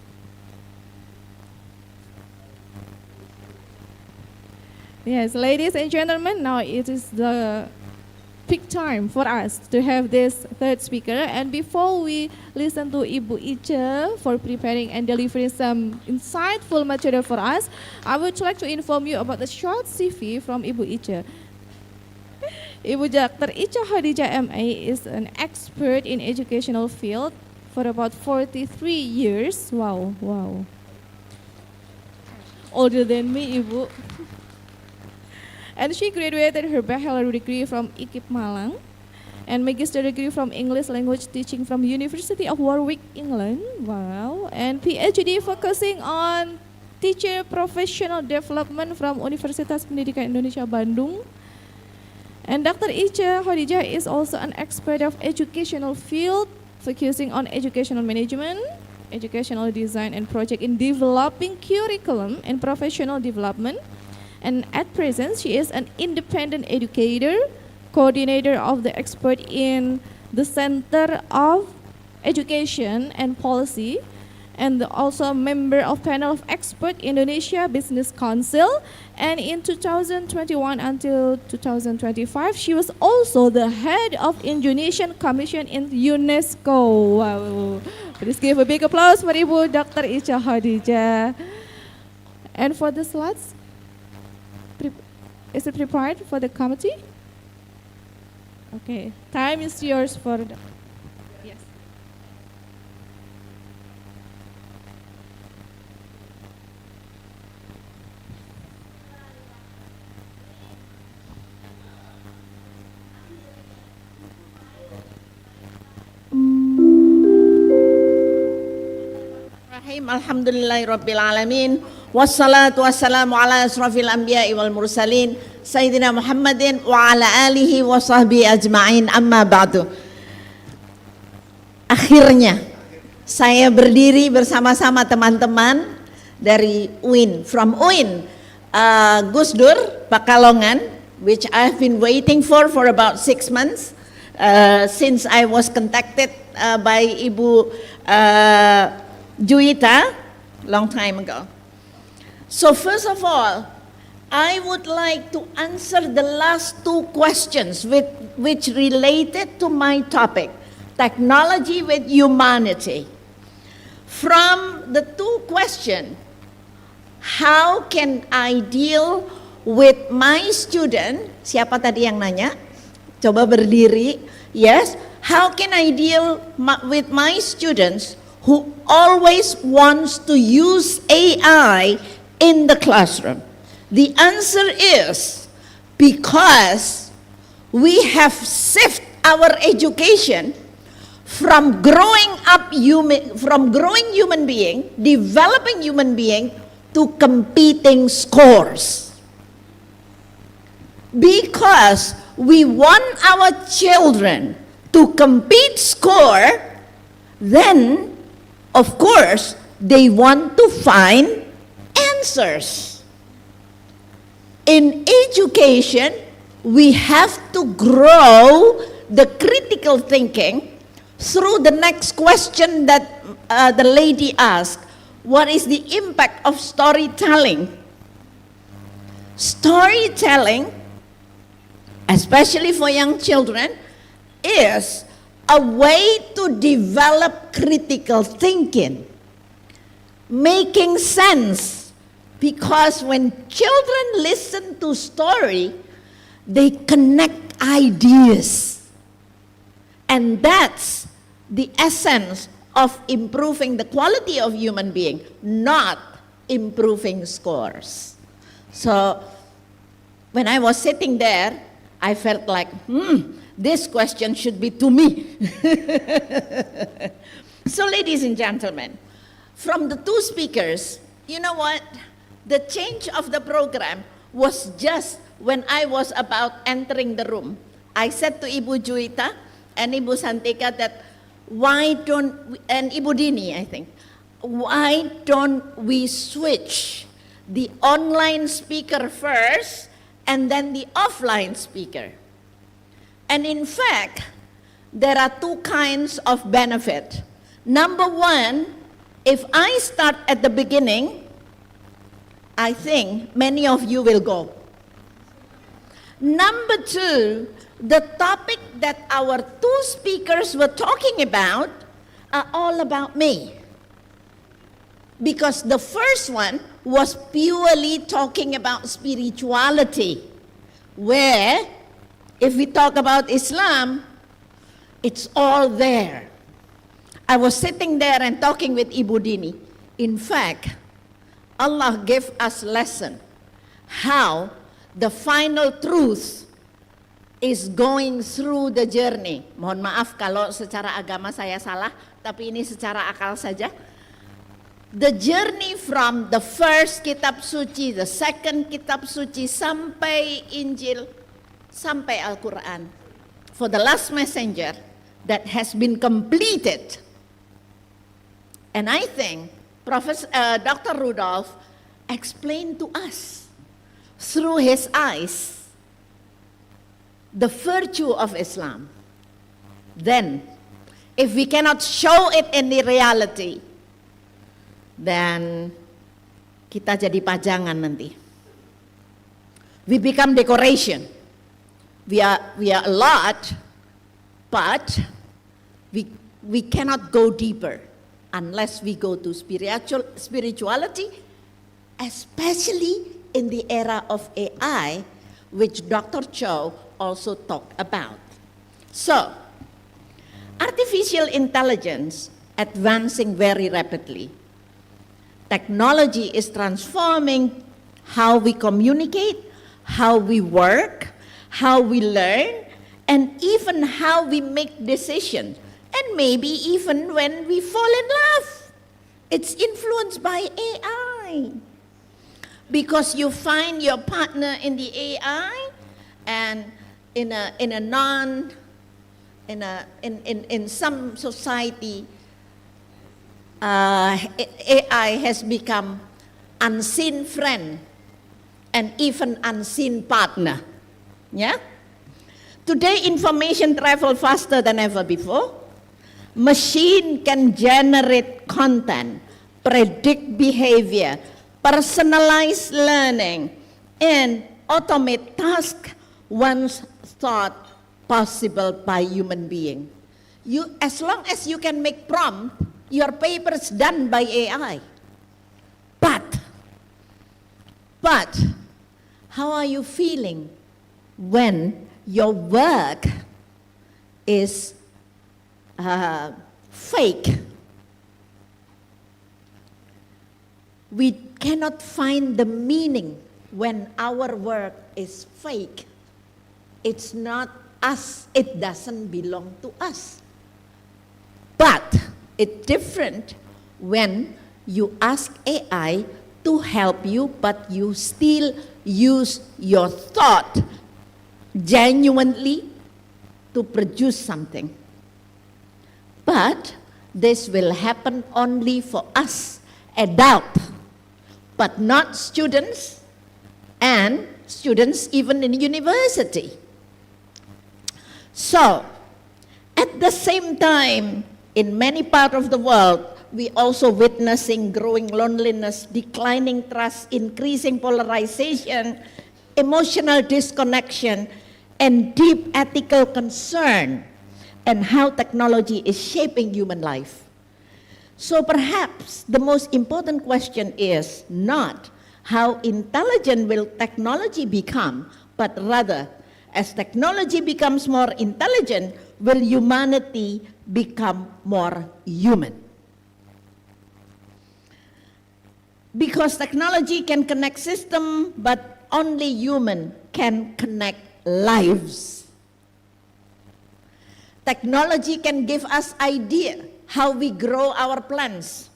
Yes, ladies and gentlemen, now it is the peak time for us to have this third speaker. And before we listen to Ibu Ica for preparing and delivering some insightful material for us, I would like to inform you about the short CV from Ibu Ica. Ibu Dr. Ica Khadijah MA is an expert in educational field for about 43 years. Wow, wow. Older than me, Ibu. And she graduated her bachelor degree from IKIP Malang and magister degree from English language teaching from University of Warwick, England. Wow. And PhD focusing on teacher professional development from Universitas Pendidikan Indonesia, Bandung. And Dr. Ica Khadijah is also an expert of educational field, focusing on educational management, educational design and project in developing curriculum and professional development. And at present, she is an independent educator, coordinator of the expert in the Center of Education and Policy, and also a member of panel of expert Indonesia Business Council. And in 2021 until 2025, she was also the head of Indonesian Commission in UNESCO. Wow. Please give a big applause for Ibu Dr. Ica Khadijah. And for the slides, is it prepared for the committee? Okay, time is yours for the, yes. Rahim, alhamdulillahi rabbil alamin. Wassalatu wassalamu ala asrafil anbiya'i wal mursalin Sayyidina Muhammadin wa ala alihi wa sahbihi ajma'in, amma ba'du. Akhirnya saya berdiri bersama-sama teman-teman dari UIN, from UIN, Gus Dur, Pekalongan, which I've been waiting for about 6 months, since I was contacted by Ibu Juwita long time ago. So first of all, I would like to answer the last two questions which related to my topic, technology with humanity. From the two questions, how can I deal with my student? Siapa tadi yang nanya? Coba berdiri. Yes. How can I deal with my students who always wants to use AI in the classroom? The answer is because we have shifted our education from growing human being, developing human being, to competing scores. Because we want our children to compete score, then of course they want to find answers. In education, we have to grow the critical thinking through the next question that the lady asked. What is the impact of storytelling? Storytelling, especially for young children, is a way to develop critical thinking, making sense. Because when children listen to story, they connect ideas. And that's the essence of improving the quality of human being, not improving scores. So when I was sitting there, I felt like, this question should be to me. So ladies and gentlemen, from the two speakers, you know what? The change of the program was just when I was about entering the room. I said to Ibu Juwita and Ibu Santika that and Ibu Dini, I think, why don't we switch the online speaker first and then the offline speaker? And in fact, there are two kinds of benefit. Number one, if I start at the beginning, I think many of you will go. Number two, the topic that our two speakers were talking about are all about me. Because the first one was purely talking about spirituality, where if we talk about Islam, it's all there. I was sitting there and talking with Ibu Dini. In fact, Allah gave us lesson how the final truth is going through the journey. Mohon maaf kalau secara agama saya salah, tapi ini secara akal saja. The journey from the first kitab suci, the second kitab suci, sampai Injil, sampai Al-Quran. For the last messenger that has been completed. And I think Dr. Rudolph explained to us through his eyes the virtue of Islam. Then, if we cannot show it in the reality, dan kita jadi pajangan nanti. We become decoration. We are a lot, but we cannot go deeper unless we go to spirituality, especially in the era of AI, which Dr. Cho also talked about. So, artificial intelligence advancing very rapidly. Technology is transforming how we communicate, how we work, how we learn, and even how we make decisions, and maybe even when we fall in love. It's influenced by AI. Because you find your partner in the AI, and in some society, AI has become unseen friend and even unseen partner. Yeah? Today, information travels faster than ever before. Machine can generate content, predict behavior, personalize learning, and automate tasks once thought possible by human being. As long as you can make prompt, your paper is done by AI. But, how are you feeling when your work is fake? We cannot find the meaning when our work is fake. It's not us, it doesn't belong to us. But it's different when you ask AI to help you, but you still use your thought genuinely to produce something. But this will happen only for us, adults, but not students, and students even in university. So, at the same time, in many parts of the world, we also witnessing growing loneliness, declining trust, increasing polarization, emotional disconnection, and deep ethical concern, and how technology is shaping human life. So perhaps the most important question is not how intelligent will technology become, but rather, as technology becomes more intelligent, will humanity become more human? Because technology can connect systems, but only human can connect lives. Technology can give us idea how we grow our plants,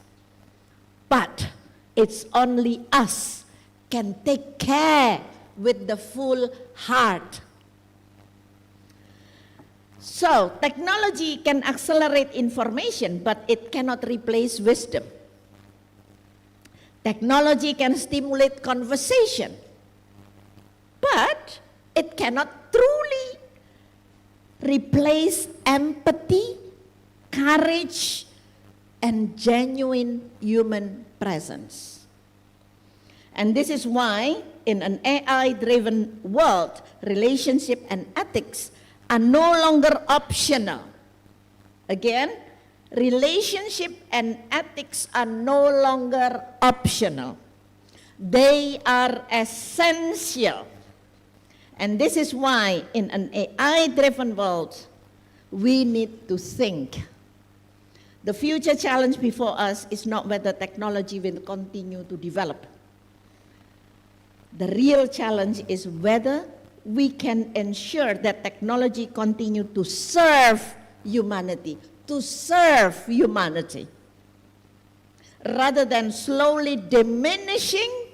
but it's only us can take care with the full heart. So, technology can accelerate information, but it cannot replace wisdom. Technology can stimulate conversation, but it cannot truly replace empathy, courage, and genuine human presence. And this is why, in an AI-driven world, relationship and ethics are no longer optional. Again, relationship and ethics are no longer optional. They are essential. And this is why, in an AI-driven world, we need to think. The future challenge before us is not whether technology will continue to develop. The real challenge is whether we can ensure that technology continue to serve humanity, rather than slowly diminishing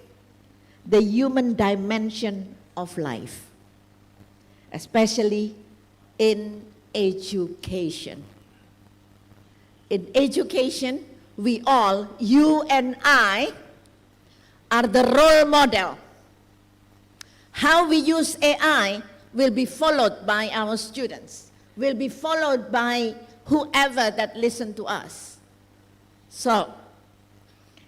the human dimension of life, especially in education. In education, we all, you and I, are the role model. How we use AI will be followed by our students, will be followed by whoever that listen to us. So,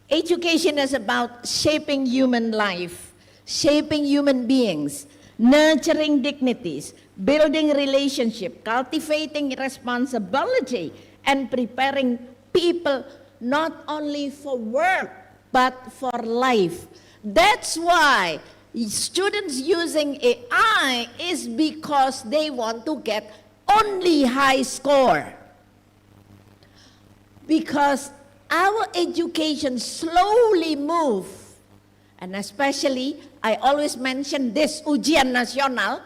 Education is about shaping human life, shaping human beings, nurturing dignities, building relationship, cultivating responsibility, and preparing people not only for work, but for life. That's why students using AI is because they want to get only high score. Because our education slowly move, and especially I always mention this ujian nasional,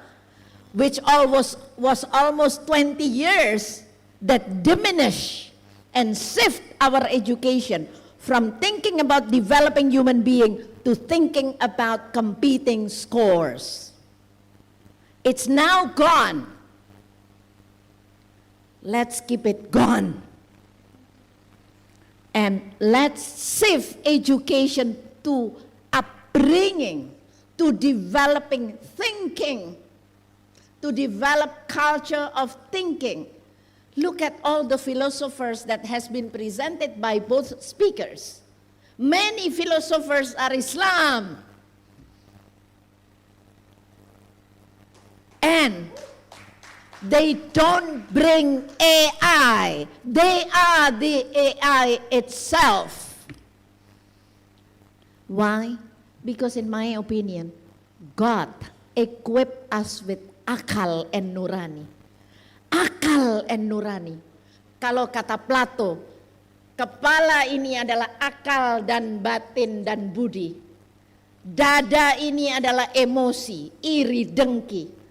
which was almost 20 years, that diminish and shift our education from thinking about developing human being to thinking about competing scores. It's now gone. Let's keep it gone. And let's shift education to upbringing, to developing thinking, to develop culture of thinking. Look at all the philosophers that has been presented by both speakers. Many philosophers are Islam. And they don't bring AI. They are the AI itself. Why? Because in my opinion, God equipped us with akal and nurani. Akal and nurani. Kalau kata Plato, kepala ini adalah akal dan batin dan budi. Dada ini adalah emosi, iri, dengki.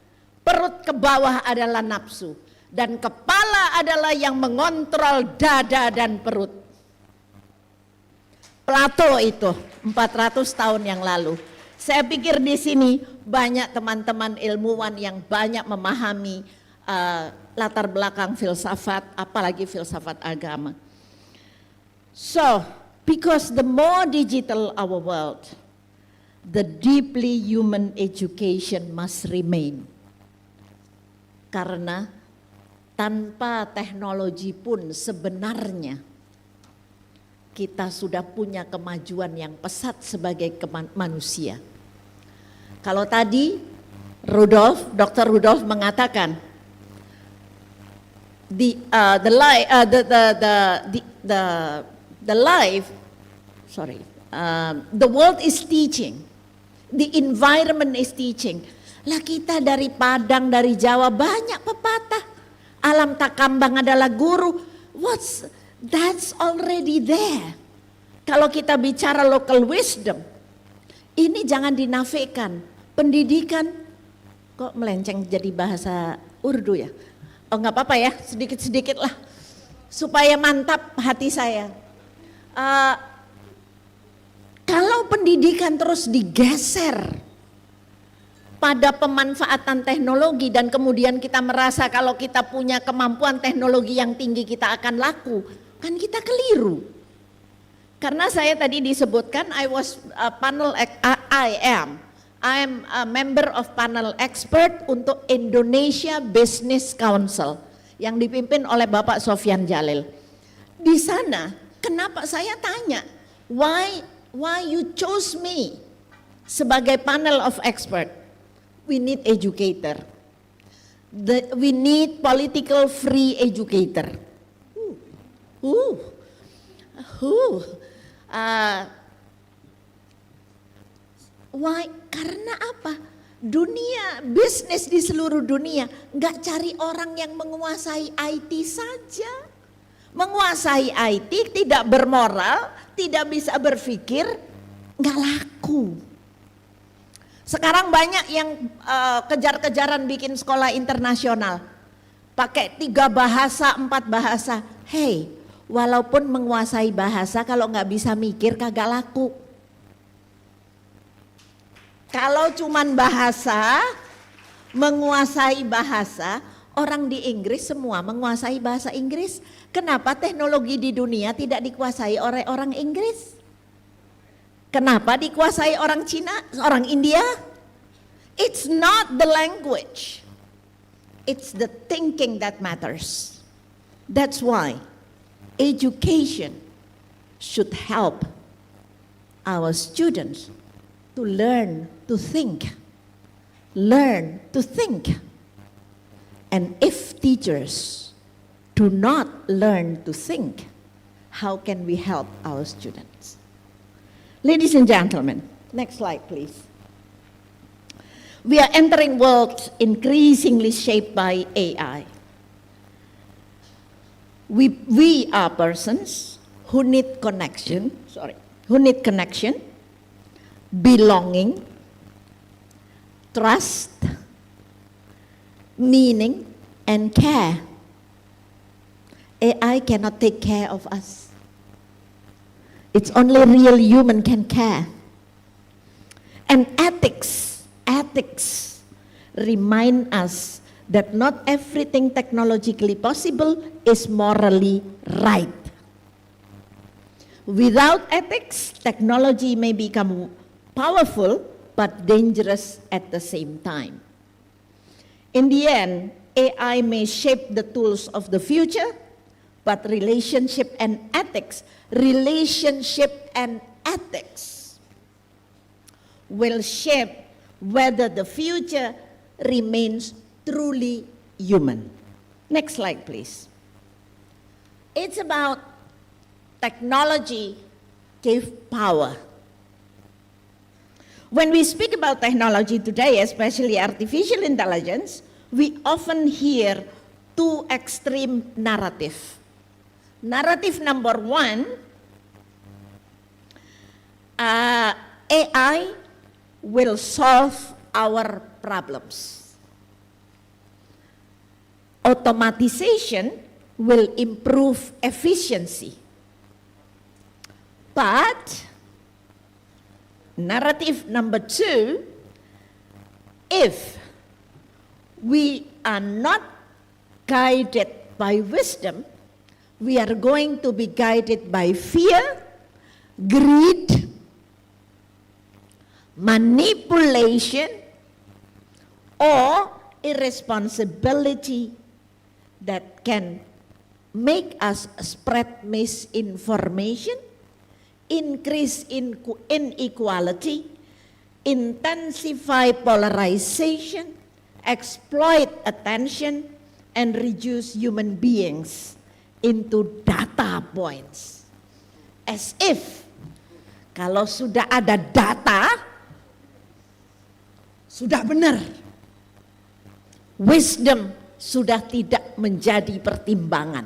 Perut ke bawah adalah nafsu. Dan kepala adalah yang mengontrol dada dan perut. Plato itu 400 tahun yang lalu. Saya pikir di sini banyak teman-teman ilmuwan yang banyak memahami latar belakang filsafat, apalagi filsafat agama. So, because the more digital our world, the deeply human education must remain. Karena tanpa teknologi pun sebenarnya kita sudah punya kemajuan yang pesat sebagai manusia. Kalau tadi Dr. Rudolf mengatakan the world is teaching, the environment is teaching. Lah kita dari Padang, dari Jawa banyak pepatah. Alam tak kambang adalah guru. That's already there. Kalau kita bicara local wisdom, ini jangan dinafikan. Pendidikan kok melenceng jadi bahasa Urdu ya? Oh nggak apa-apa ya, sedikit-sedikit lah. Supaya mantap hati saya. Kalau pendidikan terus digeser pada pemanfaatan teknologi dan kemudian kita merasa kalau kita punya kemampuan teknologi yang tinggi kita akan laku, kan kita keliru. Karena saya tadi disebutkan I am a member of panel expert untuk Indonesia Business Council yang dipimpin oleh Bapak Sofyan Jalil. Di sana kenapa saya tanya, why you chose me sebagai panel of expert? We need educator. We need political free educator. Why? Karena apa? Dunia bisnis di seluruh dunia nggak cari orang yang menguasai IT saja. Menguasai IT tidak bermoral, tidak bisa berpikir, nggak laku. Sekarang banyak yang kejar-kejaran bikin sekolah internasional. Pakai 3 bahasa, 4 bahasa. Hey, walaupun menguasai bahasa kalau nggak bisa mikir kagak laku. Kalau cuman bahasa, menguasai bahasa, orang di Inggris semua menguasai bahasa Inggris. Kenapa teknologi di dunia tidak dikuasai oleh orang Inggris? Kenapa dikuasai orang Cina, orang India? It's not the language. It's the thinking that matters. That's why education should help our students to learn to think. Learn to think. And if teachers do not learn to think, how can we help our students? Ladies and gentlemen, next slide, please. We are entering worlds increasingly shaped by AI. We are persons who need connection, belonging, trust, meaning, and care. AI cannot take care of us. It's only real human can care. And ethics remind us that not everything technologically possible is morally right. Without ethics, technology may become powerful but dangerous at the same time. In the end, AI may shape the tools of the future, but relationship and ethics will shape whether the future remains truly human. Next slide, please. It's about technology give power. When we speak about technology today, especially artificial intelligence, we often hear two extreme narratives. Narrative number one, AI will solve our problems. Automatization will improve efficiency. But narrative number two, if we are not guided by wisdom, we are going to be guided by fear, greed, manipulation, or irresponsibility that can make us spread misinformation, increase inequality, intensify polarization, exploit attention, and reduce human beings into data points. As if kalau sudah ada data, sudah benar. Wisdom sudah tidak menjadi pertimbangan.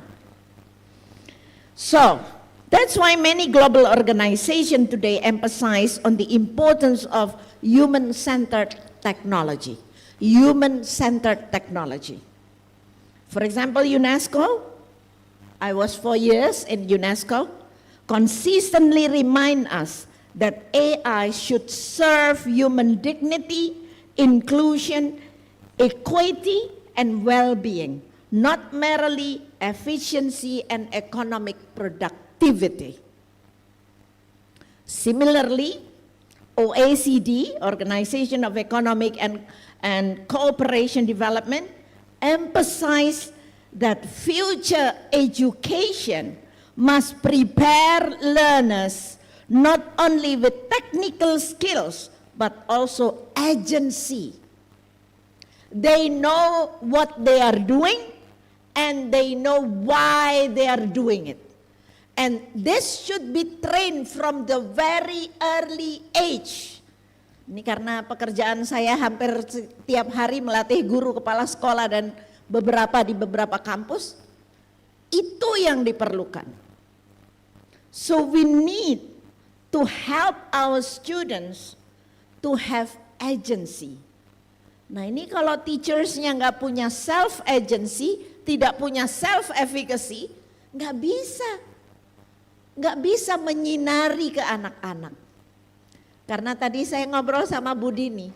So, that's why many global organizations today emphasize on the importance of human-centered technology. Human-centered technology. For example, UNESCO, I was 4 years in UNESCO, consistently remind us that AI should serve human dignity, inclusion, equity, and well-being, not merely efficiency and economic productivity. Similarly, OECD, Organization of Economic and Cooperation Development, emphasize that future education must prepare learners not only with technical skills, but also agency. They know what they are doing and they know why they are doing it. And this should be trained from the very early age. Ini karena pekerjaan saya hampir setiap hari melatih guru kepala sekolah dan di beberapa kampus. Itu yang diperlukan. So we need to help our students to have agency. Nah ini kalau teachersnya nggak punya self-agency, tidak punya self-efficacy, nggak bisa menyinari ke anak-anak. Karena tadi saya ngobrol sama Bu Dini,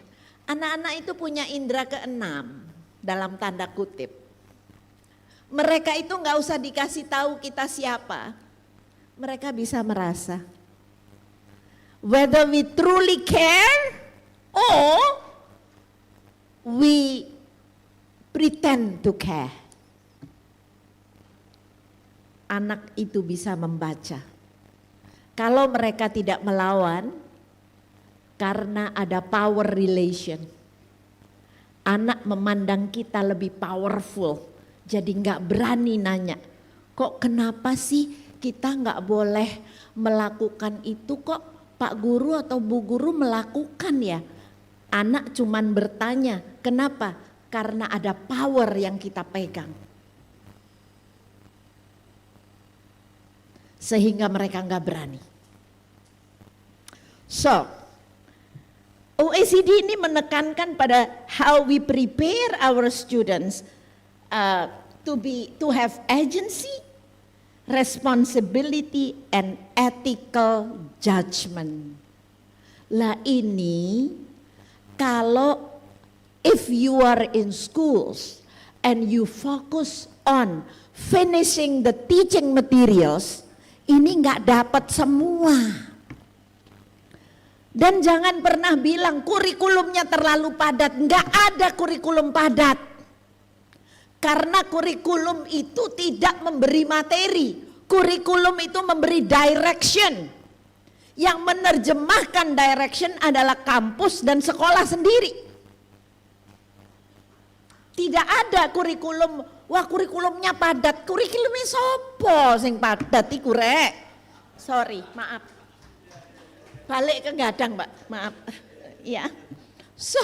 anak-anak itu punya indera keenam dalam tanda kutip. Mereka itu nggak usah dikasih tahu kita siapa, mereka bisa merasa. Whether we truly care or we pretend to care. Anak itu bisa membaca. Kalau mereka tidak melawan, karena ada power relation. Anak memandang kita lebih powerful, jadi nggak berani nanya, kok kenapa sih kita nggak boleh melakukan itu, kok Pak Guru atau Bu Guru melakukan ya? Anak cuman bertanya, kenapa? Karena ada power yang kita pegang. Sehingga mereka nggak berani. So, OECD ini menekankan pada how we prepare our students to have agency, responsibility, and ethical judgment. Lah ini kalau if you are in schools and you focus on finishing the teaching materials, ini nggak dapat semua. Dan jangan pernah bilang kurikulumnya terlalu padat. Nggak ada kurikulum padat. Karena kurikulum itu tidak memberi materi. Kurikulum itu memberi direction. Yang menerjemahkan direction adalah kampus dan sekolah sendiri. Tidak ada kurikulum, wah kurikulumnya padat. Kurikulumnya sopo sing padat iku rek. Sorry, maaf. Balik ke gadang, Mbak. Maaf. Ya. So.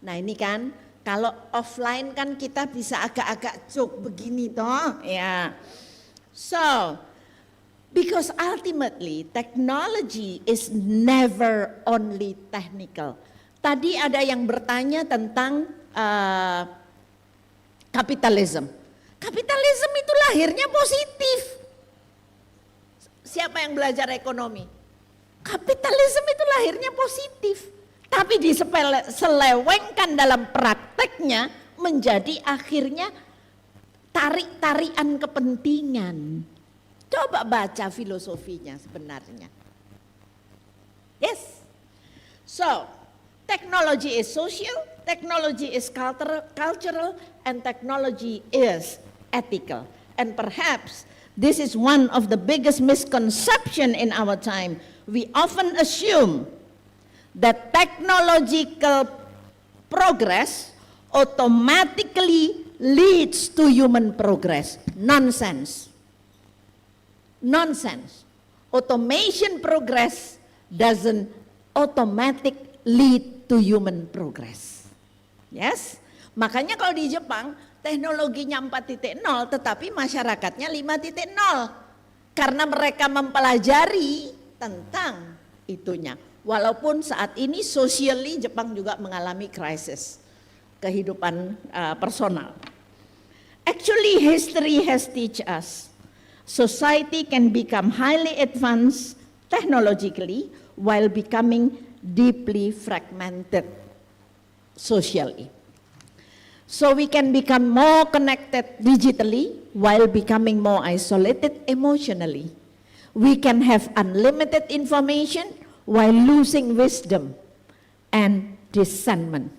Nah, ini kan kalau offline kan kita bisa agak-agak joke begini toh, ya. So, because ultimately technology is never only technical. Tadi ada yang bertanya tentang kapitalisme. Kapitalisme itu lahirnya positif. Siapa yang belajar ekonomi? Kapitalisme itu lahirnya positif. Tapi diselewengkan dalam prakteknya menjadi akhirnya tarik-tarian kepentingan. Coba baca filosofinya sebenarnya. Yes. So, technology is social, technology is cultural, and technology is ethical. And perhaps this is one of the biggest misconceptions in our time. We often assume that technological progress automatically leads to human progress. Nonsense. Nonsense. Automation progress doesn't automatic lead to human progress. Yes? Makanya kalau di Jepang teknologinya 4.0 tetapi masyarakatnya 5.0 karena mereka mempelajari tentang itunya. Walaupun saat ini socially Jepang juga mengalami krisis kehidupan personal. Actually history has teach us society can become highly advanced technologically while becoming deeply fragmented socially. So we can become more connected digitally while becoming more isolated emotionally. We can have unlimited information while losing wisdom and discernment.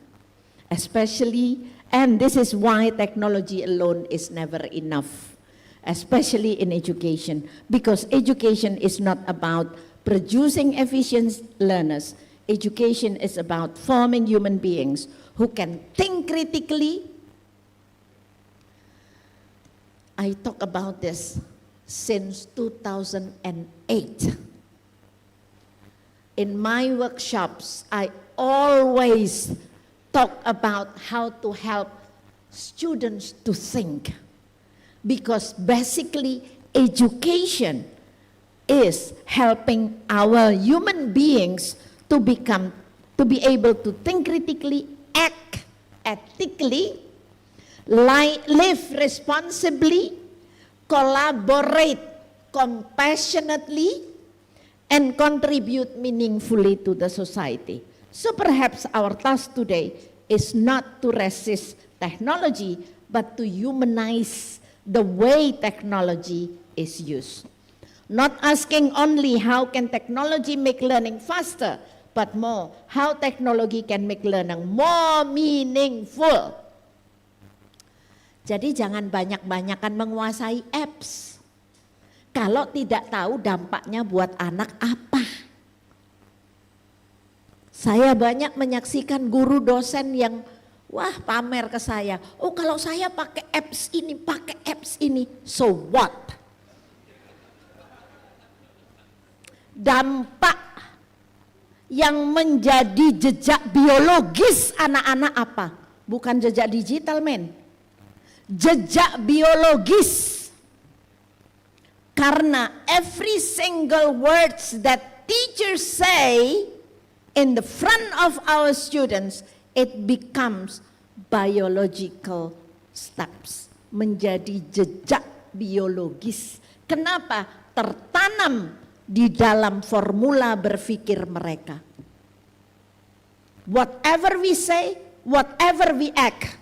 Especially, and this is why technology alone is never enough, especially in education, because education is not about producing efficient learners. Education is about forming human beings who can think critically. I talk about this since 2008. In my workshops, I always talk about how to help students to think. Because basically, education is helping our human beings to be able to think critically, act ethically, live responsibly, collaborate compassionately, and contribute meaningfully to the society. So perhaps our task today is not to resist technology, but to humanize the way technology is used. Not asking only how can technology make learning faster, but more how technology can make learning more meaningful. Jadi jangan banyak-banyakan menguasai apps. kalau tidak tahu dampaknya buat anak apa. Saya banyak menyaksikan guru dosen yang wah pamer ke saya, oh kalau saya pakai apps ini, so what? Dampak yang menjadi jejak biologis anak-anak apa? Bukan jejak digital, men. Jejak biologis. Karena every single words that teachers say in the front of our students, it becomes biological steps, menjadi jejak biologis. Kenapa? Tertanam di dalam formula berpikir mereka. Whatever we say, whatever we act.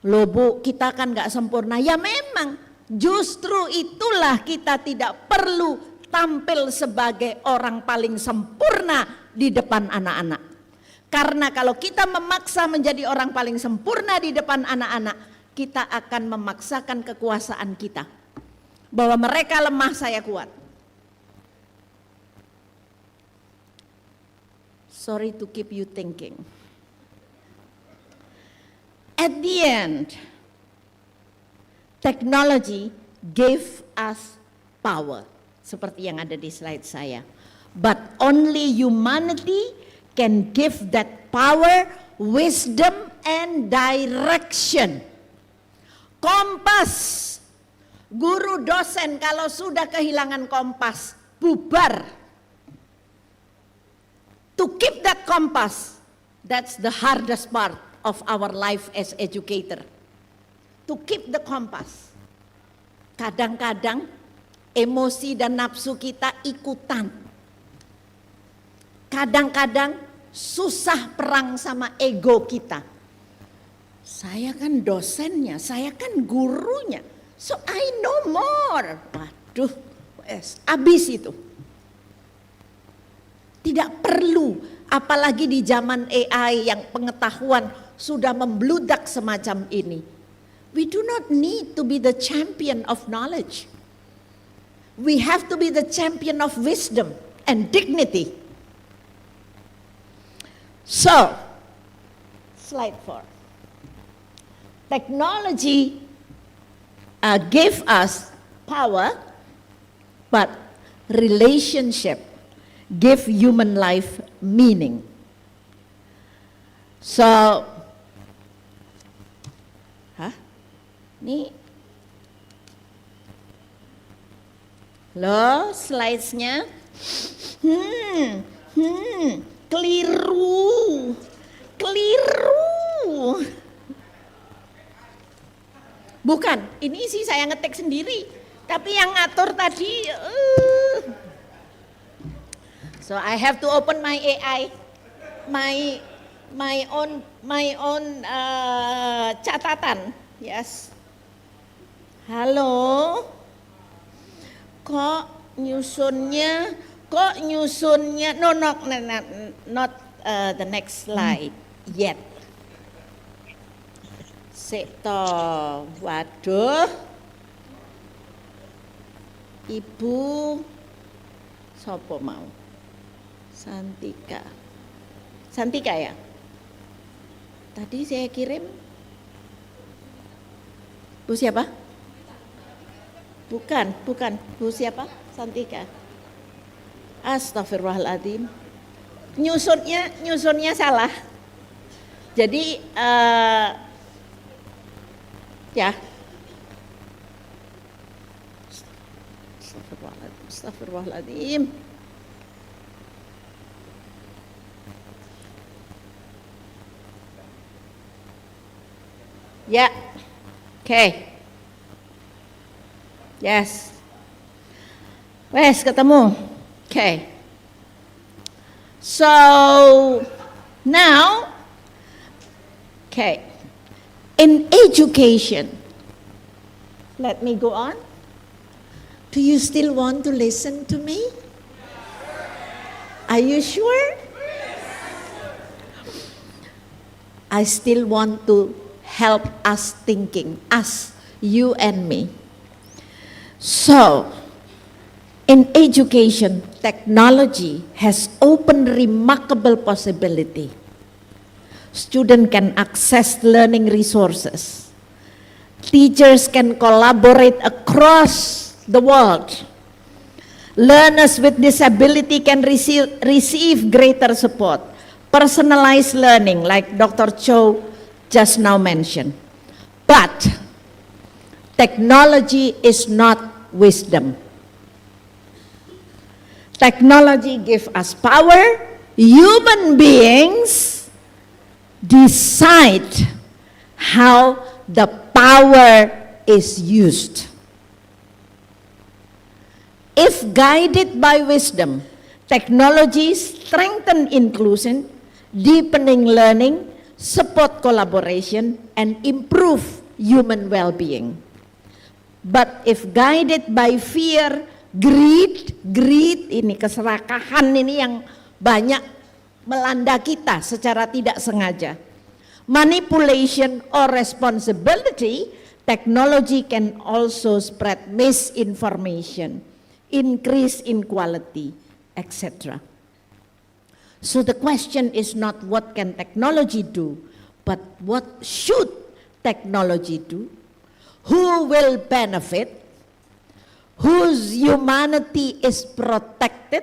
Loh Bu, kita kan gak sempurna. Ya memang, justru itulah kita tidak perlu tampil sebagai orang paling sempurna di depan anak-anak. Karena kalau kita memaksa menjadi orang paling sempurna di depan anak-anak, kita akan memaksakan kekuasaan kita. Bahwa mereka lemah, saya kuat. Sorry to keep you thinking. At the end, technology gave us power. Seperti yang ada di slide saya. But only humanity can give that power, wisdom, and direction. Kompas. Guru dosen kalau sudah kehilangan kompas, bubar. To keep that compass, that's the hardest part of our life as educator. To keep the compass. Kadang-kadang emosi dan nafsu kita ikutan. Kadang-kadang susah perang sama ego kita. Saya kan dosennya, saya kan gurunya. So I know more. Waduh, habis itu. Tidak perlu, apalagi di zaman AI yang pengetahuan sudah membludak semacam ini. We do not need to be the champion of knowledge. We have to be the champion of wisdom and dignity. So, slide 4. Technology gave us power, but relationship give human life meaning. So, Nih, loh slides-nya, keliru. Bukan, ini sih saya ngetik sendiri, tapi yang ngatur tadi. So I have to open my AI, my own catatan. Yes. Halo. Kok nyusunnya no, not the next slide yet. Sekto, waduh. Ibu sopo mau? Santika ya? Tadi saya kirim. Bu siapa? Bukan. Bu siapa? Santika. Astagfirullahaladzim. Nyusunnya salah. Jadi ya. Astagfirullahaladzim. Ya. Okay. Yes. Wes ketemu. Okay. So now, okay. In education, let me go on. Do you still want to listen to me? Are you sure? I still want to help us thinking, us, you and me. So, In education, technology has opened remarkable possibility. Students can access learning resources. Teachers can collaborate across the world. Learners with disability can receive greater support. Personalized learning, like Dr. Cho just now mentioned. But technology is not wisdom. Technology gives us power. Human beings decide how the power is used. If guided by wisdom, technology strengthens inclusion, deepening learning, support collaboration, and improve human well-being. But if guided by fear, greed ini keserakahan ini yang banyak melanda kita secara tidak sengaja. Manipulation or responsibility, technology can also spread misinformation, increase inequality, etc. So the question is not what can technology do, but what should technology do? Who will benefit? Whose humanity is protected?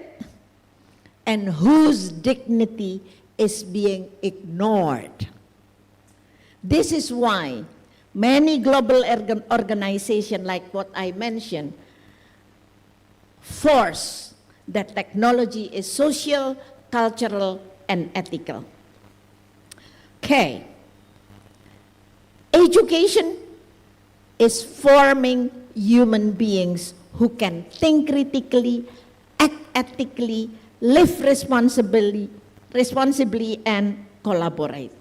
And whose dignity is being ignored? This is why many global organizations, like what I mentioned, force that technology is social, cultural, and ethical. Okay. Education is forming human beings who can think critically, act ethically, live responsibly, and collaborate.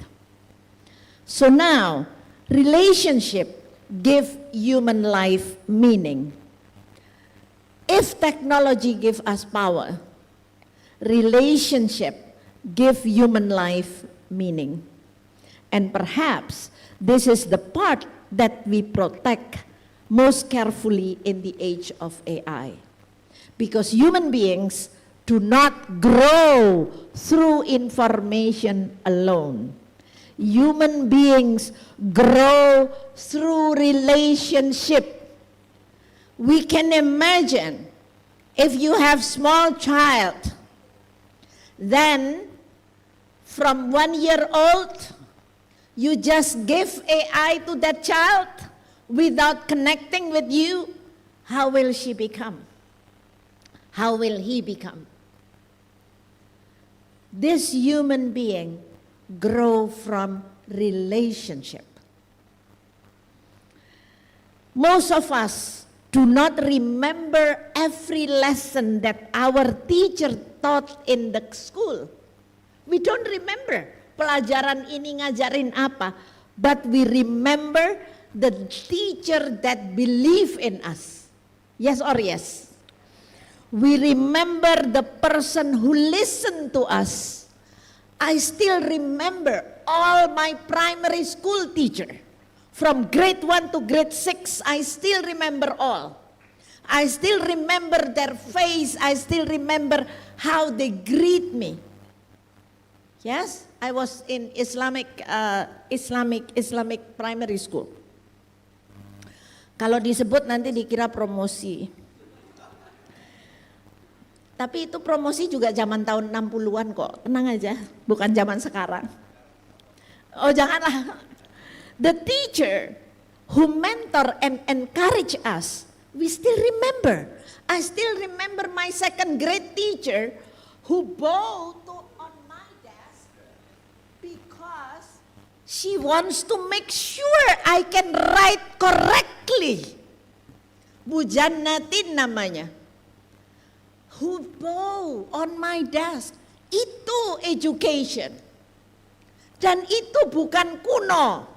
So now, relationship give human life meaning. If technology gives us power, relationship give human life meaning. And perhaps this is the part that we protect most carefully in the age of AI. Because human beings do not grow through information alone. Human beings grow through relationship. We can imagine if you have small child, then from 1 year old, you just give AI to that child without connecting with you, how will she become? How will he become? This human being grow from relationship. Most of us do not remember every lesson that our teacher taught in the school. We don't remember pelajaran ini ngajarin apa, but we remember the teacher that believe in us. Yes or yes? We remember the person who listened to us. I still remember all my primary school teacher. From grade 1 to grade 6, I still remember all. I still remember their face. I still remember how they greet me. Yes, I was in Islamic primary school. Kalau disebut nanti dikira promosi. Tapi itu promosi juga zaman tahun 60-an kok, tenang aja, bukan zaman sekarang. Oh janganlah. The teacher who mentor and encourage us, we still remember. I still remember my second grade teacher who bowed on my desk because she wants to make sure I can write correctly. Bu Jannatin namanya. Who bow on my desk. Itu education. Dan itu bukan kuno.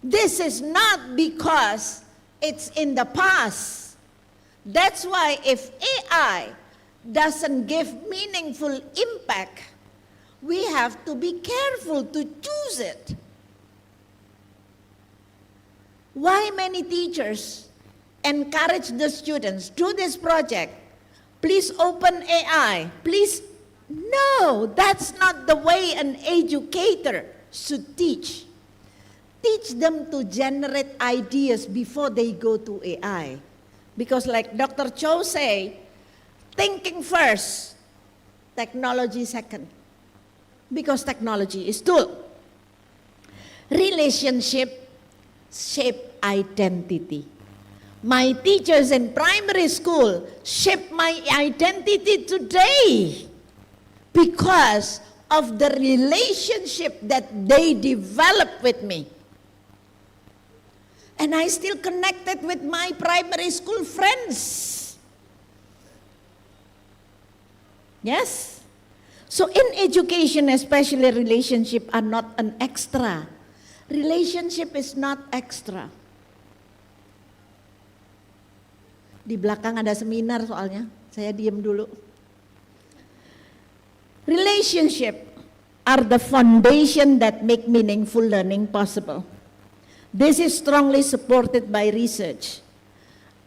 This is not because it's in the past. That's why if AI doesn't give meaningful impact, we have to be careful to choose it. Why many teachers encourage the students do this project? please open AI, please. No, that's not the way an educator should teach. Teach them to generate ideas before they go to AI. Because like Dr. Cho say, thinking first, technology second. Because technology is tool. Relationship shape identity. My teachers in primary school shape my identity today because of the relationship that they developed with me. And I still connected with my primary school friends. Yes? So in education, especially relationship are not an extra. Relationship is not extra. Di belakang ada seminar soalnya, saya diem dulu. Relationship are the foundation that make meaningful learning possible. This is strongly supported by research.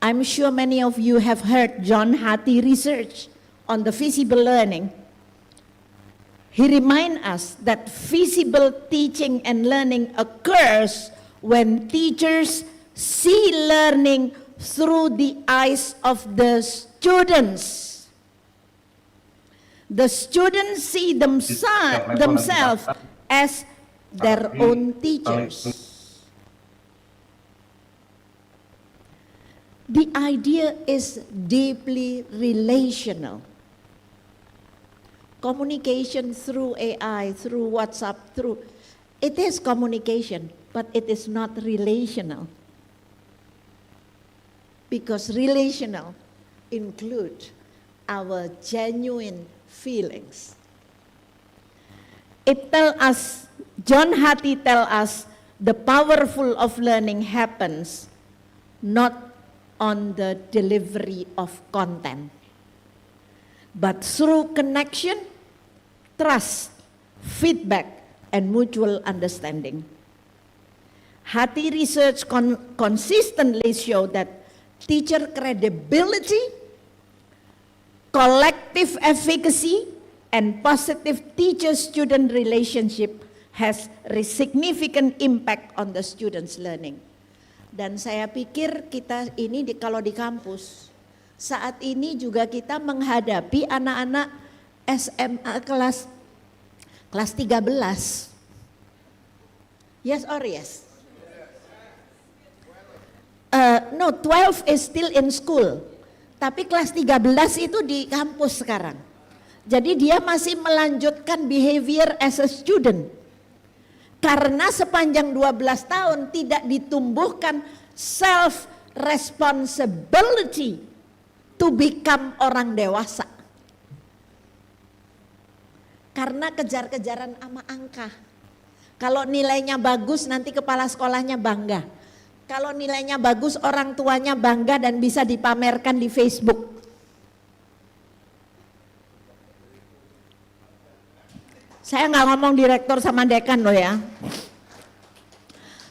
I'm sure many of you have heard John Hattie research on the feasible learning. He reminds us that feasible teaching and learning occurs when teachers see learning through the eyes of the students. The students see themselves as their own teachers. The idea is deeply relational. Communication through AI, through WhatsApp, it is communication, but it is not relational. Because relational include our genuine feelings. It tells us, John Hattie tells us, the powerful of learning happens not on the delivery of content, but through connection, trust, feedback, and mutual understanding. Hattie research consistently show that teacher credibility, collective efficacy, and positive teacher-student relationship has a significant impact on the students' learning. Dan saya pikir kita ini kalau di kampus, saat ini juga kita menghadapi anak-anak SMA kelas 13. Yes or yes? No, 12 is still in school. Tapi kelas 13 itu di kampus sekarang. Jadi dia masih melanjutkan behavior as a student. Karena sepanjang 12 tahun tidak ditumbuhkan self responsibility to become orang dewasa. Karena kejar-kejaran sama angka. Kalau nilainya bagus nanti kepala sekolahnya bangga. Kalau nilainya bagus orang tuanya bangga dan bisa dipamerkan di Facebook. Saya nggak ngomong direktur sama dekan loh ya.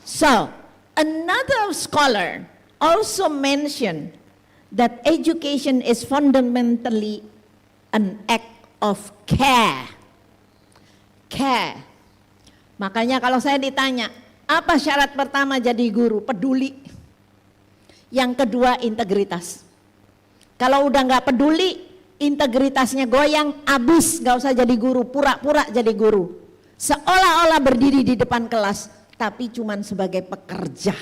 So, another scholar also mentioned that education is fundamentally an act of care. Care. Makanya kalau saya ditanya, apa syarat pertama jadi guru? Peduli. Yang kedua integritas. Kalau udah nggak peduli, integritasnya goyang, abis, gak usah jadi guru, pura-pura jadi guru. Seolah-olah berdiri di depan kelas, tapi cuman sebagai pekerja.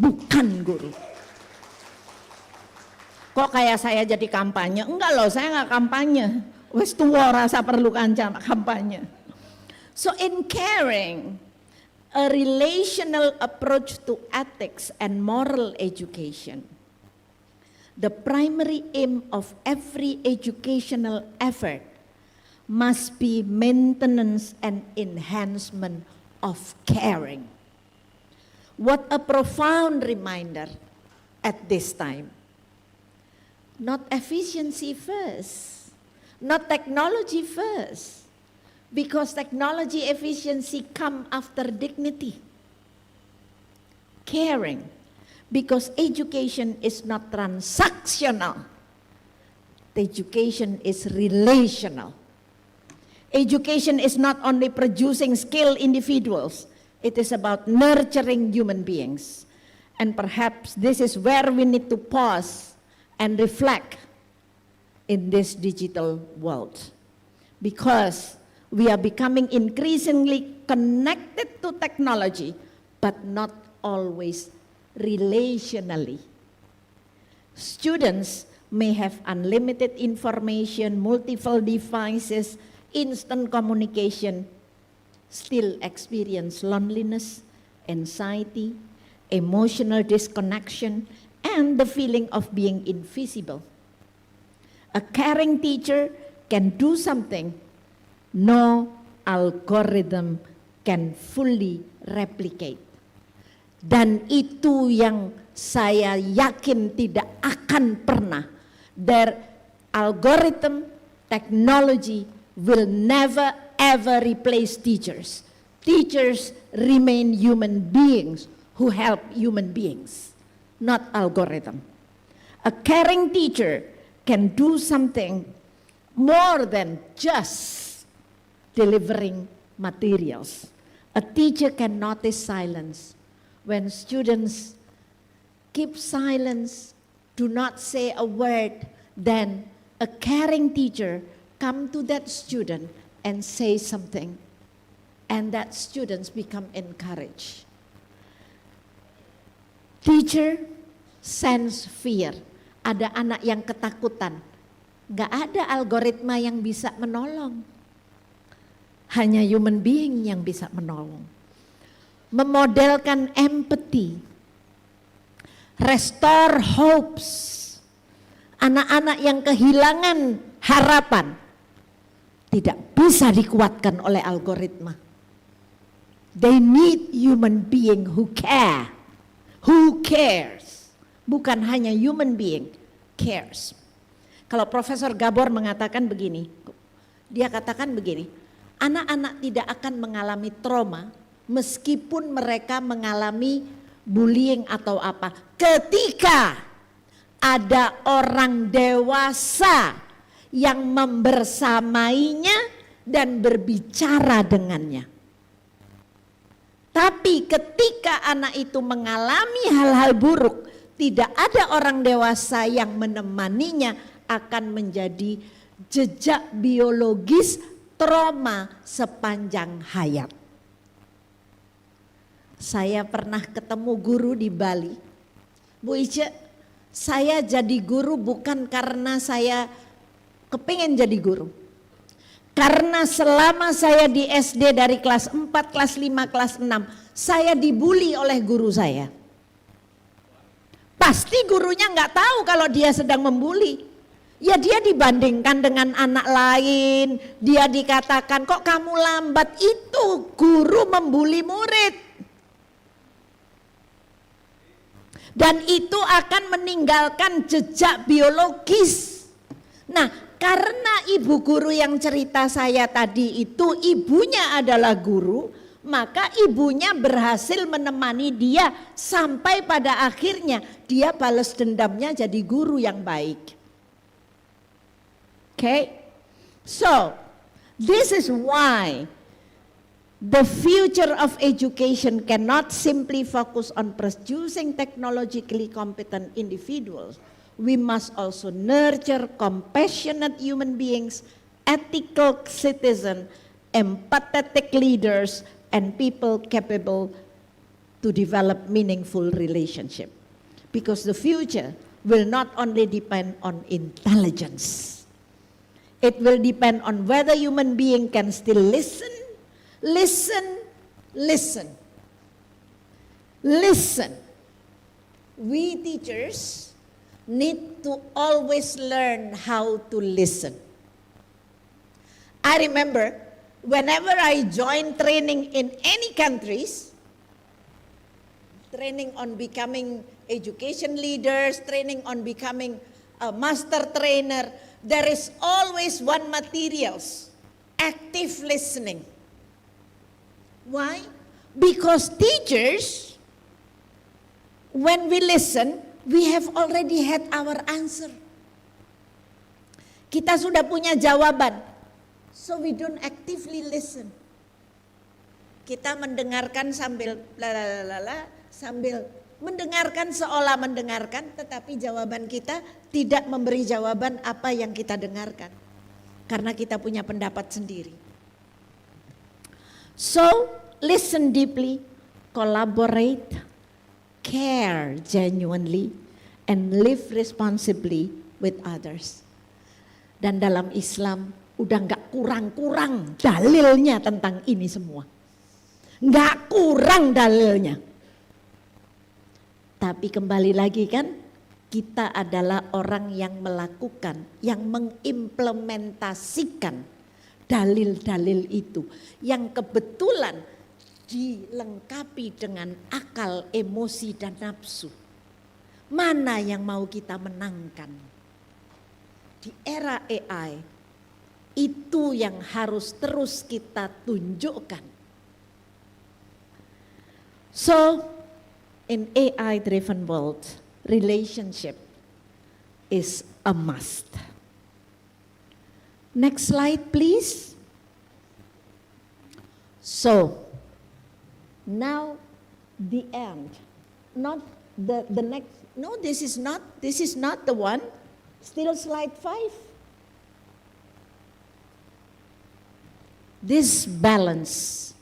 Bukan guru. Kok kayak saya jadi kampanye? Enggak loh, saya gak kampanye. Wes tua rasa perlu kampanye. So in caring, a relational approach to ethics and moral education, the primary aim of every educational effort must be maintenance and enhancement of caring. What a profound reminder at this time. Not efficiency first, not technology first, because technology efficiency come after dignity. Caring. Because education is not transactional, education is relational. Education is not only producing skilled individuals, it is about nurturing human beings. And perhaps this is where we need to pause and reflect in this digital world. Because we are becoming increasingly connected to technology, but not always relationally. Students may have unlimited information, multiple devices, instant communication, still experience loneliness, anxiety, emotional disconnection, and the feeling of being invisible. A caring teacher can do something no algorithm can fully replicate. Dan itu yang saya yakin tidak akan pernah. Their algorithm, technology will never ever replace teachers. Teachers remain human beings who help human beings, not algorithm. A caring teacher can do something more than just delivering materials. A teacher can notice silence. When students keep silence, do not say a word, then a caring teacher come to that student and say something, and that students become encouraged. Teacher sense fear. Ada anak yang ketakutan. Gak ada algoritma yang bisa menolong. Hanya human being yang bisa menolong. Memodelkan empathy. Restore hopes. Anak-anak yang kehilangan harapan tidak bisa dikuatkan oleh algoritma. They need human being who care. Who cares? Bukan hanya human being, cares. Kalau Profesor Gabor mengatakan begini, dia katakan begini, anak-anak tidak akan mengalami trauma meskipun mereka mengalami bullying atau apa. Ketika ada orang dewasa yang membersamainya dan berbicara dengannya. Tapi ketika anak itu mengalami hal-hal buruk, tidak ada orang dewasa yang menemaninya, akan menjadi jejak biologis trauma sepanjang hayat. Saya pernah ketemu guru di Bali. Bu Ice, saya jadi guru bukan karena saya kepingin jadi guru. Karena selama saya di SD dari kelas 4, kelas 5, kelas 6, saya dibully oleh guru saya. Pasti gurunya nggak tahu kalau dia sedang membuli. Ya dia dibandingkan dengan anak lain, dia dikatakan kok kamu lambat, itu guru membuli murid. Dan itu akan meninggalkan jejak biologis. Nah, karena ibu guru yang cerita saya tadi itu ibunya adalah guru, maka ibunya berhasil menemani dia sampai pada akhirnya dia balas dendamnya jadi guru yang baik. Okay? So, this is why the future of education cannot simply focus on producing technologically competent individuals. We must also nurture compassionate human beings, ethical citizens, empathetic leaders, and people capable to develop meaningful relationship. Because the future will not only depend on intelligence. It will depend on whether human being can still listen. We teachers need to always learn how to listen. I remember whenever I joined training in any countries, training on becoming education leaders, training on becoming a master trainer, there is always one materials, active listening. Why? Because teachers, when we listen, we have already had our answer. Kita sudah punya jawaban. So we don't actively listen. Kita mendengarkan sambil lalalala, sambil mendengarkan seolah mendengarkan, tetapi jawaban kita tidak memberi jawaban apa yang kita dengarkan. Karena kita punya pendapat sendiri. So, listen deeply, collaborate, care genuinely, and live responsibly with others. Dan dalam Islam udah gak kurang-kurang dalilnya tentang ini semua. Gak kurang dalilnya. Tapi kembali lagi kan, kita adalah orang yang melakukan, yang mengimplementasikan dalil-dalil itu. Yang kebetulan dilengkapi dengan akal, emosi, dan nafsu. Mana yang mau kita menangkan? Di era AI, itu yang harus terus kita tunjukkan. So, in AI-driven world, relationship is a must. Next slide, please. So, now the end. Not the next. No, this is not the one. Still slide 5. This balance.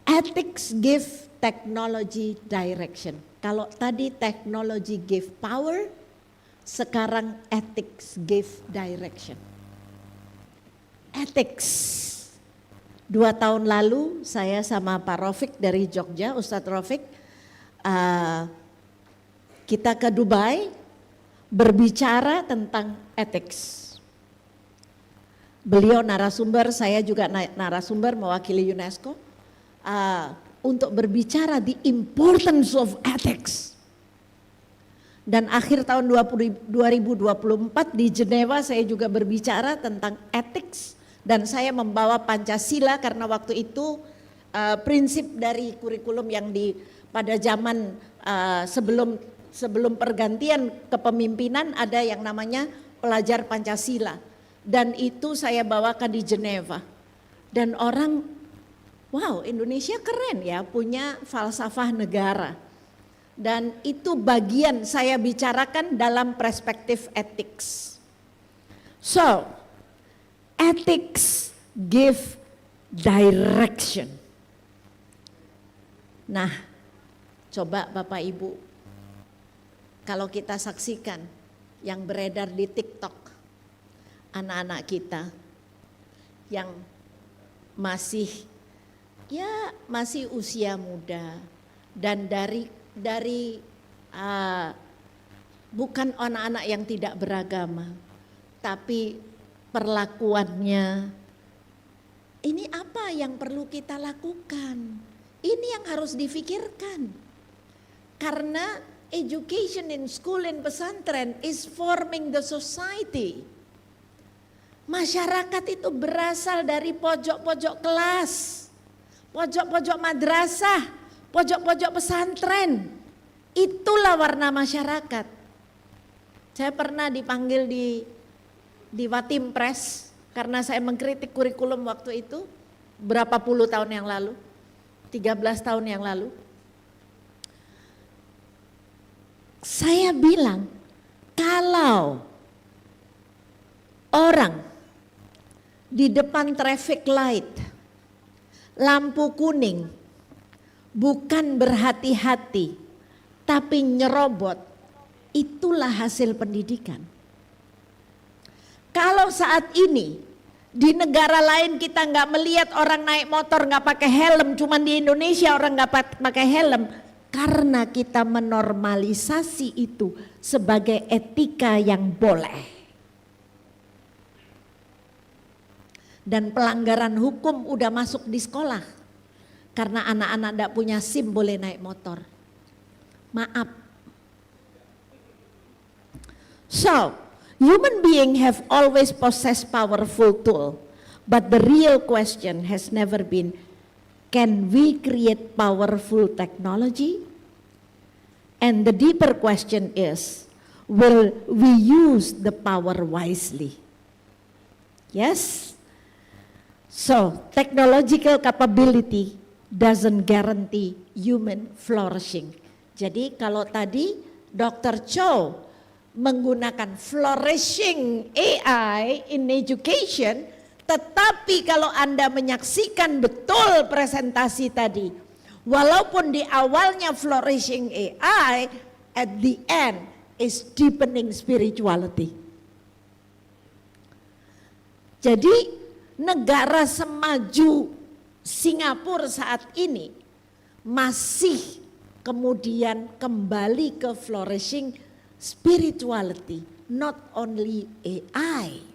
Ethics give technology direction. Kalau tadi technology give power, sekarang ethics give direction. Ethics. 2 tahun lalu saya sama Pak Rofik dari Jogja, Ustadz Rofik, kita ke Dubai berbicara tentang ethics. Beliau narasumber, saya juga narasumber mewakili UNESCO untuk berbicara the importance of ethics. Dan akhir tahun 2024 di Jenewa saya juga berbicara tentang ethics. Dan saya membawa Pancasila karena waktu itu prinsip dari kurikulum yang pada zaman sebelum pergantian kepemimpinan ada yang namanya pelajar Pancasila. Dan itu saya bawakan di Jenewa. Dan orang, wow, Indonesia keren ya, punya falsafah negara. Dan itu bagian saya bicarakan dalam perspektif ethics. So, ethics give direction. Nah, coba Bapak Ibu, kalau kita saksikan yang beredar di TikTok, anak-anak kita yang masih usia muda dan dari bukan anak-anak yang tidak beragama, tapi perlakuannya, ini apa yang perlu kita lakukan? Ini yang harus difikirkan. Karena education in school and pesantren is forming the society. Masyarakat itu berasal dari pojok-pojok kelas, pojok-pojok madrasah, pojok-pojok pesantren. Itulah warna masyarakat. Saya pernah dipanggil di Watim Press karena saya mengkritik kurikulum waktu itu berapa puluh tahun yang lalu, 13 tahun yang lalu. Saya bilang, kalau orang di depan traffic light, lampu kuning, bukan berhati-hati, tapi nyerobot, itulah hasil pendidikan. Kalau saat ini di negara lain kita nggak melihat orang naik motor nggak pakai helm, cuman di Indonesia orang nggak pakai helm, karena kita menormalisasi itu sebagai etika yang boleh. Dan pelanggaran hukum udah masuk di sekolah karena anak-anak nggak punya SIM boleh naik motor. Maaf. So, human being have always possessed powerful tool, but the real question has never been, can we create powerful technology? And the deeper question is, will we use the power wisely? Yes? So, technological capability doesn't guarantee human flourishing. Jadi kalau tadi Dr. Cho menggunakan flourishing AI in education, tetapi kalau Anda menyaksikan betul presentasi tadi, walaupun di awalnya flourishing AI, at the end is deepening spirituality. Jadi negara semaju Singapura saat ini masih kemudian kembali ke flourishing spirituality, not only AI.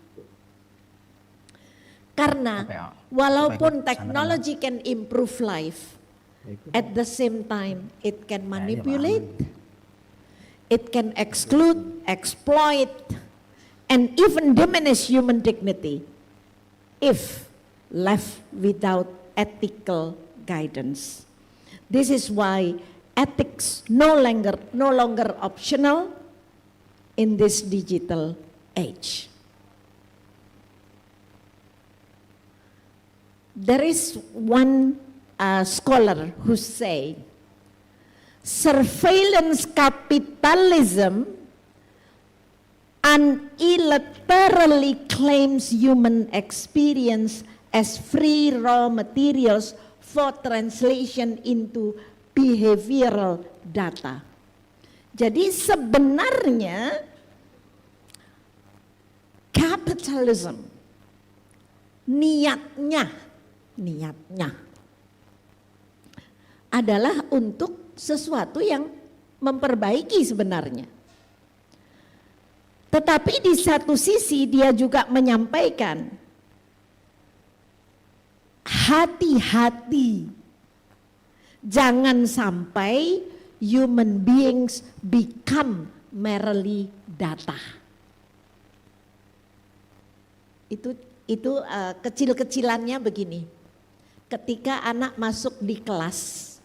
Karena walaupun technology can improve life, at the same time it can manipulate, it can exclude, exploit, and even diminish human dignity if left without ethical guidance. This is why ethics no longer optional in this digital age. There is one scholar who say, surveillance capitalism unilaterally claims human experience as free raw materials for translation into behavioral data. Jadi sebenarnya capitalism niatnya adalah untuk sesuatu yang memperbaiki sebenarnya. Tetapi di satu sisi dia juga menyampaikan, hati-hati, jangan sampai human beings become merely data. Itu kecil-kecilannya begini. Ketika anak masuk di kelas,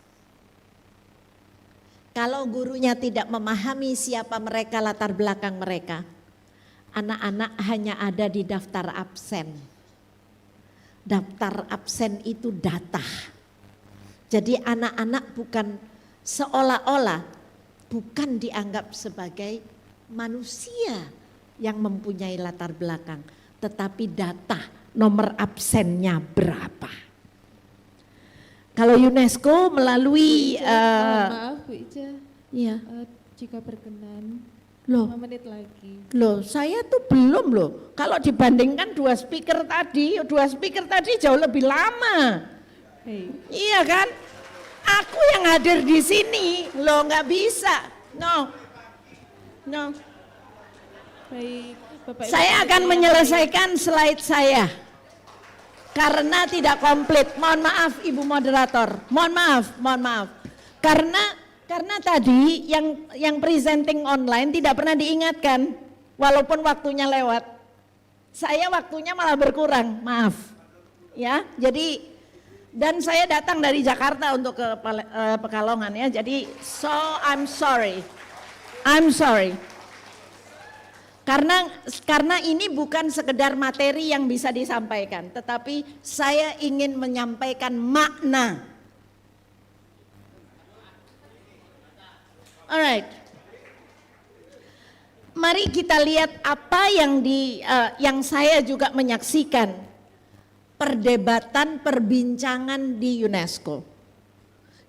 kalau gurunya tidak memahami siapa mereka, latar belakang mereka, anak-anak hanya ada di daftar absen. Daftar absen itu data. Jadi anak-anak bukan seolah-olah bukan dianggap sebagai manusia yang mempunyai latar belakang, tetapi data, nomor absennya berapa. Kalau UNESCO melalui maaf Bu Ica, ya. Jika berkenan Loh. 5 menit lagi. Loh, saya tuh belum loh. Kalau dibandingkan dua speaker tadi jauh lebih lama. Hey. Iya kan? Aku yang hadir di sini, loh nggak bisa. No. Baik, Bapak Ibu Saya akan sekalian. menyelesaikan slide saya. Karena tidak komplit. Mohon maaf Ibu moderator. Mohon maaf. Karena tadi yang presenting online tidak pernah diingatkan, walaupun waktunya lewat. Saya waktunya malah berkurang, maaf. Ya, jadi dan saya datang dari Jakarta untuk ke Pekalongan ya. Jadi I'm sorry. Karena ini bukan sekedar materi yang bisa disampaikan, tetapi saya ingin menyampaikan makna. Alright, mari kita lihat apa yang saya juga menyaksikan perdebatan, perbincangan di UNESCO.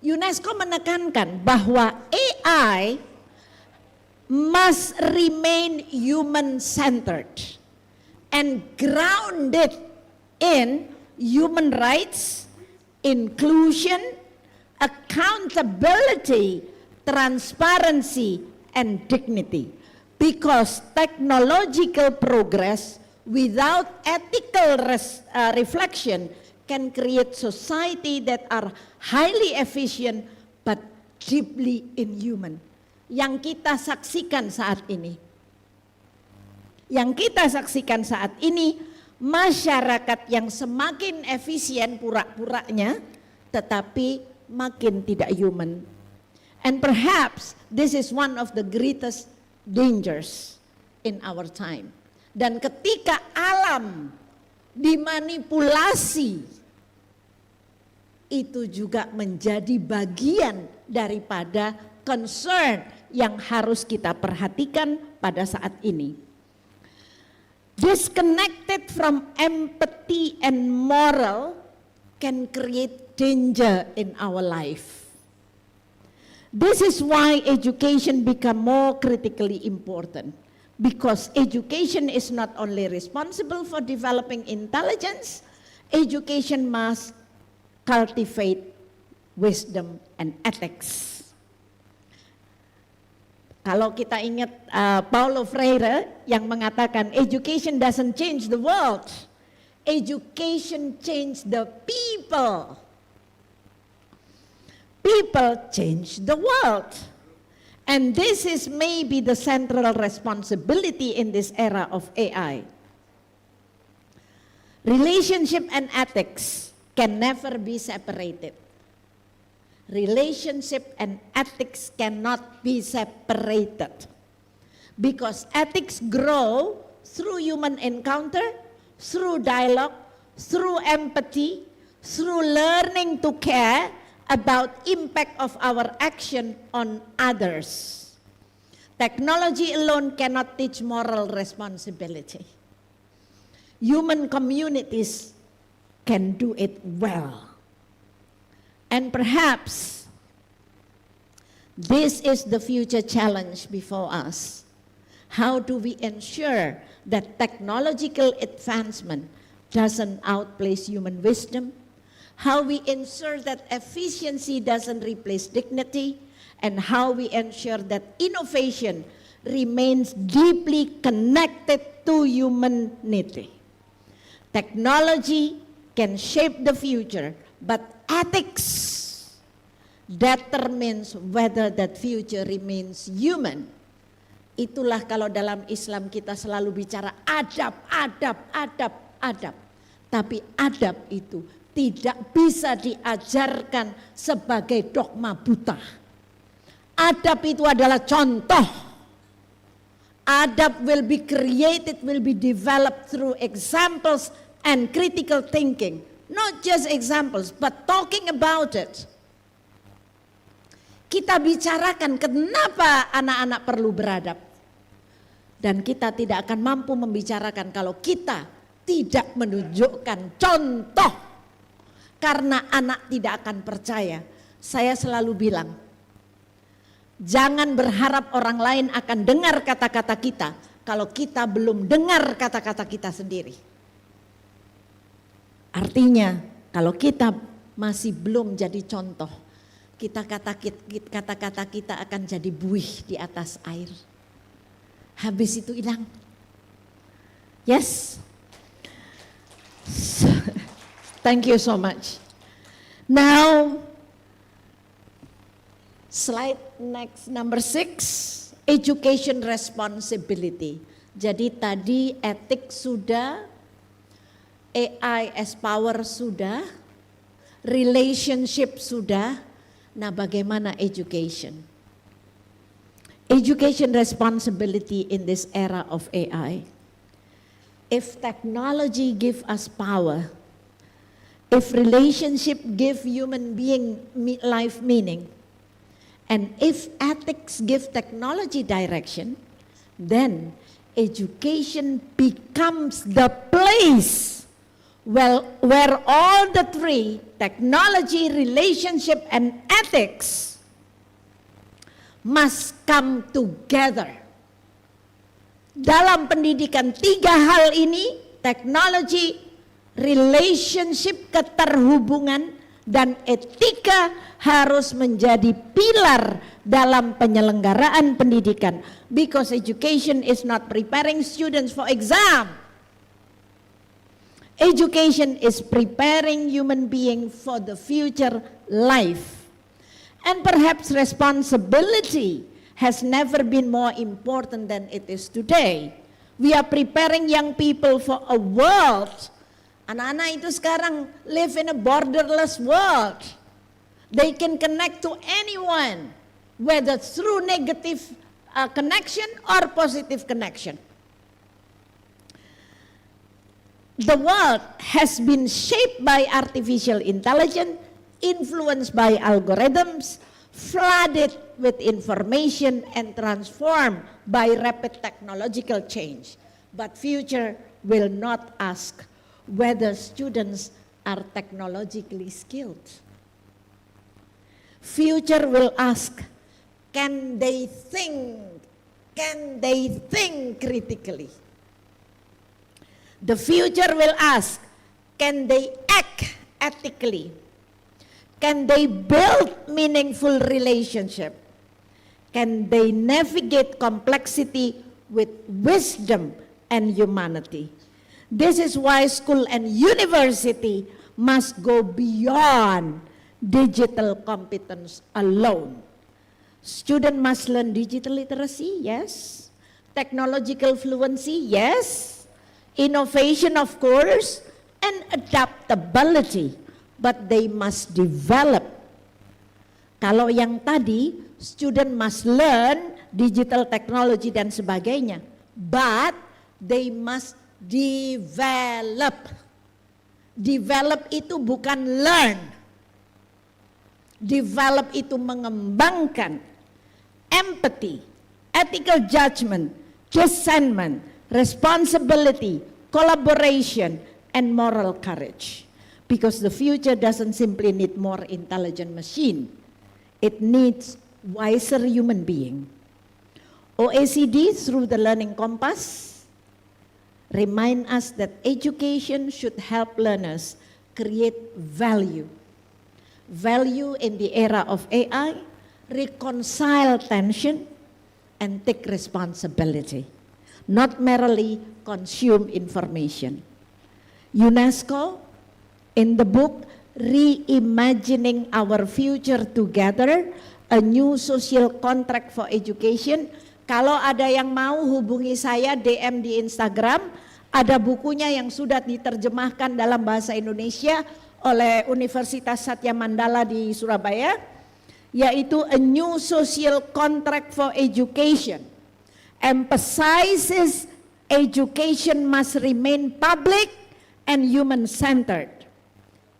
UNESCO menekankan bahwa AI must remain human-centered and grounded in human rights, inclusion, accountability, transparency, and dignity. Because technological progress without ethical reflection can create society that are highly efficient but deeply inhuman. Yang kita saksikan saat ini, masyarakat yang semakin efisien pura-puranya, tetapi makin tidak human. And perhaps this is one of the greatest dangers in our time. Dan ketika alam dimanipulasi, itu juga menjadi bagian daripada concern yang harus kita perhatikan pada saat ini. Disconnected from empathy and moral can create danger in our life. This is why education become more critically important. Because education is not only responsible for developing intelligence, education must cultivate wisdom and ethics. Kalau kita ingat Paulo Freire yang mengatakan education doesn't change the world, education change the people. People change the world. And this is maybe the central responsibility in this era of AI. Relationship and ethics can never be separated. Relationship and ethics cannot be separated. Because ethics grow through human encounter, through dialogue, through empathy, through learning to care about impact of our action on others. Technology alone cannot teach moral responsibility. Human communities can do it well. And perhaps this is the future challenge before us. How do we ensure that technological advancement doesn't outpace human wisdom? How we ensure that efficiency doesn't replace dignity, and how we ensure that innovation remains deeply connected to humanity. Technology can shape the future, but ethics determines whether that future remains human. Itulah kalau dalam Islam kita selalu bicara adab, adab, adab, adab. Tapi adab itu tidak bisa diajarkan sebagai dogma buta. Adab itu adalah contoh. Adab will be created, will be developed through examples and critical thinking. Not just examples, but talking about it. Kita bicarakan kenapa anak-anak perlu beradab. Dan kita tidak akan mampu membicarakan kalau kita tidak menunjukkan contoh. Karena anak tidak akan percaya. Saya selalu bilang, jangan berharap orang lain akan dengar kata-kata kita kalau kita belum dengar kata-kata kita sendiri. Artinya, kalau kita masih belum jadi contoh, kata-kata kita akan jadi buih di atas air. Habis itu hilang. Yes. Thank you so much. Now, slide next, number 6, education responsibility. Jadi tadi etik sudah, AI as power sudah, relationship sudah. Nah, bagaimana education? Education responsibility in this era of AI. If technology give us power, if relationship give human being life meaning, and if ethics give technology direction, then education becomes the place where all the three, technology, relationship, and ethics, must come together. Dalam pendidikan, tiga hal ini, teknologi, relationship, keterhubungan, dan etika harus menjadi pilar dalam penyelenggaraan pendidikan. Because education is not preparing students for exam. Education is preparing human being for the future life. And perhaps responsibility has never been more important than it is today. We are preparing young people for a world. Anak-anak itu sekarang live in a borderless world. They can connect to anyone, whether through negative connection or positive connection. The world has been shaped by artificial intelligence, influenced by algorithms, flooded with information, and transformed by rapid technological change. But future will not ask whether students are technologically skilled. Future will ask, can they think? Can they think critically? The future will ask, can they act ethically? Can they build meaningful relationship? Can they navigate complexity with wisdom and humanity? This is why school and university must go beyond digital competence alone. Student must learn digital literacy, yes. Technological fluency, yes. Innovation, of course, and adaptability, but they must develop. Kalau yang tadi, student must learn digital technology dan sebagainya, but they must develop. Develop itu bukan learn. Develop itu mengembangkan empathy, ethical judgment, discernment, responsibility, collaboration, and moral courage. Because the future doesn't simply need more intelligent machine. It needs wiser human being. OECD, through the Learning Compass, remind us that education should help learners create value. Value in the era of AI, reconcile tension, and take responsibility. Not merely consume information. UNESCO, in the book Reimagining Our Future Together, A New Social Contract for Education, kalau ada yang mau hubungi saya DM di Instagram, ada bukunya yang sudah diterjemahkan dalam bahasa Indonesia oleh Universitas Satya Mandala di Surabaya, yaitu A New Social Contract for Education. Emphasizes education must remain public and human-centered.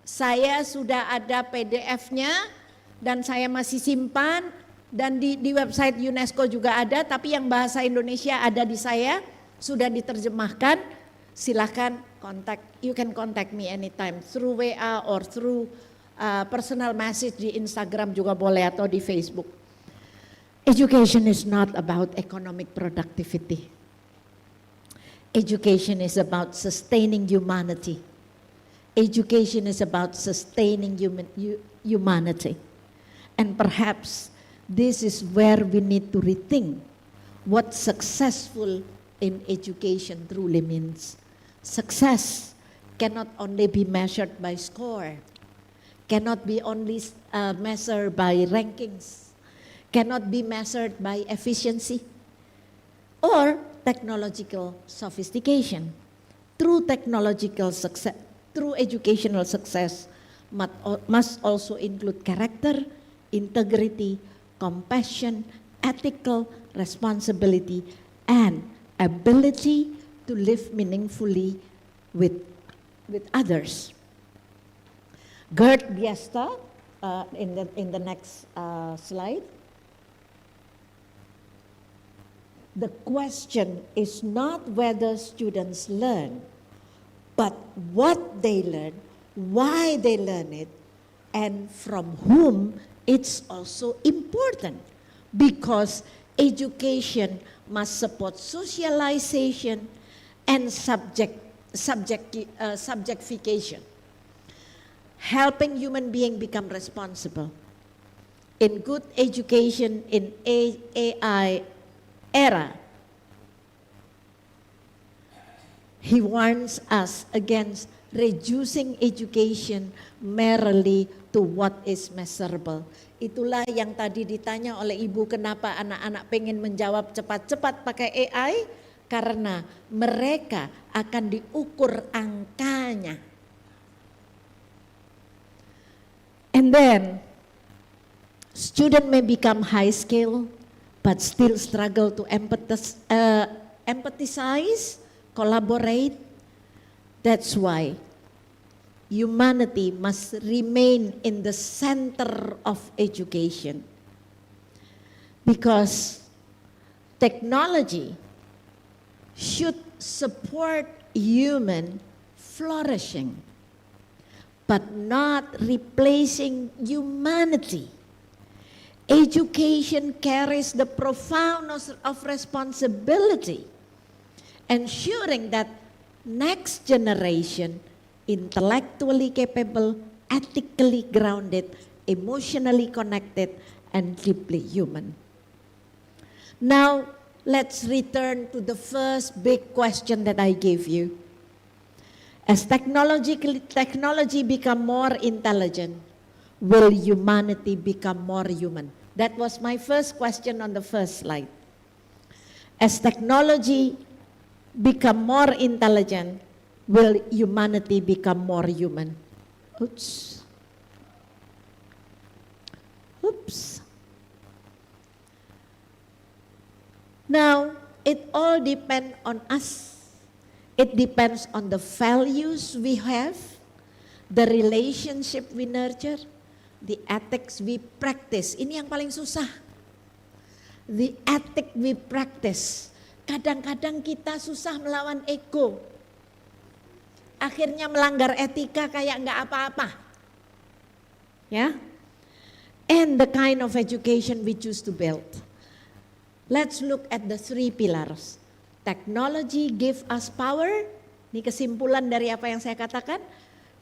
Saya sudah ada PDF-nya dan saya masih simpan, dan di website UNESCO juga ada, tapi yang bahasa Indonesia ada di saya, sudah diterjemahkan. Silahkan kontak, you can contact me anytime through WA or through personal message di Instagram juga boleh, atau di Facebook. Education is not about economic productivity. Education is about sustaining humanity. Education is about sustaining humanity. And perhaps this is where we need to rethink what successful in education truly means. Success cannot only be measured by score, cannot be only measured by rankings, cannot be measured by efficiency or technological sophistication. True technological success, true educational success must also include character, integrity, compassion, ethical responsibility, and ability to live meaningfully with others. Gert Biesta, in the next slide. The question is not whether students learn, but what they learn, why they learn it, and from whom. It's also important, because education must support socialization and subjectification, helping human beings become responsible. In good education in AI era, he warns us against reducing education merely to what is measurable. Itulah yang tadi ditanya oleh ibu, kenapa anak-anak pengen menjawab cepat-cepat pakai AI, karena mereka akan diukur angkanya. And then student may become high skill, but still struggle to empathize, collaborate. That's why humanity must remain in the center of education. Because technology should support human flourishing, but not replacing humanity. Education carries the profound of responsibility, ensuring that next generation intellectually capable, ethically grounded, emotionally connected, and deeply human. Now, let's return to the first big question that I gave you. As technology become more intelligent, will humanity become more human? That was my first question on the first slide. As technology become more intelligent, will humanity become more human? Oops. Now, it all depends on us. It depends on the values we have, the relationship we nurture, the ethics we practice. Ini yang paling susah. The ethic we practice. Kadang-kadang kita susah melawan ego. Akhirnya melanggar etika kayak nggak apa-apa. Ya. And the kind of education we choose to build. Let's look at the 3 pillars. Technology give us power. Ini kesimpulan dari apa yang saya katakan.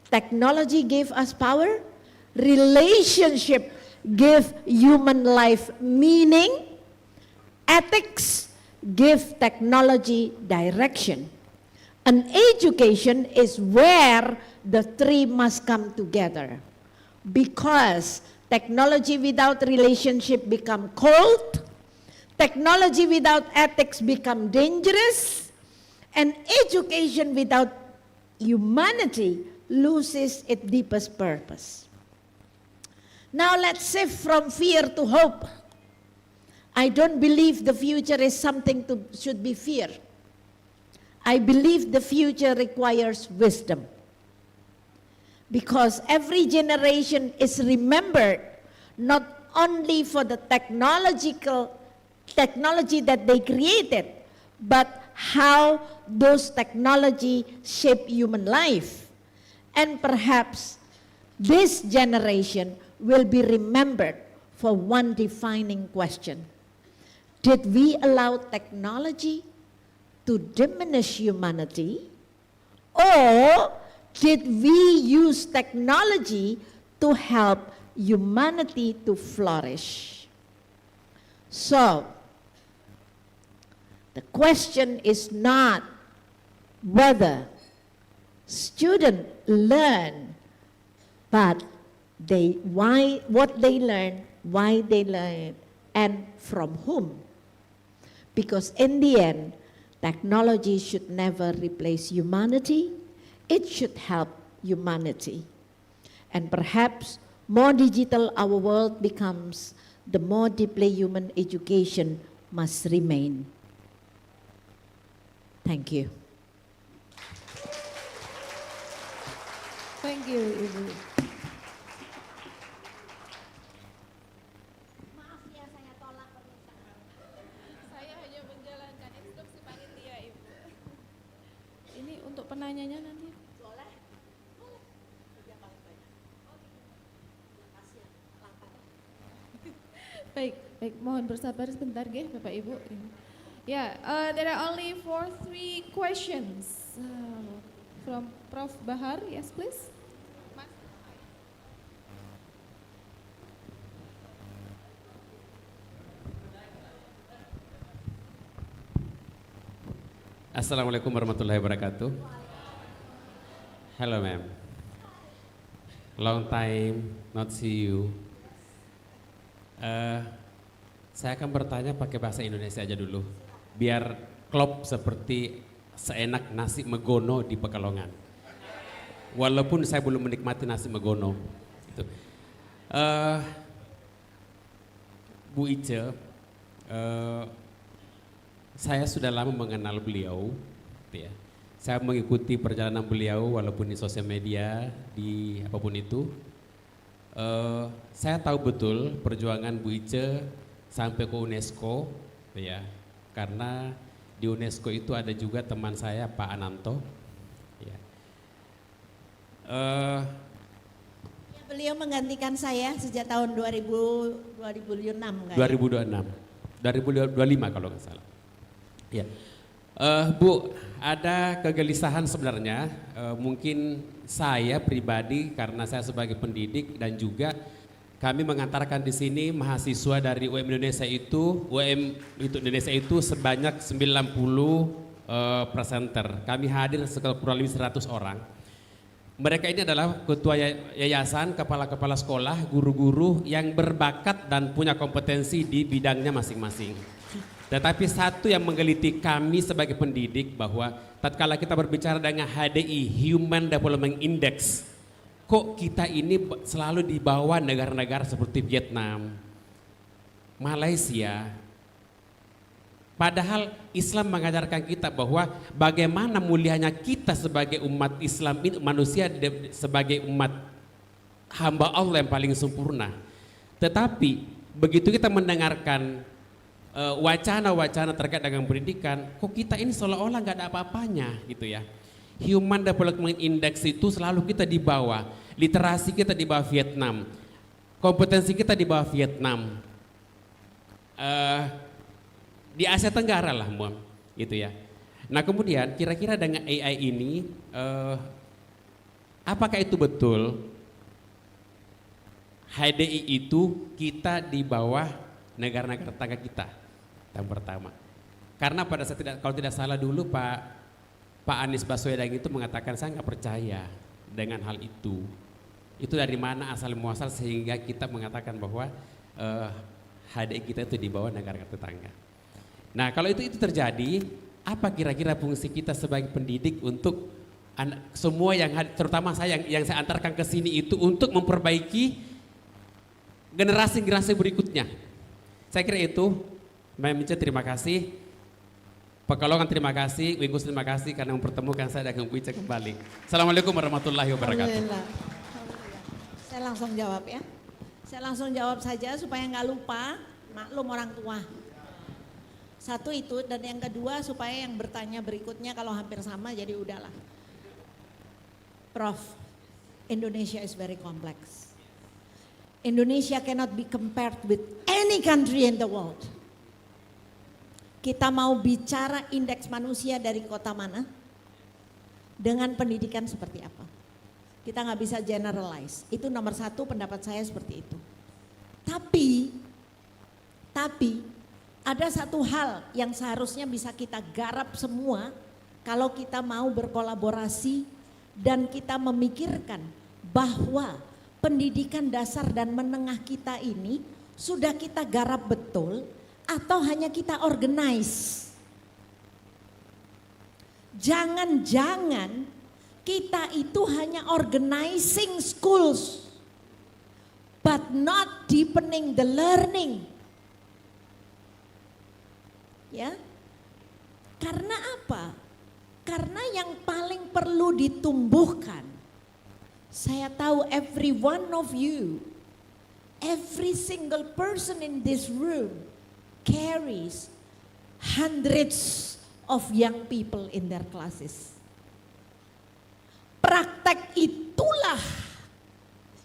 Technology give us power. Relationship give human life meaning. Ethics give technology direction. And education is where the 3 must come together. Because technology without relationship become cold. Technology without ethics become dangerous, and education without humanity loses its deepest purpose. Now let's shift from fear to hope. I don't believe the future is something should be feared. I believe the future requires wisdom. Because every generation is remembered not only for the technology that they created, but how those technology shape human life. And perhaps this generation will be remembered for one defining question. Did we allow technology to diminish humanity, or did we use technology to help humanity to flourish? So, the question is not whether students learn, but what they learn, why they learn, and from whom. Because in the end, technology should never replace humanity. It should help humanity. And perhaps more digital our world becomes, the more deeply human education must remain. Thank you. Thank you, Ibu. Maaf ya, saya tolak permintaan. Saya hanya menjalankan instruksi panitia, Ibu. Ini untuk penanyanya nanti. Boleh? Boleh. Yang paling banyak. Makasih ya, lapar. Baik, mohon bersabar sebentar, nggih, Bapak Ibu. Yeah, there are only 3 questions from Prof. Bahar. Yes, please. Assalamualaikum warahmatullahi wabarakatuh. Hello, ma'am. Long time not see you. Saya akan bertanya pakai bahasa Indonesia aja dulu, biar klop seperti seenak nasi megono di Pekalongan. Walaupun saya belum menikmati nasi megono. Gitu. Bu Ice, Saya sudah lama mengenal beliau, gitu ya. Saya mengikuti perjalanan beliau walaupun di sosial media, di apapun itu. Saya tahu betul perjuangan Bu Ice sampai ke UNESCO, gitu ya. Karena di UNESCO itu ada juga teman saya Pak Ananto. Ya. Beliau menggantikan saya sejak tahun 2006 kan? 2026, 2025 kalau nggak salah. Ya. Bu, ada kegelisahan sebenarnya, mungkin saya pribadi karena saya sebagai pendidik dan juga kami mengantarkan di sini mahasiswa dari UM Indonesia itu sebanyak 90 presenter. Kami hadir kurang lebih 100 orang. Mereka ini adalah ketua yayasan, kepala-kepala sekolah, guru-guru yang berbakat dan punya kompetensi di bidangnya masing-masing. Tetapi satu yang menggeliti kami sebagai pendidik bahwa tatkala kita berbicara dengan HDI, Human Development Index, kok kita ini selalu di bawah negara-negara seperti Vietnam, Malaysia. Padahal Islam mengajarkan kita bahwa bagaimana mulianya kita sebagai umat Islam ini, manusia sebagai umat hamba Allah yang paling sempurna. Tetapi begitu kita mendengarkan wacana-wacana terkait dengan pendidikan, kok kita ini seolah-olah nggak ada apa-apanya gitu ya. Human Development Index itu selalu kita di bawah, literasi kita di bawah Vietnam, kompetensi kita di bawah Vietnam, di Asia Tenggara lah, gitu ya. Nah kemudian kira-kira dengan AI ini, apakah itu betul? HDI itu kita di bawah negara-negara tetangga kita. Yang pertama, karena pada saat kalau tidak salah dulu Pak Anies Baswedan itu mengatakan saya nggak percaya dengan hal itu. Itu dari mana asal muasal sehingga kita mengatakan bahwa HDI kita itu di bawah negara-negara tetangga. Nah kalau itu terjadi, apa kira-kira fungsi kita sebagai pendidik untuk semua yang terutama saya yang saya antarkan ke sini itu untuk memperbaiki generasi-generasi berikutnya. Saya kira itu. Mbak Mice terima kasih, Pekalongan terima kasih, Wingus terima kasih karena mempertemukan saya dengan Bu Ice kembali. Assalamualaikum warahmatullahi wabarakatuh. Alhamdulillah. Saya langsung jawab ya. Saya langsung jawab saja supaya nggak lupa, maklum orang tua. Satu itu, dan yang kedua supaya yang bertanya berikutnya kalau hampir sama jadi udahlah. Prof, Indonesia is very complex. Indonesia cannot be compared with any country in the world. Kita mau bicara indeks manusia dari kota mana? Dengan pendidikan seperti apa? Kita nggak bisa generalize. Itu nomor satu pendapat saya seperti itu. Tapi ada satu hal yang seharusnya bisa kita garap semua kalau kita mau berkolaborasi dan kita memikirkan bahwa pendidikan dasar dan menengah kita ini sudah kita garap betul atau hanya kita organize. Jangan-jangan kita itu hanya organizing schools but not deepening the learning. Ya. Karena apa? Karena yang paling perlu ditumbuhkan, saya tahu every one of you, every single person in this room carries hundreds of young people in their classes. Praktek itulah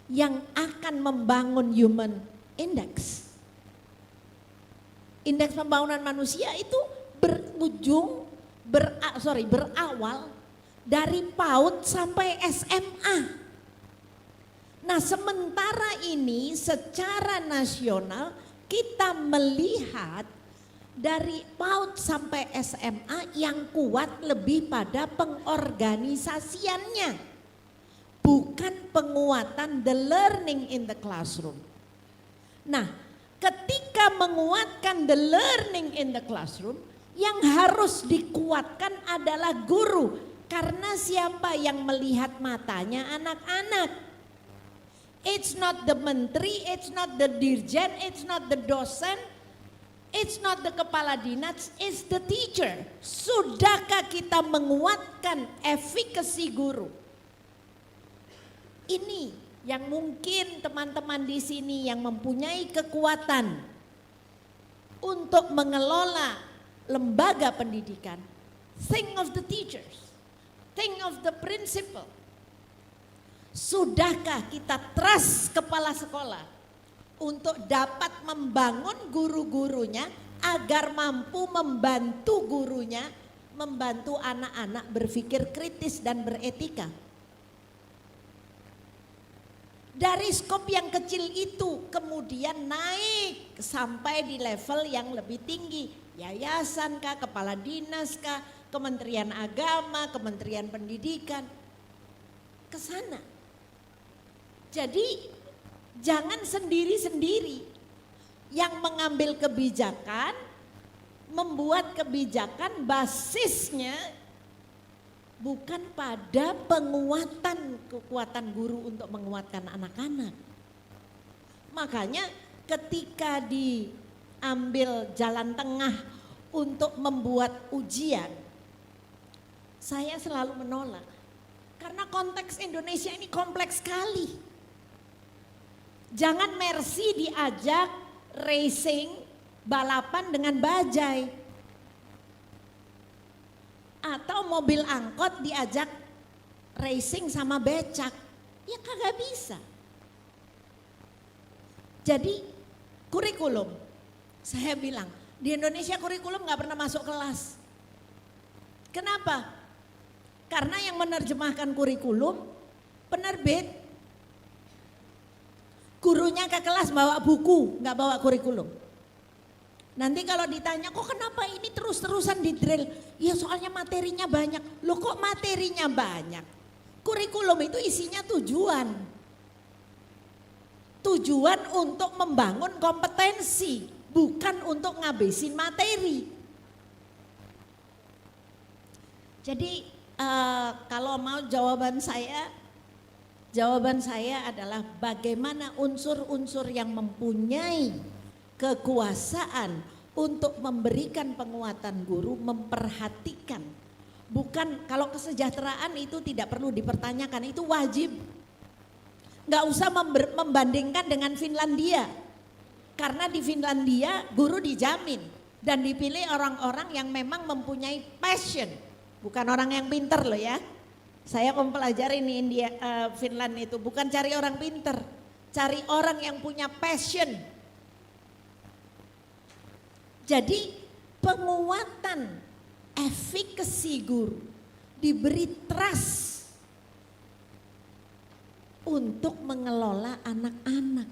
yang akan membangun human index. Indeks pembangunan manusia itu berawal dari PAUD sampai SMA. Nah, sementara ini secara nasional kita melihat dari PAUD sampai SMA yang kuat lebih pada pengorganisasiannya, bukan penguatan the learning in the classroom. Nah, ketika menguatkan the learning in the classroom, yang harus dikuatkan adalah guru, karena siapa yang melihat matanya? Anak-anak. It's not the menteri, it's not the dirjen, it's not the dosen, It's not the kepala dinas, it's the teacher. Sudahkah kita menguatkan efikasi guru? Ini yang mungkin teman-teman di sini yang mempunyai kekuatan untuk mengelola lembaga pendidikan. Think of the teachers, think of the principal. Sudahkah kita trust kepala sekolah untuk dapat membangun guru-gurunya agar mampu membantu gurunya, membantu anak-anak berpikir kritis dan beretika. Dari skop yang kecil itu kemudian naik sampai di level yang lebih tinggi. Yayasan kah, kepala dinas kah, Kementerian Agama, Kementerian Pendidikan, ke sana. Jadi jangan sendiri-sendiri yang mengambil kebijakan, membuat kebijakan basisnya bukan pada kekuatan guru untuk menguatkan anak-anak. Makanya ketika diambil jalan tengah untuk membuat ujian, saya selalu menolak. Karena konteks Indonesia ini kompleks sekali. Jangan Mercy diajak racing, balapan dengan bajai. Atau mobil angkot diajak racing sama becak. Ya kagak bisa. Jadi kurikulum, saya bilang di Indonesia kurikulum gak pernah masuk kelas. Kenapa? Karena yang menerjemahkan kurikulum penerbit. Gurunya ke kelas bawa buku, gak bawa kurikulum. Nanti kalau ditanya, kok kenapa ini terus-terusan di drill? Ya soalnya materinya banyak. Loh kok materinya banyak? Kurikulum itu isinya tujuan. Tujuan untuk membangun kompetensi, bukan untuk ngabisin materi. Jadi kalau mau jawaban saya adalah bagaimana unsur-unsur yang mempunyai kekuasaan untuk memberikan penguatan guru memperhatikan. Bukan kalau kesejahteraan itu tidak perlu dipertanyakan, itu wajib. Nggak usah membandingkan dengan Finlandia. Karena di Finlandia guru dijamin dan dipilih orang-orang yang memang mempunyai passion. Bukan orang yang pinter loh ya. Saya mempelajari di Finland itu bukan cari orang pinter, cari orang yang punya passion. Jadi penguatan efikasi guru diberi trust untuk mengelola anak-anak.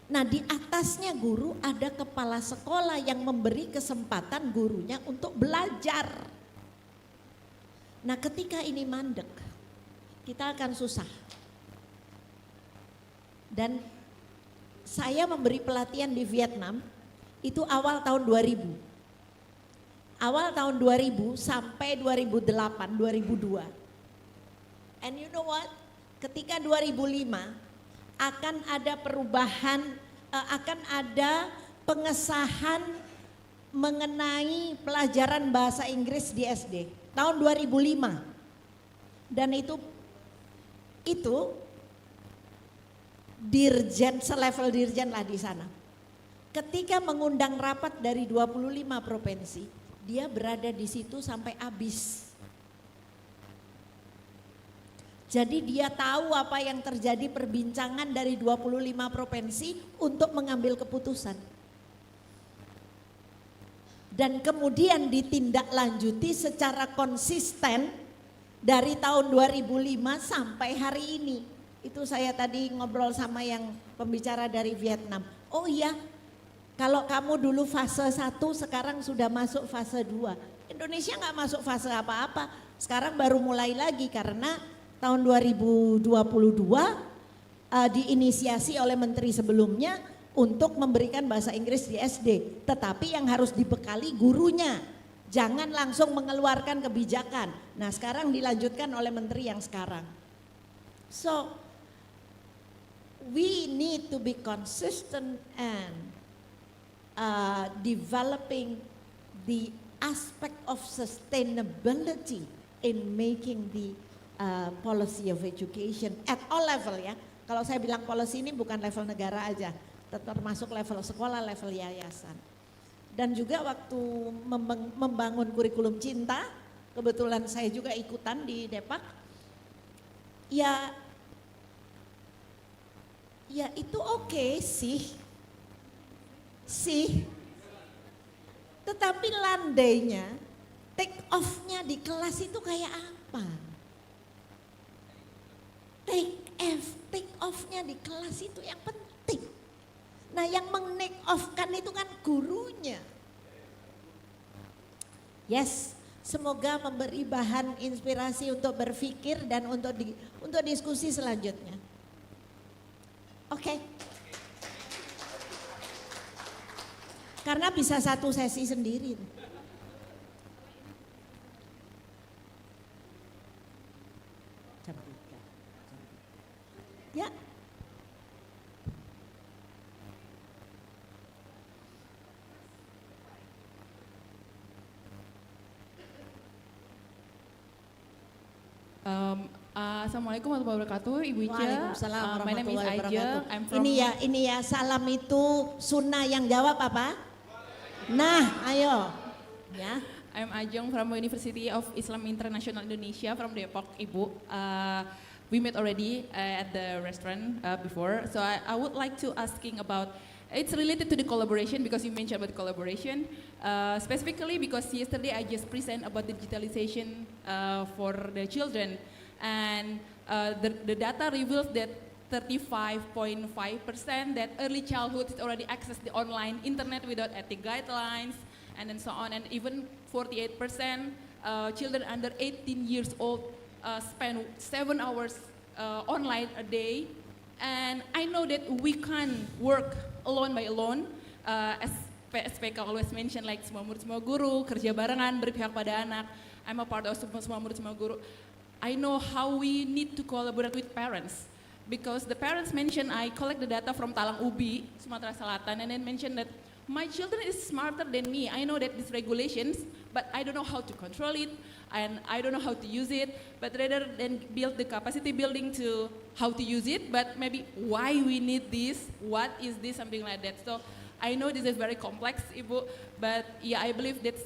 Nah di atasnya guru ada kepala sekolah yang memberi kesempatan gurunya untuk belajar. Nah ketika ini mandek, kita akan susah. Dan saya memberi pelatihan di Vietnam, itu awal tahun 2000. Awal tahun 2000 sampai 2008, 2002. And you know what? Ketika 2005 akan ada perubahan, akan ada pengesahan mengenai pelajaran bahasa Inggris di SD. Tahun 2005. Dan itu dirjen, selevel dirjen lah di sana. Ketika mengundang rapat dari 25 provinsi, dia berada di situ sampai habis. Jadi dia tahu apa yang terjadi perbincangan dari 25 provinsi untuk mengambil keputusan. Dan kemudian ditindaklanjuti secara konsisten dari tahun 2005 sampai hari ini. Itu saya tadi ngobrol sama yang pembicara dari Vietnam. Oh iya, kalau kamu dulu fase 1 sekarang sudah masuk fase 2. Indonesia nggak masuk fase apa-apa. Sekarang baru mulai lagi karena tahun 2022 diinisiasi oleh menteri sebelumnya untuk memberikan bahasa Inggris di SD. Tetapi yang harus dibekali gurunya. Jangan langsung mengeluarkan kebijakan. Nah sekarang dilanjutkan oleh menteri yang sekarang. So we need to be consistent and developing the aspect of sustainability in making the policy of education at all level ya. Kalau saya bilang policy ini bukan level negara aja, termasuk level sekolah, level yayasan. Dan juga waktu membangun kurikulum cinta, kebetulan saya juga ikutan di Depak. Ya itu oke sih. Tetapi landainya, take off-nya di kelas itu kayak apa? Take off-nya di kelas itu yang penting. Nah yang meng-take off-kan itu kan gurunya. Yes, semoga memberi bahan inspirasi untuk berpikir dan untuk diskusi selanjutnya. Oke. Karena bisa satu sesi sendiri. Jam 3. Ya. Assalamualaikum warahmatullahi wabarakatuh, Ibu Ica. Waalaikumsalam My name is warahmatullahi Aija. wabarakatuh. I'm from Ini ya salam itu sunnah, yang jawab apa? Nah, ayo. Ya. I'm Ajeng from University of Islam International Indonesia from Depok, Ibu. We met already at the restaurant before, so I would like to asking about. It's related to the collaboration because you mentioned about collaboration. Specifically because yesterday I just present about digitalization for the children, and the data reveals that 35.5% that early childhood is already access the online internet without ethic guidelines, and then so on, and even 48% children under 18 years old spend 7 hours online a day. And I know that we can't work alone by alone, as PSPK always mention, like semua murid semua guru, kerja barengan, berpihak pada anak. I'm a part of semua murid semua guru. I know how we need to collaborate with parents, because the parents mention, I collect the data from Talang Ubi, Sumatera Selatan, and then mention that my children is smarter than me. I know that these regulations, but I don't know how to control it, and I don't know how to use it. But rather than build the capacity building to how to use it, but maybe why we need this, what is this, something like that. So I know this is very complex, Ibu, but yeah, I believe that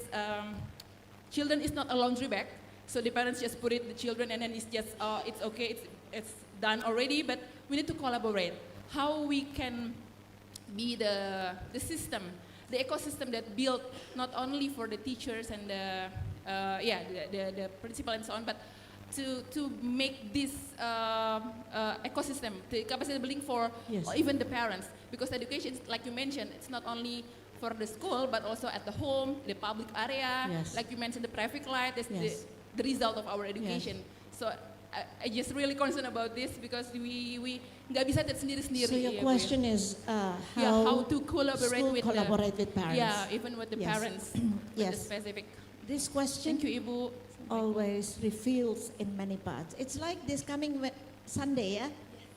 children is not a laundry bag. So the parents just put it the children, and then it's just it's okay, it's done already. But we need to collaborate. How we can be the system, the ecosystem that built not only for the teachers and the principal and so on, but to make this ecosystem, the capacity building for even the parents, because education, like you mentioned, it's not only for the school but also at the home, the public area, like you mentioned, the traffic light is the result of our education. So I just really concerned about this because we nggak bisa sendiri-sendiri. So your question is how to collaborate with parents. Yeah, even with the parents. With the specific. This question Thank you, Ibu. always reveals in many parts. It's like this coming Sunday,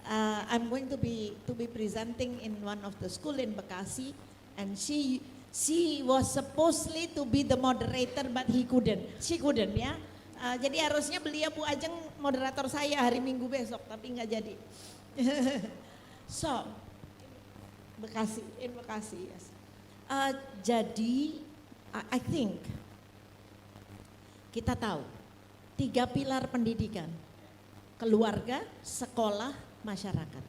I'm going to be presenting in one of the school in Bekasi, and she was supposedly to be the moderator, but she couldn't ya. Jadi harusnya beliau Bu Ajeng moderator saya hari Minggu besok, tapi nggak jadi. So, Bekasi, yes. Jadi, I think kita tahu 3 pilar pendidikan: keluarga, sekolah, masyarakat.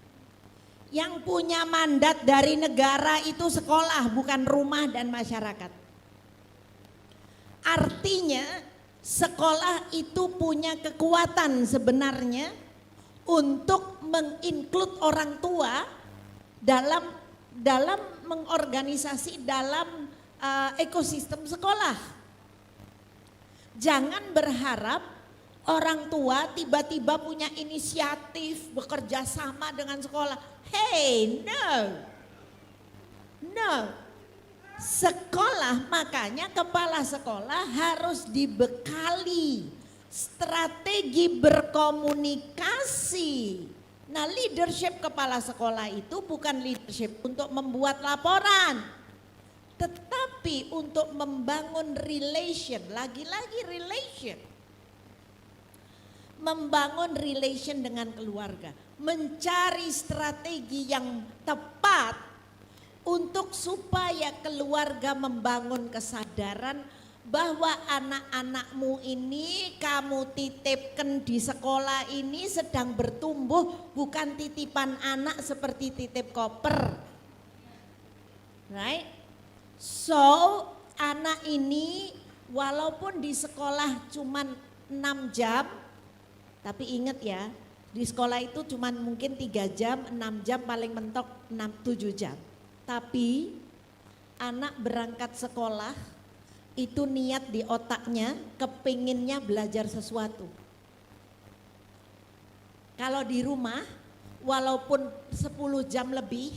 Yang punya mandat dari negara itu sekolah, bukan rumah dan masyarakat. Artinya sekolah itu punya kekuatan sebenarnya untuk menginclude orang tua dalam mengorganisasi dalam ekosistem sekolah. Jangan berharap orang tua tiba-tiba punya inisiatif bekerja sama dengan sekolah. Hey, no. Sekolah, makanya kepala sekolah harus dibekali strategi berkomunikasi. Nah, leadership kepala sekolah itu bukan leadership untuk membuat laporan, Tetapi untuk membangun relation, lagi-lagi relation. Membangun relation dengan keluarga, mencari strategi yang tepat untuk supaya keluarga membangun kesadaran bahwa anak-anakmu ini kamu titipkan di sekolah ini sedang bertumbuh, bukan titipan anak seperti titip koper. Right? So, anak ini walaupun di sekolah cuman 6 jam, tapi ingat ya, di sekolah itu cuman mungkin 3 jam, 6 jam, paling mentok 6-7 jam. Tapi anak berangkat sekolah itu niat di otaknya, kepinginnya belajar sesuatu. Kalau di rumah, walaupun 10 jam lebih,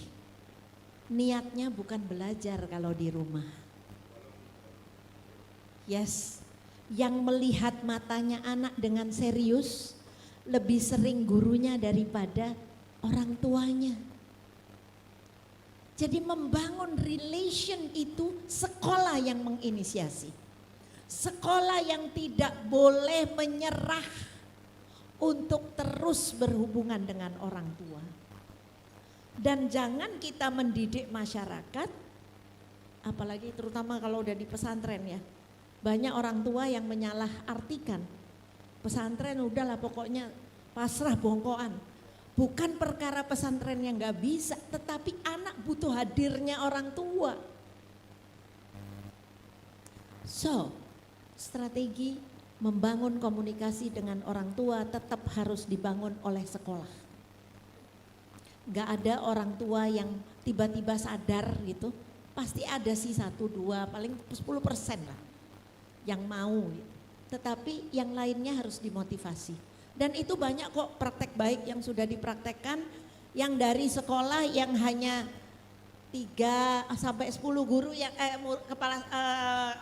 niatnya bukan belajar kalau di rumah. Yes, yang melihat matanya anak dengan serius, lebih sering gurunya daripada orang tuanya. Jadi membangun relation itu sekolah yang menginisiasi. Sekolah yang tidak boleh menyerah untuk terus berhubungan dengan orang tua. Dan jangan kita mendidik masyarakat, apalagi terutama kalau udah di pesantren ya. Banyak orang tua yang menyalahartikan. Pesantren udahlah pokoknya pasrah bongkoan. Bukan perkara pesantren yang gak bisa, tetapi anak butuh hadirnya orang tua. So, strategi membangun komunikasi dengan orang tua tetap harus dibangun oleh sekolah. Gak ada orang tua yang tiba-tiba sadar gitu, pasti ada sih 1-2, paling 10% lah yang mau. Tetapi yang lainnya harus dimotivasi. Dan itu banyak kok praktek baik yang sudah dipraktekkan, yang dari sekolah yang hanya 3-10 guru yang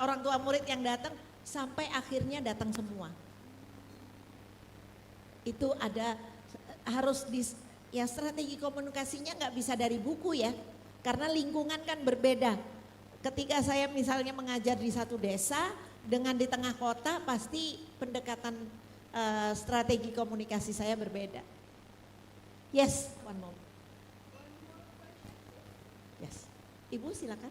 orang tua murid yang datang sampai akhirnya datang semua. Itu ada harus ya strategi komunikasinya nggak bisa dari buku ya, karena lingkungan kan berbeda. Ketika saya misalnya mengajar di satu desa dengan di tengah kota, pasti pendekatan strategi komunikasi saya berbeda. Yes, one more. Yes, Ibu silakan.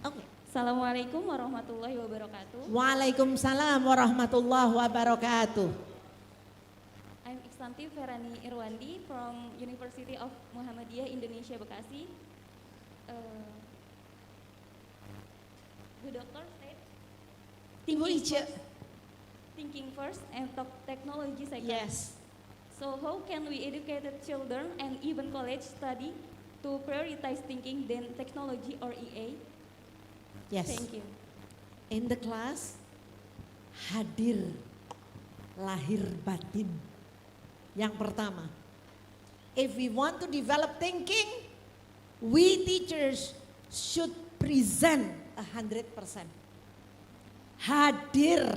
Oke. Assalamualaikum warahmatullahi wabarakatuh. Waalaikumsalam warahmatullahi wabarakatuh. I'm Iksanti Ferani Irwandi from University of Muhammadiyah Indonesia Bekasi. The doctor said, Ibu Ica. Thinking first and technology second. Yes. So how can we educate children and even college study to prioritize thinking than technology or EA? Yes. Thank you. In the class, hadir lahir batin. Yang pertama, if we want to develop thinking, we teachers should present 100%. Hadir,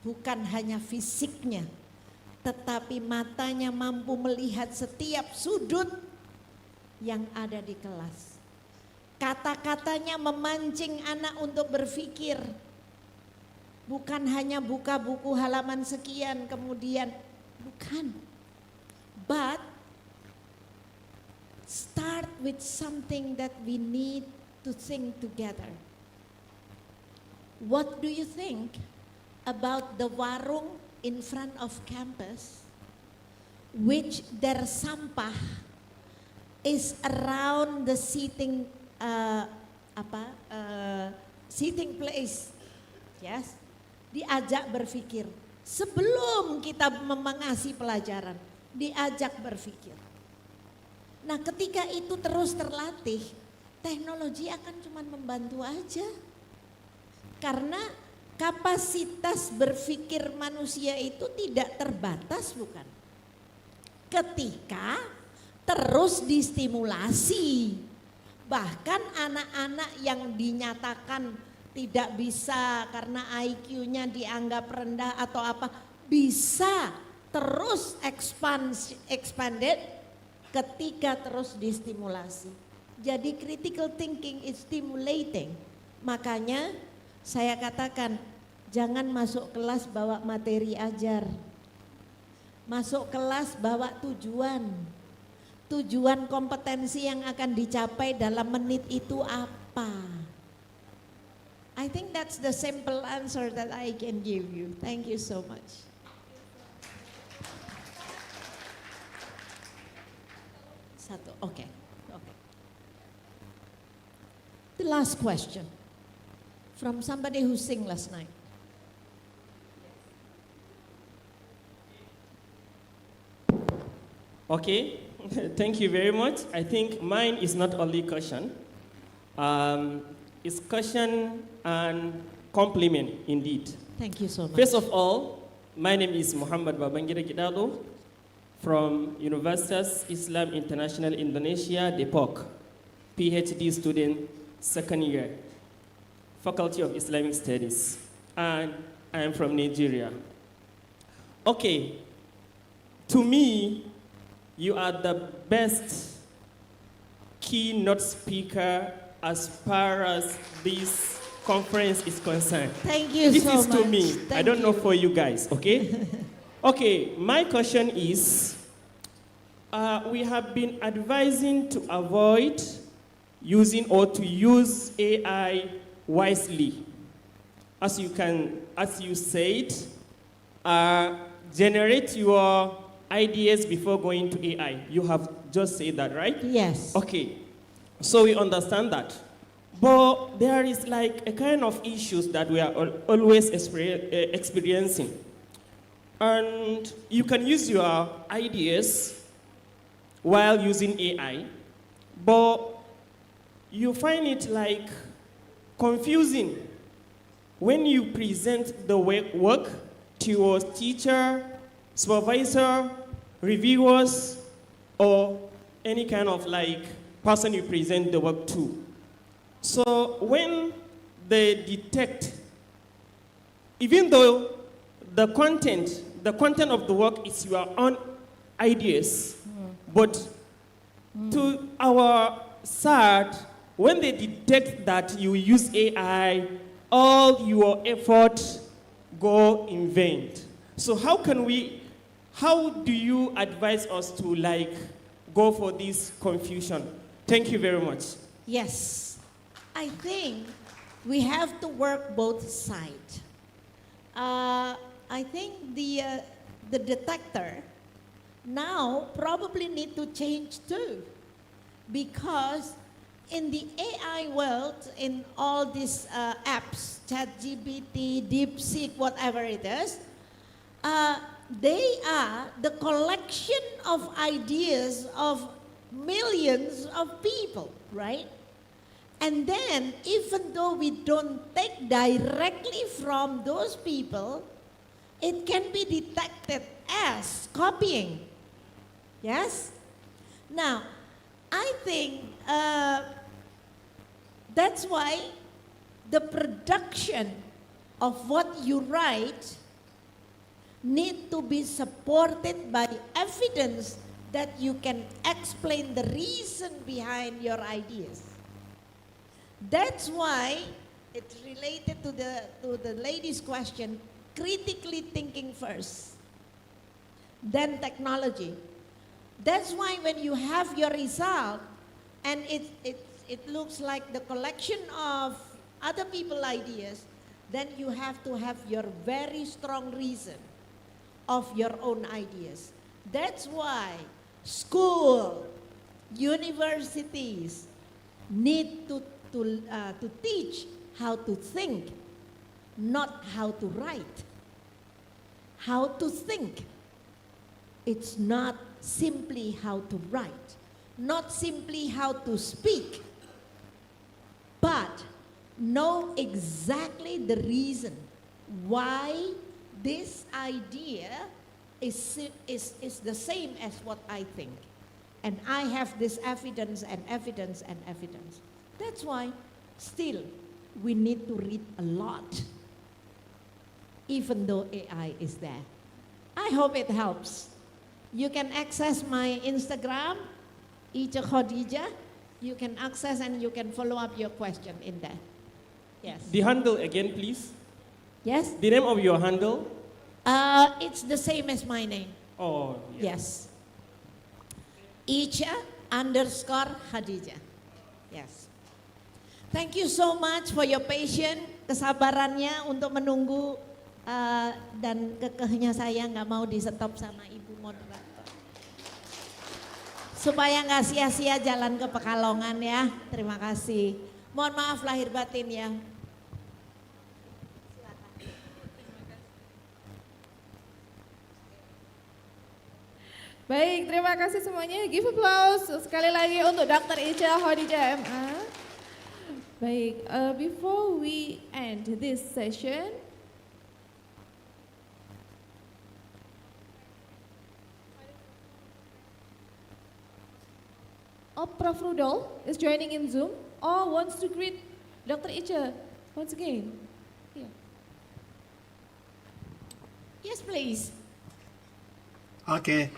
bukan hanya fisiknya, tetapi matanya mampu melihat setiap sudut yang ada di kelas. Kata-katanya memancing anak untuk berpikir. Bukan hanya buka buku halaman sekian kemudian, bukan. But start with something that we need to think together. What do you think about the warung in front of campus, which their sampah is around the sitting sitting place? Yes, diajak berpikir. Sebelum kita mengasih pelajaran, diajak berpikir. Nah, ketika itu terus terlatih, teknologi akan cuma membantu aja. Karena kapasitas berpikir manusia itu tidak terbatas, bukan? Ketika terus distimulasi. Bahkan anak-anak yang dinyatakan tidak bisa karena IQ-nya dianggap rendah atau apa, bisa terus expanded ketika terus distimulasi. Jadi critical thinking is stimulating. Makanya saya katakan jangan masuk kelas bawa materi ajar. Masuk kelas bawa tujuan. Tujuan kompetensi yang akan dicapai dalam menit itu apa? I think that's the simple answer that I can give you. Thank you so much. Satu, okay. The last question from somebody who sang last night. Okay, thank you very much. I think mine is not only question. It's question and compliment indeed. Thank you so much. First of all, my name is Muhammad Babangida Gidado from Universitas Islam International Indonesia, Depok, PhD student, second year, Faculty of Islamic Studies, and I am from Nigeria. Okay, to me, you are the best keynote speaker as far as this conference is concerned. Thank you this so is much. to me. I Thank don't know you. for you guys, okay? Okay, my question is, we have been advising to avoid using or to use AI wisely. As you said, generate your ideas before going to AI. You have just said that, right? Yes. Okay, so we understand that. But there is like a kind of issues that we are always experiencing. And you can use your ideas while using AI, but you find it like confusing when you present the work to your teacher, supervisor, reviewers, or any kind of like person you present the work to. So when they detect, even though the content of the work is your own ideas, but to our sad, when they detect that you use AI, all your effort go in vain. So how do you advise us to like go for this confusion? Thank you very much. Yes, I think we have to work both sides. I think the detector now probably need to change too, because in the AI world, in all these apps, ChatGPT, DeepSeek, whatever it is, they are the collection of ideas of millions of people, right? And then, even though we don't take directly from those people, it can be detected as copying. Yes? Now, I think that's why the production of what you write need to be supported by evidence that you can explain the reason behind your ideas. That's why it's related to the lady's question, critically thinking first, then technology. That's why when you have your result and it looks like the collection of other people's ideas, then you have to have your very strong reason of your own ideas. That's why school, universities need to teach how to think, not how to write. How to think. It's not simply how to write, not simply how to speak, but know exactly the reason why this idea is the same as what I think. And I have this evidence and evidence and evidence. That's why still we need to read a lot, even though AI is there. I hope it helps. You can access my Instagram, Ica Khadija. You can access and you can follow up your question in there. Yes. The handle again, please. Yes? The name of your handle? It's the same as my name. Oh, Yes. Ica _ Khadija. Yes. Thank you so much for your patience, kesabarannya untuk menunggu dan kekehnya saya nggak mau di stop sama Ibu Moderator. Supaya nggak sia-sia jalan ke Pekalongan ya. Terima kasih. Mohon maaf lahir batin ya. Baik, terima kasih semuanya. Give applause sekali lagi untuk Dr. Ica Khadija MA. Baik, before we end this session, Prof. Rudolf is joining in Zoom or wants to greet Dr. Ica once again. Yeah. Yes, please. Okay.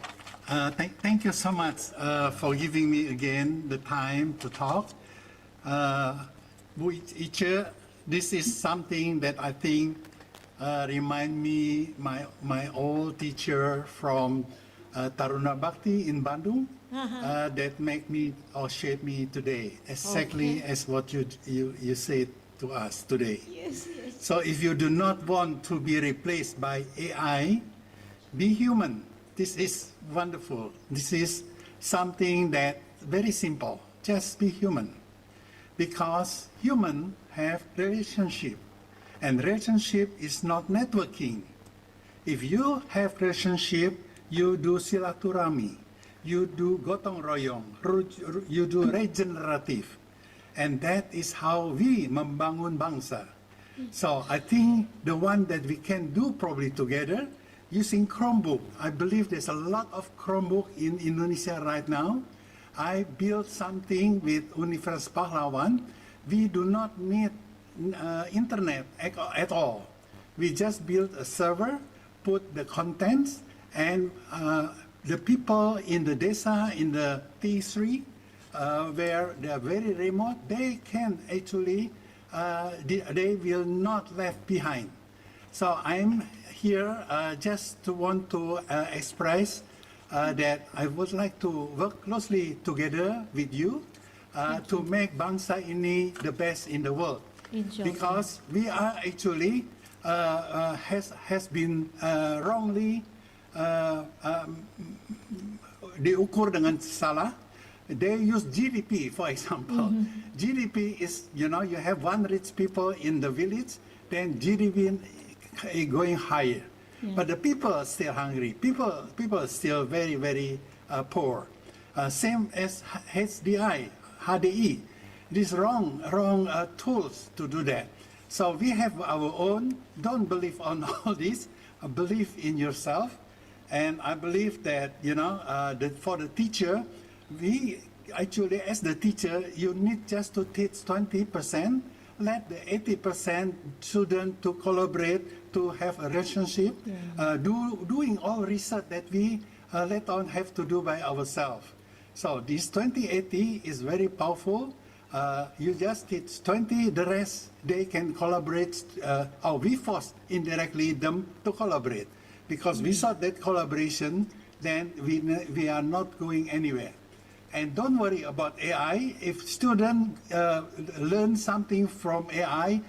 Thank you so much for giving me again the time to talk. Ica, this is something that I think remind me my old teacher from Taruna Bhakti in Bandung that make me or shape me today, exactly as what you said to us today. Yes, yes. So if you do not want to be replaced by AI, be human. This is wonderful. This is something that very simple. Just be human. Because human have relationship. And relationship is not networking. If you have relationship, you do silaturahmi. You do gotong royong. You do regenerative. And that is how we membangun bangsa. So I think the one that we can do probably together using Chromebook. I believe there's a lot of Chromebook in Indonesia right now. I built something with Universitas Pahlawan. We do not need internet at all. We just built a server, put the contents, and the people in the desa, in the T3, where they are very remote, they can actually, they will not left behind. So I'm here just to want to express that I would like to work closely together with you to make bangsa ini the best in the world. Inshallah. Because we are actually has been wrongly diukur dengan salah. They use GDP, for example. GDP is, you have one rich people in the village, then GDP going higher. But the people are still hungry. People are still very, very poor. Same as HDI. These wrong tools to do that. So we have our own. Don't believe on all this. Believe in yourself. And I believe that, for the teacher, we actually, as the teacher, you need just to teach 20%. Let the 80% student to collaborate, to have a relationship, doing all research that we later on have to do by ourselves. So this 20-80 is very powerful. You just teach 20, the rest they can collaborate, or we force indirectly them to collaborate. Because without that collaboration, then we are not going anywhere. And don't worry about AI. If students learn something from AI,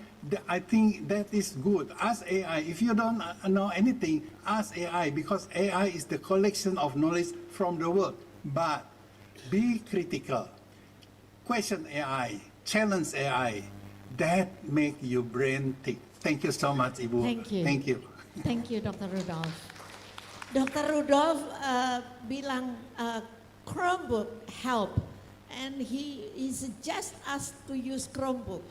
I think that is good. Ask AI. If you don't know anything, ask AI, because AI is the collection of knowledge from the world. But be critical. Question AI. Challenge AI. That make your brain tick. Thank you so much, Ibu. Thank you. Thank you. Thank you, Dr. Rudolf. Dr. Rudolf bilang Chromebook help, and he is just asked to use Chromebook.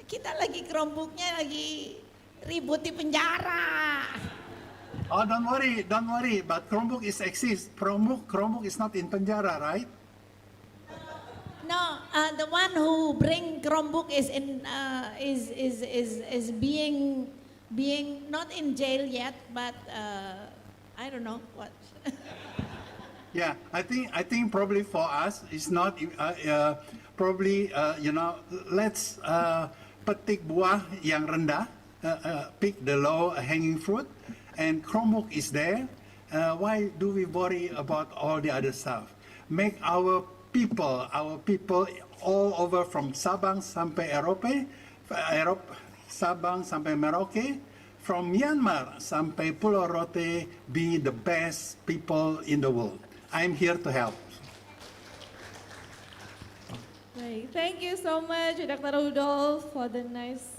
Kita lagi Chromebooknya lagi ribut di penjara. Oh, don't worry. But Chromebook is exist. Chromebook is not in penjara, right? No, the one who bring Chromebook is in is being not in jail yet, but I don't know what. Yeah, I think probably for us it's not probably let's petik buah yang rendah, pick the low hanging fruit, and Chromebook is there. Why do we worry about all the other stuff? Make our people all over from Sabang sampai Sabang sampai Merauke, from Myanmar sampai Pulau Rote, be the best people in the world. I'm here to help. Right. Thank you so much, Dr. Rudolph, for the nice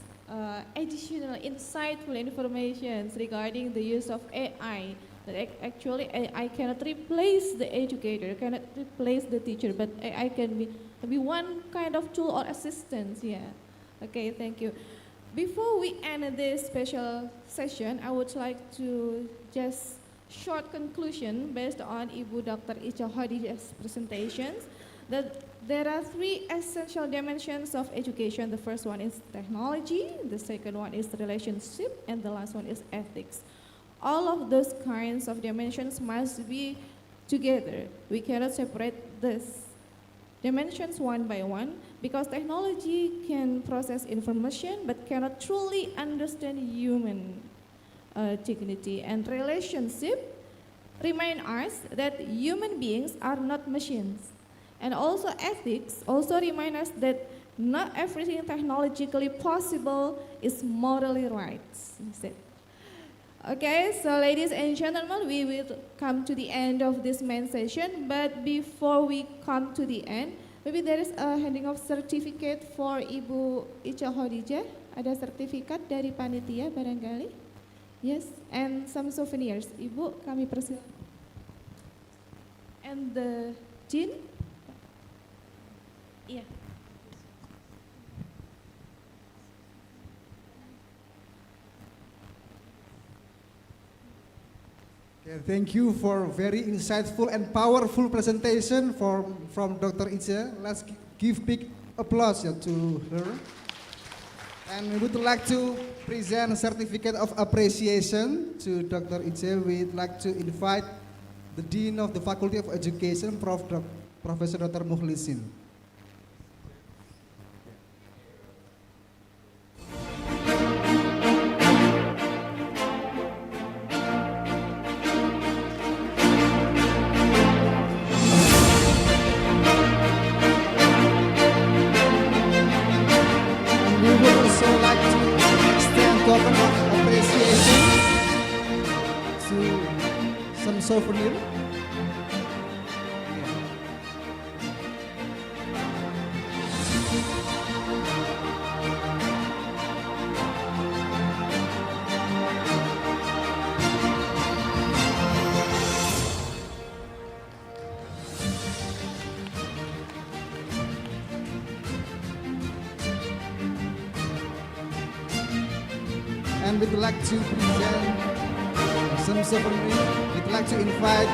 additional insightful information regarding the use of AI. That actually AI cannot replace the educator, cannot replace the teacher, but AI can be one kind of tool or assistance. Yeah. Okay, thank you. Before we end this special session, I would like to just short conclusion based on Ibu Dr. Icha Khadijah's presentations, that there are three essential dimensions of education. The first one is technology, the second one is relationship, and the last one is ethics. All of those kinds of dimensions must be together. We cannot separate these dimensions one by one, because technology can process information but cannot truly understand human dignity. And relationship remind us that human beings are not machines. And also ethics also remind us that not everything technologically possible is morally right. Okay, so ladies and gentlemen, we will come to the end of this main session. But before we come to the end, maybe there is a handing of certificate for Ibu Icha Khadijah. Ada sertifikat dari panitia barangkali. Yes, and some souvenirs. Ibu, kami persilakan. And the Jin? Yeah. Okay, thank you for very insightful and powerful presentation from Dr. Icha. Let's give big applause to her. And we would like to present a certificate of appreciation to Dr. Icha. We'd like to invite the Dean of the Faculty of Education, Professor Dr. Mukhlisin. Souvenir. And we'd like to present some souvenir. We'd like to invite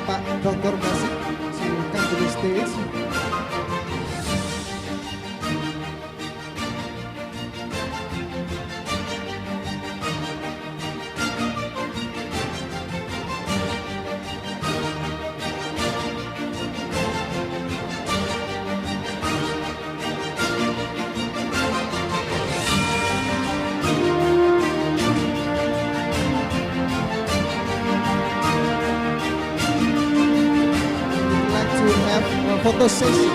Pak Dr. Basik to come to the stage. Photo session.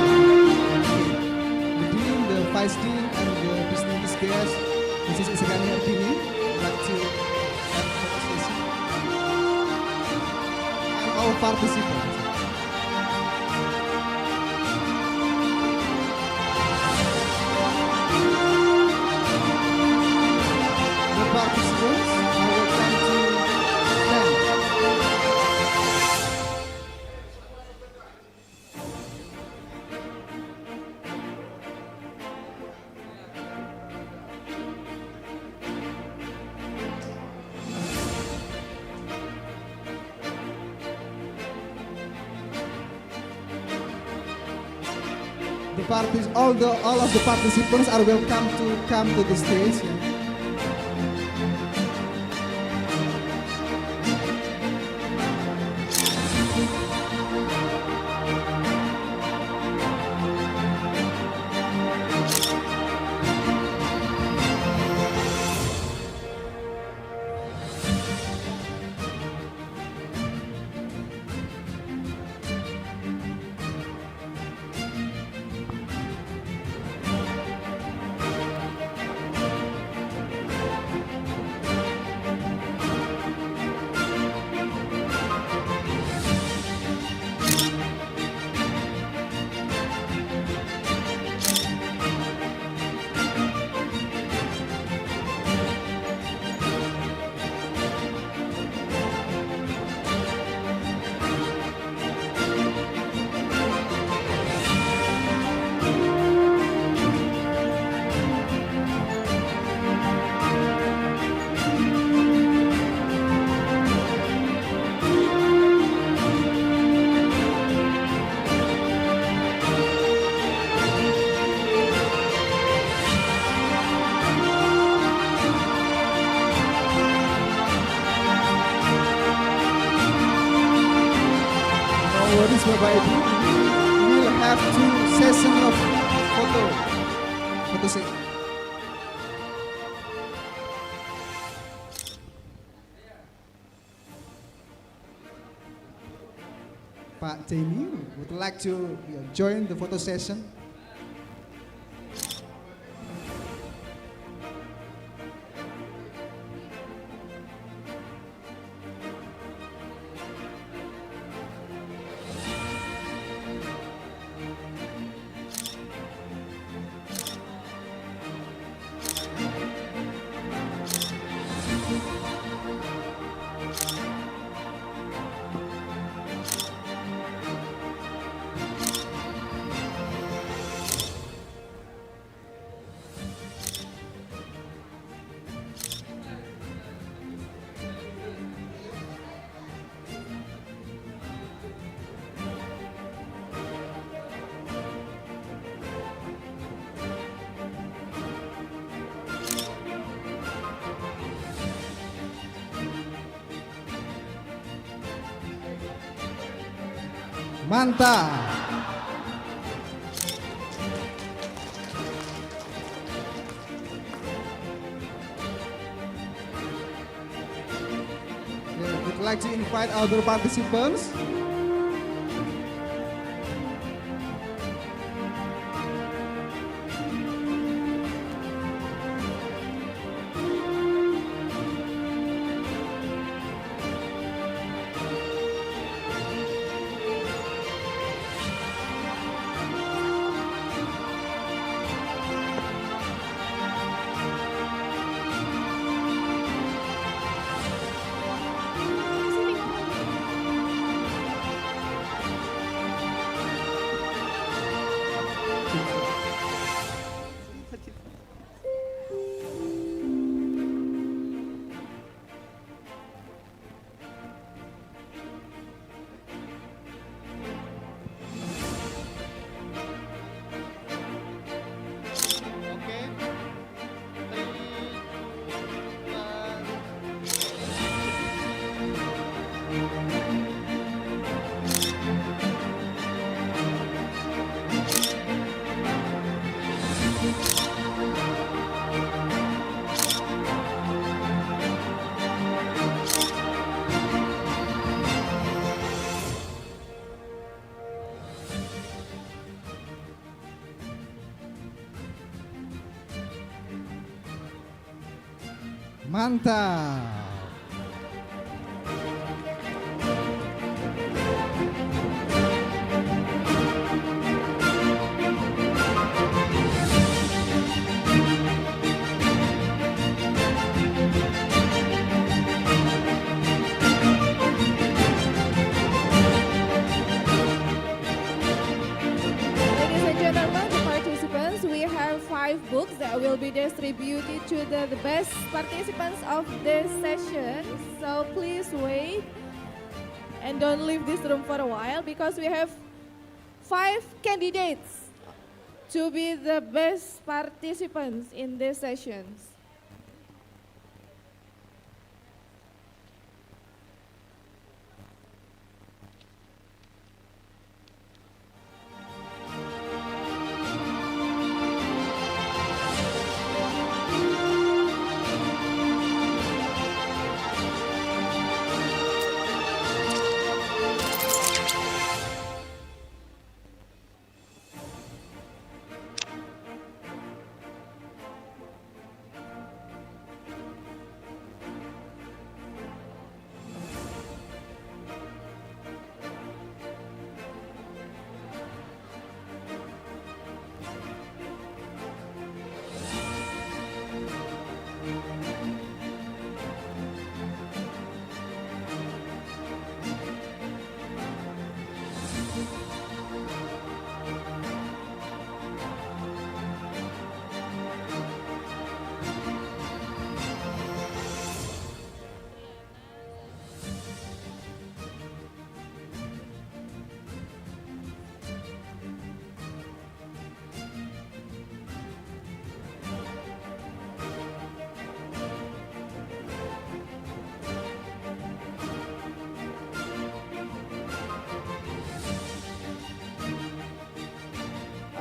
The Dean, the Vice Dean, and the distinguished guest, Mrs. ICONIE Dini, like to have photo session. And all participants. The participants are welcome to stand. all of the participants are welcome to come to the stage. Yeah. Worries, Bapak Ibu. We will have 2 sessions of photo session. Pak Jamie would like to join the photo session. Mantap. We'd like to invite other participants. Mantap. Ladies and gentlemen, the participants, we have 5 books that will be distributed to the best participants of this session. So please wait and don't leave this room for a while because we have 5 candidates to be the best participants in these sessions.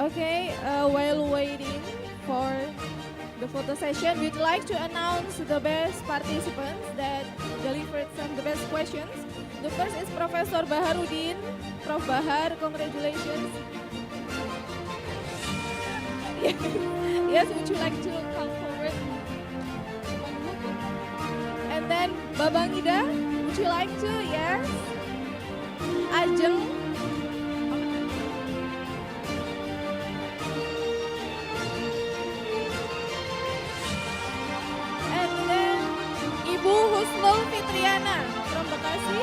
Okay, while waiting for the photo session, we'd like to announce the best participants that delivered some the best questions. The first is Professor Baharudin. Prof. Bahar, congratulations. Yes, would you like to come forward? And then Babangida, would you like to? Yes. Ajeng. Ibu Husnul Fitriana from Bekasi.